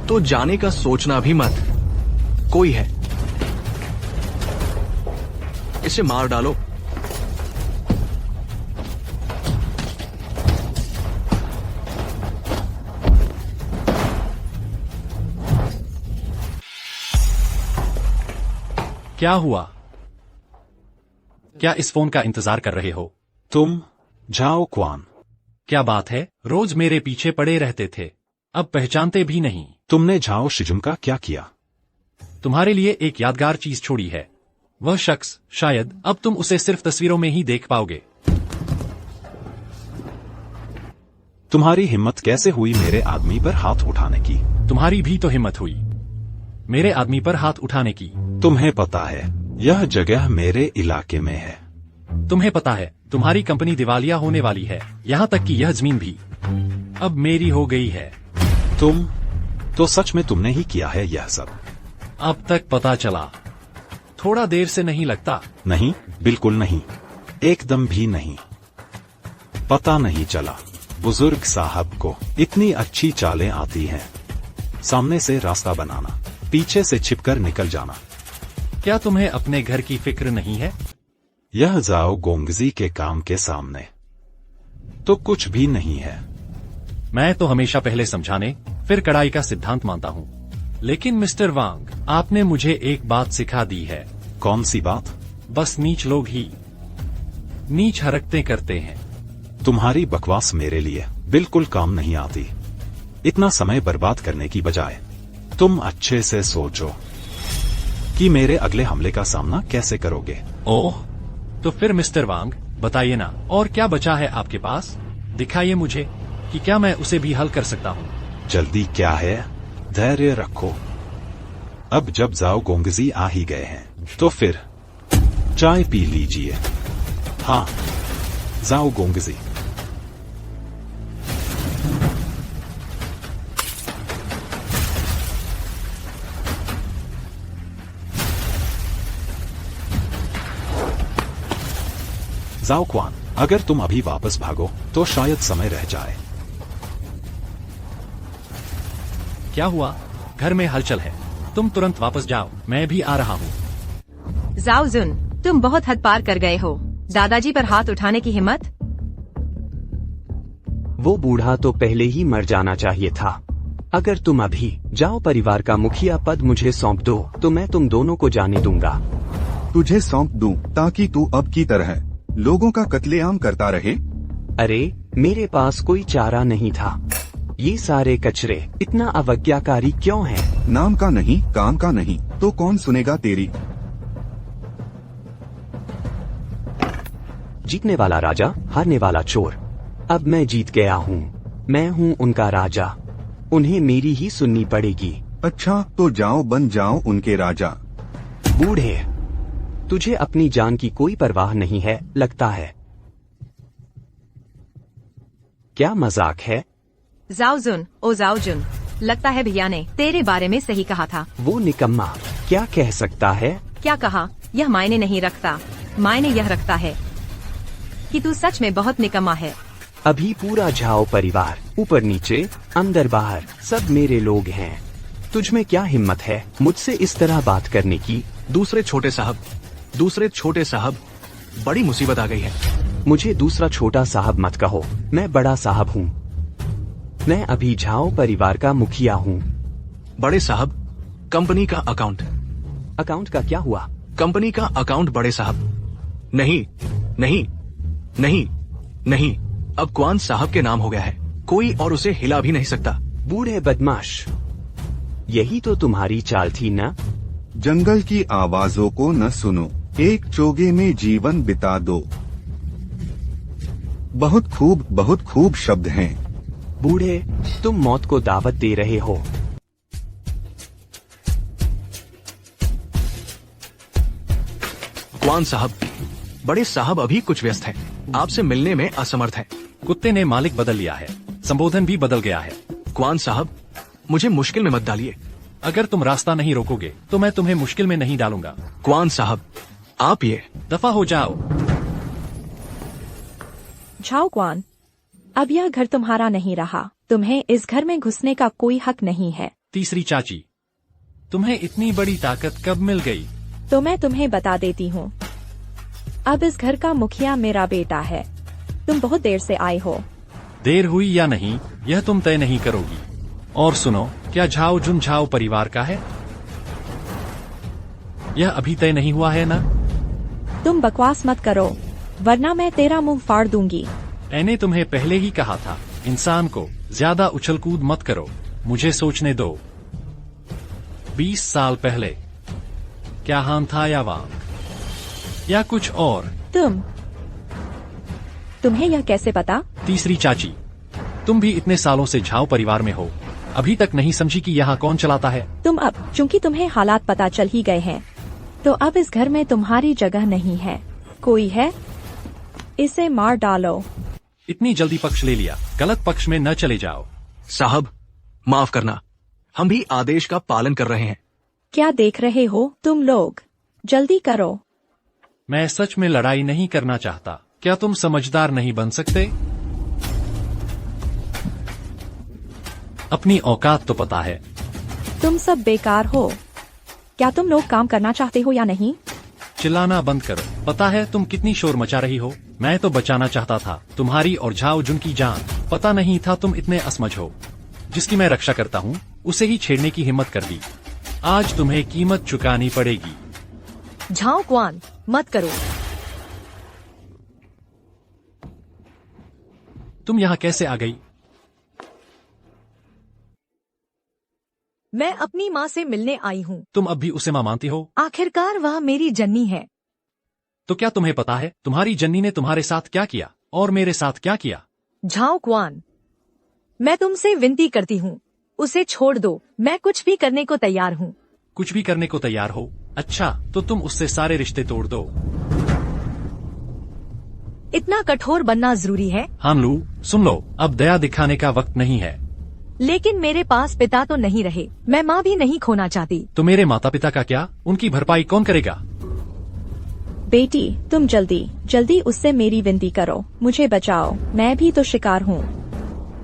तो जाने का सोचना भी मत। कोई है, इसे मार डालो। क्या हुआ? क्या इस फोन का इंतजार कर रहे हो? तुम झाओ क्वान? क्या बात है, रोज मेरे पीछे पड़े रहते थे, अब पहचानते भी नहीं। तुमने झाओ शिजुम का क्या किया? तुम्हारे लिए एक यादगार चीज छोड़ी है। वह शख्स शायद अब तुम उसे सिर्फ तस्वीरों में ही देख पाओगे। तुम्हारी हिम्मत कैसे हुई मेरे आदमी पर हाथ उठाने की? तुम्हारी भी तो हिम्मत हुई मेरे आदमी पर हाथ उठाने की। तुम्हें पता है यह जगह मेरे इलाके में है। तुम्हें पता है तुम्हारी कंपनी दिवालिया होने वाली है, यहाँ तक कि यह जमीन भी अब मेरी हो गई है। तुम तो सच में तुमने ही किया है यह सब? अब तक पता चला। थोड़ा देर से नहीं लगता। नहीं, बिल्कुल नहीं, एकदम भी नहीं। पता नहीं चला। बुजुर्ग साहब को इतनी अच्छी चालें आती हैं। सामने से रास्ता बनाना, पीछे से छिपकर निकल जाना। क्या तुम्हें अपने घर की फिक्र नहीं है? यह जाओ गोंगजी के काम के सामने तो कुछ भी नहीं है। मैं तो हमेशा पहले समझाने फिर कड़ाई का सिद्धांत मानता हूँ, लेकिन मिस्टर वांग आपने मुझे एक बात सिखा दी है। कौन सी बात? बस नीच लोग ही नीच हरकतें करते हैं। तुम्हारी बकवास मेरे लिए बिल्कुल काम नहीं आती। इतना समय बर्बाद करने की बजाय तुम अच्छे से सोचो कि मेरे अगले हमले का सामना कैसे करोगे। ओह, तो फिर मिस्टर वांग बताइए ना, और क्या बचा है आपके पास? दिखाइए मुझे कि क्या मैं उसे भी हल कर सकता हूँ। जल्दी क्या है, धैर्य रखो। अब जब जाओ गोंगजी आ ही गए हैं तो फिर चाय पी लीजिए। हाँ, जाओ गोंगजी। जाओ क्वान, अगर तुम अभी वापस भागो तो शायद समय रह जाए। क्या हुआ? घर में हलचल है, तुम तुरंत वापस जाओ, मैं भी आ रहा हूँ। जाओ जुन, तुम बहुत हद पार कर गए हो। दादाजी पर हाथ उठाने की हिम्मत? वो बूढ़ा तो पहले ही मर जाना चाहिए था। अगर तुम अभी जाओ परिवार का मुखिया पद मुझे सौंप दो तो मैं तुम दोनों को जाने दूंगा। तुझे सौंप दूं ताकि तू अब की तरह लोगों का कत्लेआम करता रहे? अरे, मेरे पास कोई चारा नहीं था। ये सारे कचरे इतना अवज्ञाकारी क्यों हैं? नाम का नहीं, काम का नहीं, तो कौन सुनेगा तेरी? जीतने वाला राजा, हारने वाला चोर। अब मैं जीत गया हूँ। मैं हूँ उनका राजा। उन्हें मेरी ही सुननी पड़ेगी। अच्छा, तो जाओ बन जाओ उनके राजा। बूढ़े, तुझे अपनी जान की कोई परवाह नहीं है लगता है। क्या मजाक है? जाओ जुन, ओ जाओ जुन, लगता है भैया ने तेरे बारे में सही कहा था। वो निकम्मा क्या कह सकता है? क्या कहा? यह मायने नहीं रखता। मायने यह रखता है कि तू सच में बहुत निकम्मा है। अभी पूरा झाओ परिवार, ऊपर नीचे, अंदर बाहर, सब मेरे लोग हैं। तुझ में क्या हिम्मत है मुझसे इस तरह बात करने की? दूसरे छोटे साहब, बड़ी मुसीबत आ गई है। मुझे दूसरा छोटा साहब मत कहो, मैं बड़ा साहब हूँ। मैं अभी झाओ परिवार का मुखिया हूँ। बड़े साहब, कंपनी का अकाउंट। अकाउंट का क्या हुआ? कंपनी का अकाउंट बड़े साहब। नहीं नहीं नहीं नहीं, अब क्वान साहब के नाम हो गया है। कोई और उसे हिला भी नहीं सकता। बूढ़े बदमाश, यही तो तुम्हारी चाल थी ना? जंगल की आवाजों को न सुनो, एक चोगे में जीवन बिता दो। बहुत खूब शब्द हैं। बूढ़े, तुम मौत को दावत दे रहे हो। क्वान साहब, बड़े साहब अभी कुछ व्यस्त हैं, आपसे मिलने में असमर्थ हैं। कुत्ते ने मालिक बदल लिया है, संबोधन भी बदल गया है। क्वान साहब, मुझे मुश्किल में मत डालिए। अगर तुम रास्ता नहीं रोकोगे तो मैं तुम्हें मुश्किल में नहीं डालूंगा। क्वान साहब, आप ये दफा हो जाओ। झाओ क्वान, अब यह घर तुम्हारा नहीं रहा। तुम्हें इस घर में घुसने का कोई हक नहीं है। तीसरी चाची, तुम्हें इतनी बड़ी ताकत कब मिल गई? तो मैं तुम्हें बता देती हूँ। अब इस घर का मुखिया मेरा बेटा है। तुम बहुत देर से आए हो। देर हुई या नहीं यह तुम तय नहीं करोगी। और सुनो, क्या झाओ जुन झाओ परिवार का है? यह अभी तय नहीं हुआ है ना? तुम बकवास मत करो, वरना मैं तेरा मुंह फाड़ दूंगी। मैंने तुम्हें पहले ही कहा था, इंसान को ज्यादा उछल कूद मत करो। मुझे सोचने दो। 20 साल पहले क्या हान था या वांग या कुछ और? तुम्हें यह कैसे पता? तीसरी चाची, तुम भी इतने सालों से झाओ परिवार में हो, अभी तक नहीं समझी कि यहाँ कौन चलाता है? तुम अब, चूंकि तुम्हें हालात पता चल ही गए हैं, तो अब इस घर में तुम्हारी जगह नहीं है। कोई है? इसे मार डालो। इतनी जल्दी पक्ष ले लिया, गलत पक्ष में न चले जाओ। साहब, माफ करना, हम भी आदेश का पालन कर रहे हैं। क्या देख रहे हो तुम लोग? जल्दी करो। मैं सच में लड़ाई नहीं करना चाहता। क्या तुम समझदार नहीं बन सकते? अपनी औकात तो पता है। तुम सब बेकार हो। क्या तुम लोग काम करना चाहते हो या नहीं? चिल्लाना बंद करो। पता है तुम कितनी शोर मचा रही हो? मैं तो बचाना चाहता था तुम्हारी और झाओ जुन की जान। पता नहीं था तुम इतने असमझ हो। जिसकी मैं रक्षा करता हूँ उसे ही छेड़ने की हिम्मत कर दी। आज तुम्हें कीमत चुकानी पड़ेगी। झाओ क्वान, मत करो। तुम यहाँ कैसे आ गई? मैं अपनी माँ से मिलने आई हूँ। तुम अब भी उसे माँ मानती हो? आखिरकार वह मेरी जन्नी है। तो क्या तुम्हें पता है तुम्हारी जन्नी ने तुम्हारे साथ क्या किया और मेरे साथ क्या किया? झाओ क्वान, मैं तुमसे विनती करती हूँ, उसे छोड़ दो। मैं कुछ भी करने को तैयार हूँ। कुछ भी करने को तैयार हो? अच्छा, तो तुम उससे सारे रिश्ते तोड़ दो। इतना कठोर बनना जरूरी है? हानलू, सुन लो, अब दया दिखाने का वक्त नहीं है। लेकिन मेरे पास पिता तो नहीं रहे, मैं माँ भी नहीं खोना चाहती। तो मेरे माता पिता का क्या? उनकी भरपाई कौन करेगा? बेटी, तुम जल्दी उससे मेरी विनती करो। मुझे बचाओ, मैं भी तो शिकार हूँ।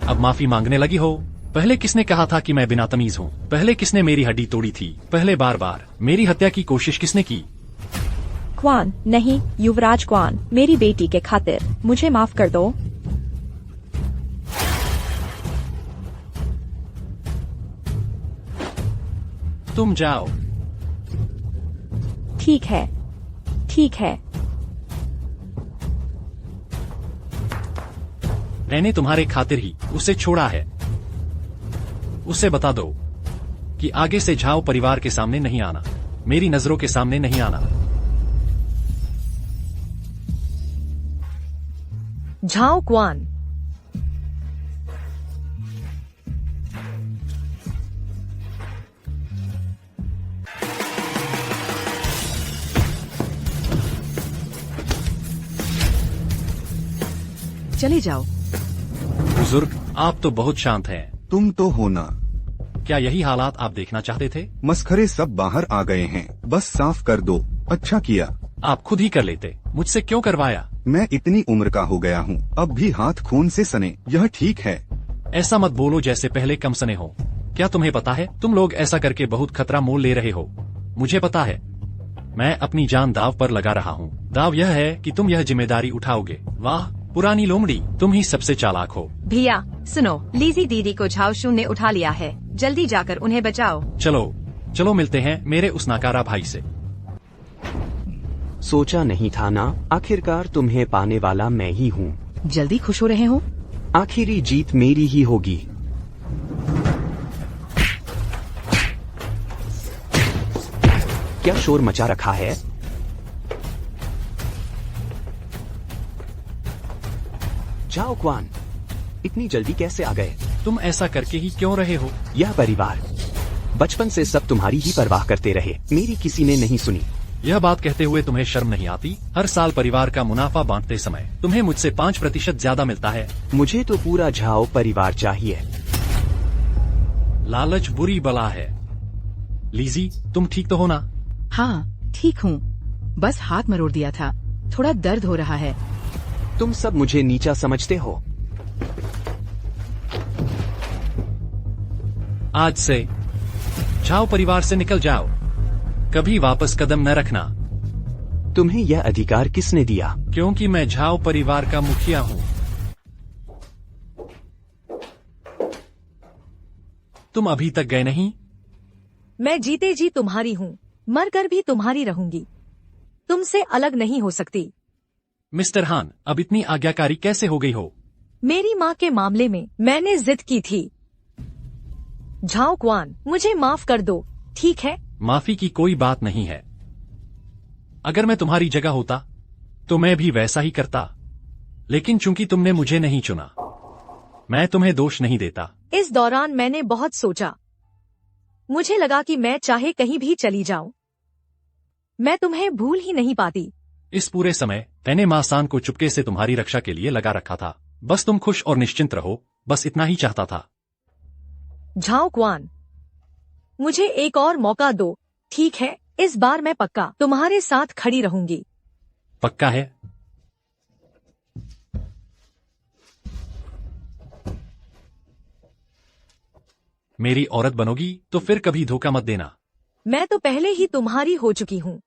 अब माफी मांगने लगी हो? पहले किसने कहा था कि मैं बिना तमीज हूँ? पहले किसने मेरी हड्डी तोड़ी थी? पहले बार मेरी हत्या की कोशिश किसने की? क्वान नहीं, युवराज क्वान, मेरी बेटी के खातिर मुझे माफ कर दो। तुम जाओ। ठीक है। मैंने तुम्हारे खातिर ही उसे छोड़ा है। उसे बता दो कि आगे से झाओ परिवार के सामने नहीं आना, मेरी नजरों के सामने नहीं आना। झाओ क्वान, चले जाओ। बुजुर्ग, आप तो बहुत शांत हैं। तुम तो हो ना। क्या यही हालात आप देखना चाहते थे? मस्खरे सब बाहर आ गए हैं, बस साफ कर दो। अच्छा किया। आप खुद ही कर लेते, मुझसे क्यों करवाया? मैं इतनी उम्र का हो गया हूँ, अब भी हाथ खून से सने, यह ठीक है? ऐसा मत बोलो जैसे पहले कम सने हो। क्या तुम्हें पता है तुम लोग ऐसा करके बहुत खतरा मोल ले रहे हो? मुझे पता है, मैं अपनी जान दाव पर लगा रहा हूँ। दाव यह है कि तुम यह जिम्मेदारी उठाओगे। वाह पुरानी लोमड़ी, तुम ही सबसे चालाक हो। भैया सुनो, लीजी दीदी को झाओशू ने उठा लिया है, जल्दी जाकर उन्हें बचाओ। चलो मिलते हैं मेरे उस नाकारा भाई से। सोचा नहीं था ना, आखिरकार तुम्हें पाने वाला मैं ही हूँ। जल्दी खुश हो रहे हो? आखिरी जीत मेरी ही होगी। क्या शोर मचा रखा है? जाओ क्वान, इतनी जल्दी कैसे आ गए? तुम ऐसा करके ही क्यों रहे हो? यह परिवार बचपन से सब तुम्हारी ही परवाह करते रहे, मेरी किसी ने नहीं सुनी। यह बात कहते हुए तुम्हें शर्म नहीं आती? हर साल परिवार का मुनाफा बांटते समय तुम्हें मुझसे 5% ज्यादा मिलता है। मुझे तो पूरा झाओ परिवार चाहिए। लालच बुरी बला है। लीजी, तुम ठीक तो हो ना? हाँ ठीक हूँ, बस हाथ मरोड़ दिया था, थोड़ा दर्द हो रहा है। तुम सब मुझे नीचा समझते हो। आज से झाओ परिवार से निकल जाओ, कभी वापस कदम न रखना। तुम्हें यह अधिकार किसने दिया? क्योंकि मैं झाओ परिवार का मुखिया हूँ। तुम अभी तक गए नहीं? मैं जीते जी तुम्हारी हूँ, मरकर भी तुम्हारी रहूंगी, तुमसे अलग नहीं हो सकती। मिस्टर हान, अब इतनी आज्ञाकारी कैसे हो गई हो? मेरी माँ के मामले में मैंने जिद की थी। झाओ क्वान, मुझे माफ कर दो, ठीक है? माफी की कोई बात नहीं है। अगर मैं तुम्हारी जगह होता तो मैं भी वैसा ही करता, लेकिन चूंकि तुमने मुझे नहीं चुना, मैं तुम्हें दोष नहीं देता। इस दौरान मैंने बहुत सोचा, मुझे लगा कि मैं चाहे कहीं भी चली जाऊं, मैं तुम्हें भूल ही नहीं पाती। इस पूरे समय मैंने मासान को चुपके से तुम्हारी रक्षा के लिए लगा रखा था। बस तुम खुश और निश्चिंत रहो, बस इतना ही चाहता था। झाओ क्वान, मुझे एक और मौका दो, ठीक है? इस बार मैं पक्का तुम्हारे साथ खड़ी रहूंगी। पक्का है? मेरी औरत बनोगी तो फिर कभी धोखा मत देना। मैं तो पहले ही तुम्हारी हो चुकी हूँ।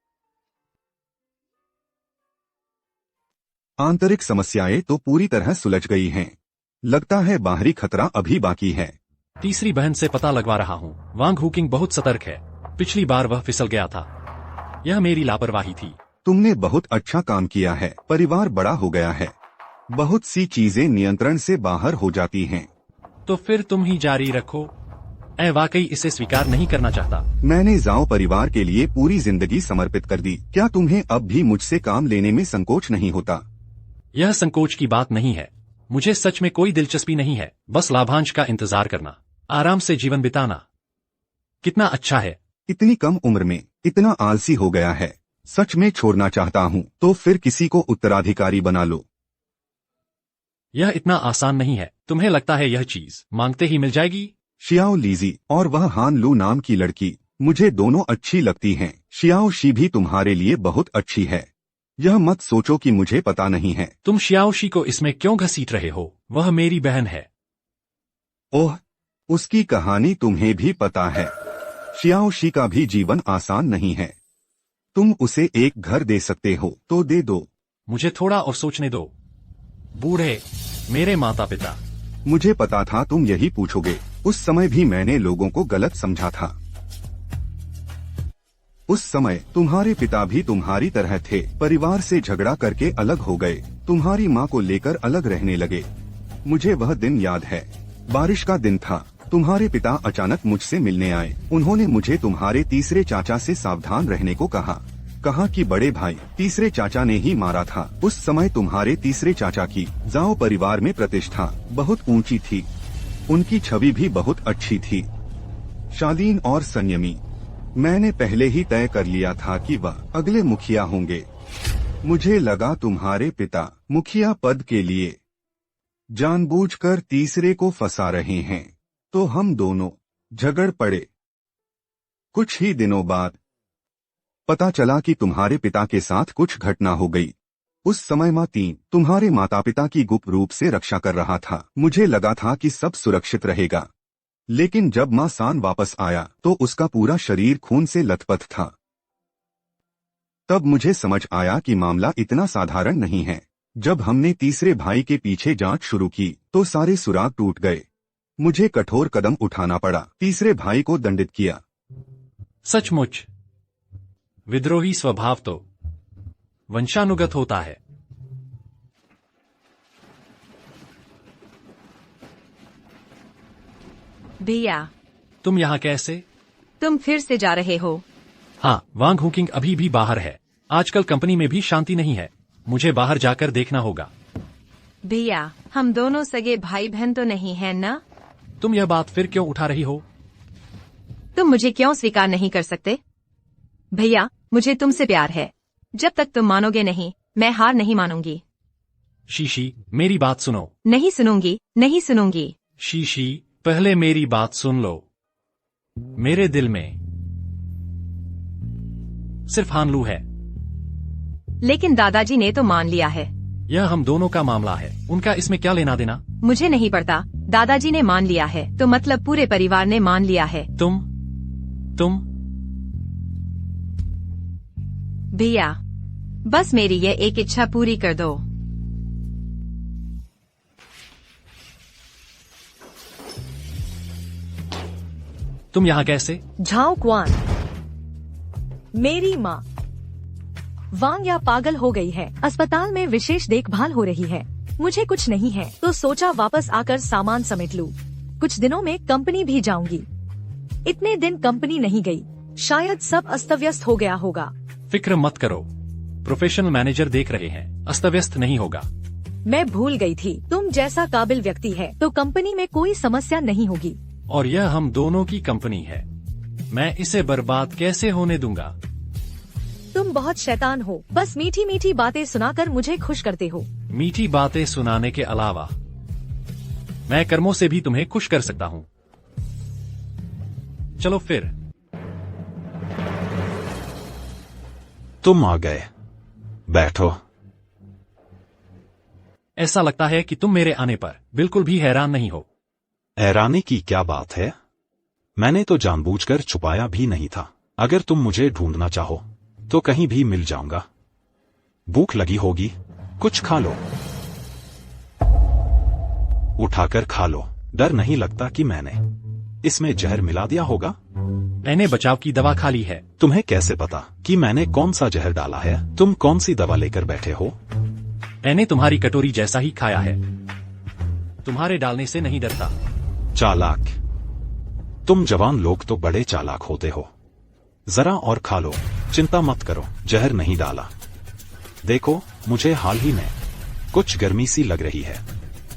आंतरिक समस्याएं तो पूरी तरह सुलझ गई हैं। लगता है बाहरी खतरा अभी बाकी है। तीसरी बहन से पता लगवा रहा हूँ। वांग हुकिंग बहुत सतर्क है। पिछली बार वह फिसल गया था। यह मेरी लापरवाही थी। तुमने बहुत अच्छा काम किया है। परिवार बड़ा हो गया है, बहुत सी चीजें नियंत्रण से बाहर हो जाती हैं। तो फिर तुम ही जारी रखो। मैं वाकई इसे स्वीकार नहीं करना चाहता। मैंने जाओ परिवार के लिए पूरी जिंदगी समर्पित कर दी। क्या तुम्हें अब भी मुझसे काम लेने में संकोच नहीं होता? यह संकोच की बात नहीं है। मुझे सच में कोई दिलचस्पी नहीं है। बस लाभांश का इंतजार करना, आराम से जीवन बिताना कितना अच्छा है। इतनी कम उम्र में इतना आलसी हो गया है। सच में छोड़ना चाहता हूँ तो फिर किसी को उत्तराधिकारी बना लो। यह इतना आसान नहीं है। तुम्हें लगता है यह चीज मांगते ही मिल जाएगी? शियाओ लीजी और वह हान लू नाम की लड़की मुझे दोनों अच्छी लगती हैं। शियाओ शी भी तुम्हारे लिए बहुत अच्छी है। यह मत सोचो कि मुझे पता नहीं है। तुम शियाओशी को इसमें क्यों घसीट रहे हो? वह मेरी बहन है। ओह, उसकी कहानी तुम्हें भी पता है। शियाओशी का भी जीवन आसान नहीं है। तुम उसे एक घर दे सकते हो तो दे दो। मुझे थोड़ा और सोचने दो। बूढ़े मेरे माता पिता। मुझे पता था तुम यही पूछोगे। उस समय भी मैंने लोगों को गलत समझा था। उस समय तुम्हारे पिता भी तुम्हारी तरह थे। परिवार से झगड़ा करके अलग हो गए। तुम्हारी माँ को लेकर अलग रहने लगे। मुझे वह दिन याद है। बारिश का दिन था। तुम्हारे पिता अचानक मुझसे मिलने आए। उन्होंने मुझे तुम्हारे तीसरे चाचा से सावधान रहने को कहा कि बड़े भाई तीसरे चाचा ने ही मारा था। उस समय तुम्हारे तीसरे चाचा की जाओ परिवार में प्रतिष्ठा बहुत ऊंची थी। उनकी छवि भी बहुत अच्छी थी, शालीन और संयमी। मैंने पहले ही तय कर लिया था कि वह अगले मुखिया होंगे। मुझे लगा तुम्हारे पिता मुखिया पद के लिए जानबूझकर तीसरे को फंसा रहे हैं, तो हम दोनों झगड़ पड़े। कुछ ही दिनों बाद पता चला कि तुम्हारे पिता के साथ कुछ घटना हो गई। उस समय मातीन तुम्हारे माता पिता की गुप्त रूप से रक्षा कर रहा था। मुझे लगा था कि सब सुरक्षित रहेगा, लेकिन जब मां सान वापस आया तो उसका पूरा शरीर खून से लथपथ था। तब मुझे समझ आया कि मामला इतना साधारण नहीं है। जब हमने तीसरे भाई के पीछे जांच शुरू की तो सारे सुराग टूट गए। मुझे कठोर कदम उठाना पड़ा। तीसरे भाई को दंडित किया। सचमुच विद्रोही स्वभाव तो वंशानुगत होता है। भैया, तुम यहाँ कैसे? तुम फिर से जा रहे हो? हाँ, वांग हुकिंग अभी भी बाहर है। आजकल कंपनी में भी शांति नहीं है। मुझे बाहर जाकर देखना होगा। भैया, हम दोनों सगे भाई बहन तो नहीं हैं ना? तुम यह बात फिर क्यों उठा रही हो? तुम मुझे क्यों स्वीकार नहीं कर सकते? भैया, मुझे तुमसे प्यार है। जब तक तुम मानोगे नहीं, मैं हार नहीं मानूंगी। शीशी, मेरी बात सुनो। नहीं सुनूंगी, नहीं सुनूंगी। शीशी, पहले मेरी बात सुन लो। मेरे दिल में सिर्फ हानलू है। लेकिन दादाजी ने तो मान लिया है। यह हम दोनों का मामला है, उनका इसमें क्या लेना देना? मुझे नहीं पड़ता। दादाजी ने मान लिया है तो मतलब पूरे परिवार ने मान लिया है। तुम भैया, बस मेरी ये एक इच्छा पूरी कर दो। तुम यहाँ कैसे? झाओ क्वान, मेरी माँ वांग या पागल हो गई है। अस्पताल में विशेष देखभाल हो रही है। मुझे कुछ नहीं है तो सोचा वापस आकर सामान समेट लूं। कुछ दिनों में कंपनी भी जाऊंगी। इतने दिन कंपनी नहीं गई, शायद सब अस्त व्यस्त हो गया होगा। फिक्र मत करो, प्रोफेशनल मैनेजर देख रहे हैं, अस्त व्यस्त नहीं होगा। मैं भूल गई थी, तुम जैसा काबिल व्यक्ति है तो कंपनी में कोई समस्या नहीं होगी। और यह हम दोनों की कंपनी है, मैं इसे बर्बाद कैसे होने दूंगा? तुम बहुत शैतान हो, बस मीठी मीठी बातें सुनाकर मुझे खुश करते हो। मीठी बातें सुनाने के अलावा मैं कर्मों से भी तुम्हें खुश कर सकता हूँ। चलो फिर। तुम आ गए, बैठो। ऐसा लगता है कि तुम मेरे आने पर बिल्कुल भी हैरान नहीं हो। हैरानी की क्या बात है? मैंने तो जानबूझकर छुपाया भी नहीं था। अगर तुम मुझे ढूंढना चाहो तो कहीं भी मिल जाऊंगा। भूख लगी होगी, कुछ खा लो। उठाकर खा लो। डर नहीं लगता कि मैंने इसमें जहर मिला दिया होगा? मैंने बचाव की दवा खा ली है। तुम्हें कैसे पता कि मैंने कौन सा जहर डाला है? तुम कौन सी दवा लेकर बैठे हो? मैंने तुम्हारी कटोरी जैसा ही खाया है। तुम्हारे डालने से नहीं डरता। चालाक। तुम जवान लोग तो बड़े चालाक होते हो। जरा और खा लो, चिंता मत करो, जहर नहीं डाला। देखो, मुझे हाल ही में कुछ गर्मी सी लग रही है,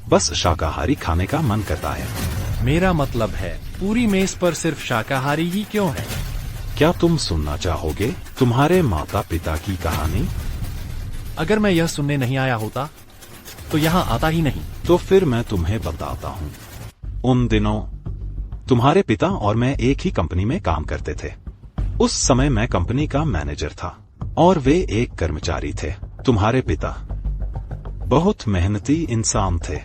बस शाकाहारी खाने का मन करता है। मेरा मतलब है, पूरी मेज पर सिर्फ शाकाहारी ही क्यों है? क्या तुम सुनना चाहोगे तुम्हारे माता पिता की कहानी? अगर मैं यह सुनने नहीं आया होता तो यहाँ आता ही नहीं। तो फिर मैं तुम्हें बताता हूँ। उन दिनों तुम्हारे पिता और मैं एक ही कंपनी में काम करते थे। उस समय मैं कंपनी का मैनेजर था और वे एक कर्मचारी थे। तुम्हारे पिता बहुत मेहनती इंसान थे,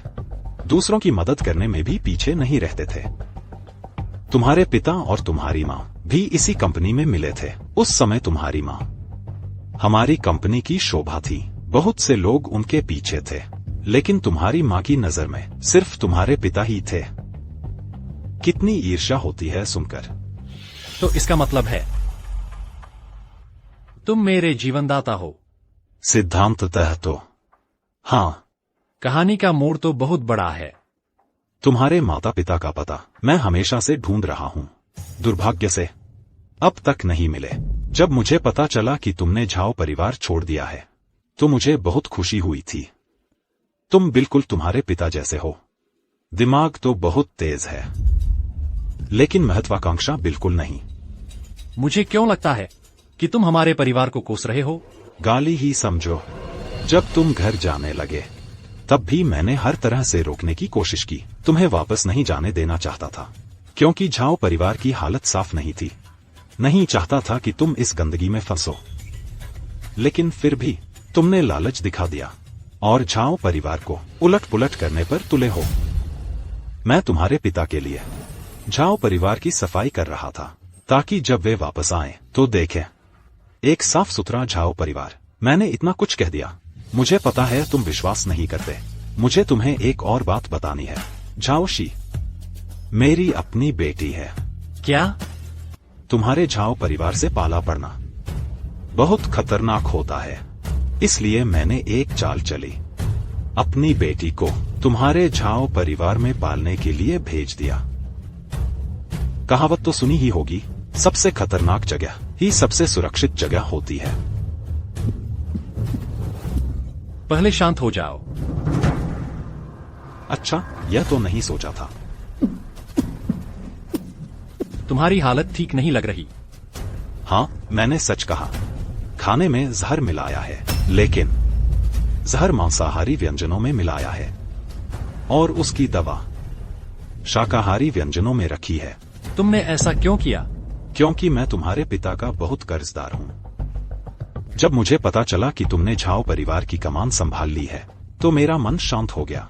दूसरों की मदद करने में भी पीछे नहीं रहते थे। तुम्हारे पिता और तुम्हारी माँ भी इसी कंपनी में मिले थे। उस समय तुम्हारी माँ हमारी कंपनी की शोभा थी, बहुत से लोग उनके पीछे थे, लेकिन तुम्हारी माँ की नजर में सिर्फ तुम्हारे पिता ही थे। कितनी ईर्ष्या होती है सुनकर। तो इसका मतलब है तुम मेरे जीवनदाता हो? सिद्धांततः तो हाँ। कहानी का मोड़ तो बहुत बड़ा है। तुम्हारे माता पिता का पता मैं हमेशा से ढूंढ रहा हूँ, दुर्भाग्य से अब तक नहीं मिले। जब मुझे पता चला कि तुमने झाओ परिवार छोड़ दिया है तो मुझे बहुत खुशी हुई थी। तुम बिल्कुल तुम्हारे पिता जैसे हो। दिमाग तो बहुत तेज है, लेकिन महत्वाकांक्षा बिल्कुल नहीं। मुझे क्यों लगता है कि तुम हमारे परिवार को कोस रहे हो? गाली ही समझो। जब तुम घर जाने लगे तब भी मैंने हर तरह से रोकने की कोशिश की। तुम्हें वापस नहीं जाने देना चाहता था, क्योंकि झाओ परिवार की हालत साफ नहीं थी। नहीं चाहता था कि तुम इस गंदगी में फंसो, लेकिन फिर भी तुमने लालच दिखा दिया और झाओ परिवार को उलट पुलट करने पर तुले हो। मैं तुम्हारे पिता के लिए झाओ परिवार की सफाई कर रहा था, ताकि जब वे वापस आए तो देखें एक साफ सुथरा झाओ परिवार। मैंने इतना कुछ कह दिया। मुझे पता है तुम विश्वास नहीं करते। मुझे तुम्हें एक और बात बतानी है। झाओ शी मेरी अपनी बेटी है। क्या? तुम्हारे झाओ परिवार से पाला पड़ना बहुत खतरनाक होता है, इसलिए मैंने एक चाल चली। अपनी बेटी को तुम्हारे झाओ परिवार में पालने के लिए भेज दिया। कहावत तो सुनी ही होगी, सबसे खतरनाक जगह ही सबसे सुरक्षित जगह होती है। पहले शांत हो जाओ। अच्छा, यह तो नहीं सोचा था। तुम्हारी हालत ठीक नहीं लग रही। हाँ, मैंने सच कहा। खाने में जहर मिलाया है, लेकिन जहर मांसाहारी व्यंजनों में मिलाया है और उसकी दवा शाकाहारी व्यंजनों में रखी है। तुमने ऐसा क्यों किया? क्योंकि मैं तुम्हारे पिता का बहुत कर्जदार हूँ। जब मुझे पता चला कि तुमने झाओ परिवार की कमान संभाल ली है, तो मेरा मन शांत हो गया।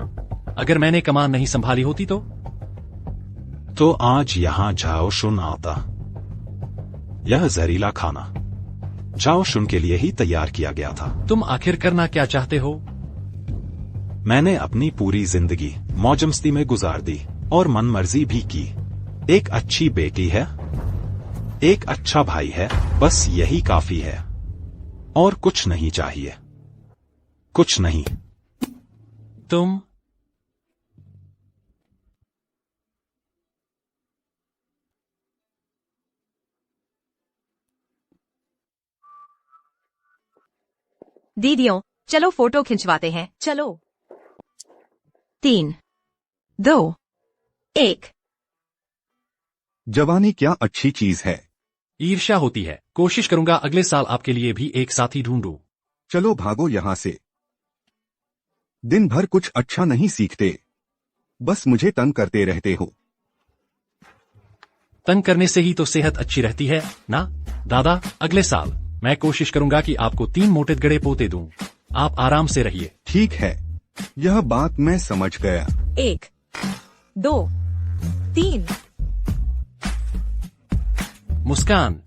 अगर मैंने कमान नहीं संभाली होती तो आज यहाँ झाओ शुन आता। यह जहरीला खाना झाओ शुन के लिए ही तैयार किया गया था। तुम आखिर करना क्या चाहते हो? मैंने अपनी पूरी जिंदगी मौजमस्ती में गुजार दी और मनमर्जी भी की। एक अच्छी बेटी है, एक अच्छा भाई है, बस यही काफी है और कुछ नहीं चाहिए, कुछ नहीं। तुम दीदियों, चलो फोटो खिंचवाते हैं। चलो। 3, 2, 1। जवानी क्या अच्छी चीज है। ईर्ष्या होती है। कोशिश करूंगा अगले साल आपके लिए भी एक साथी ढूंढूं। चलो भागो यहाँ से। दिन भर कुछ अच्छा नहीं सीखते, बस मुझे तंग करते रहते हो। तंग करने से ही तो सेहत अच्छी रहती है ना दादा। अगले साल मैं कोशिश करूंगा कि आपको 3 मोटे गड़े पोते दूं। आप आराम से रहिए। ठीक है, यह बात मैं समझ गया। 1, 2, 3। मुस्कान,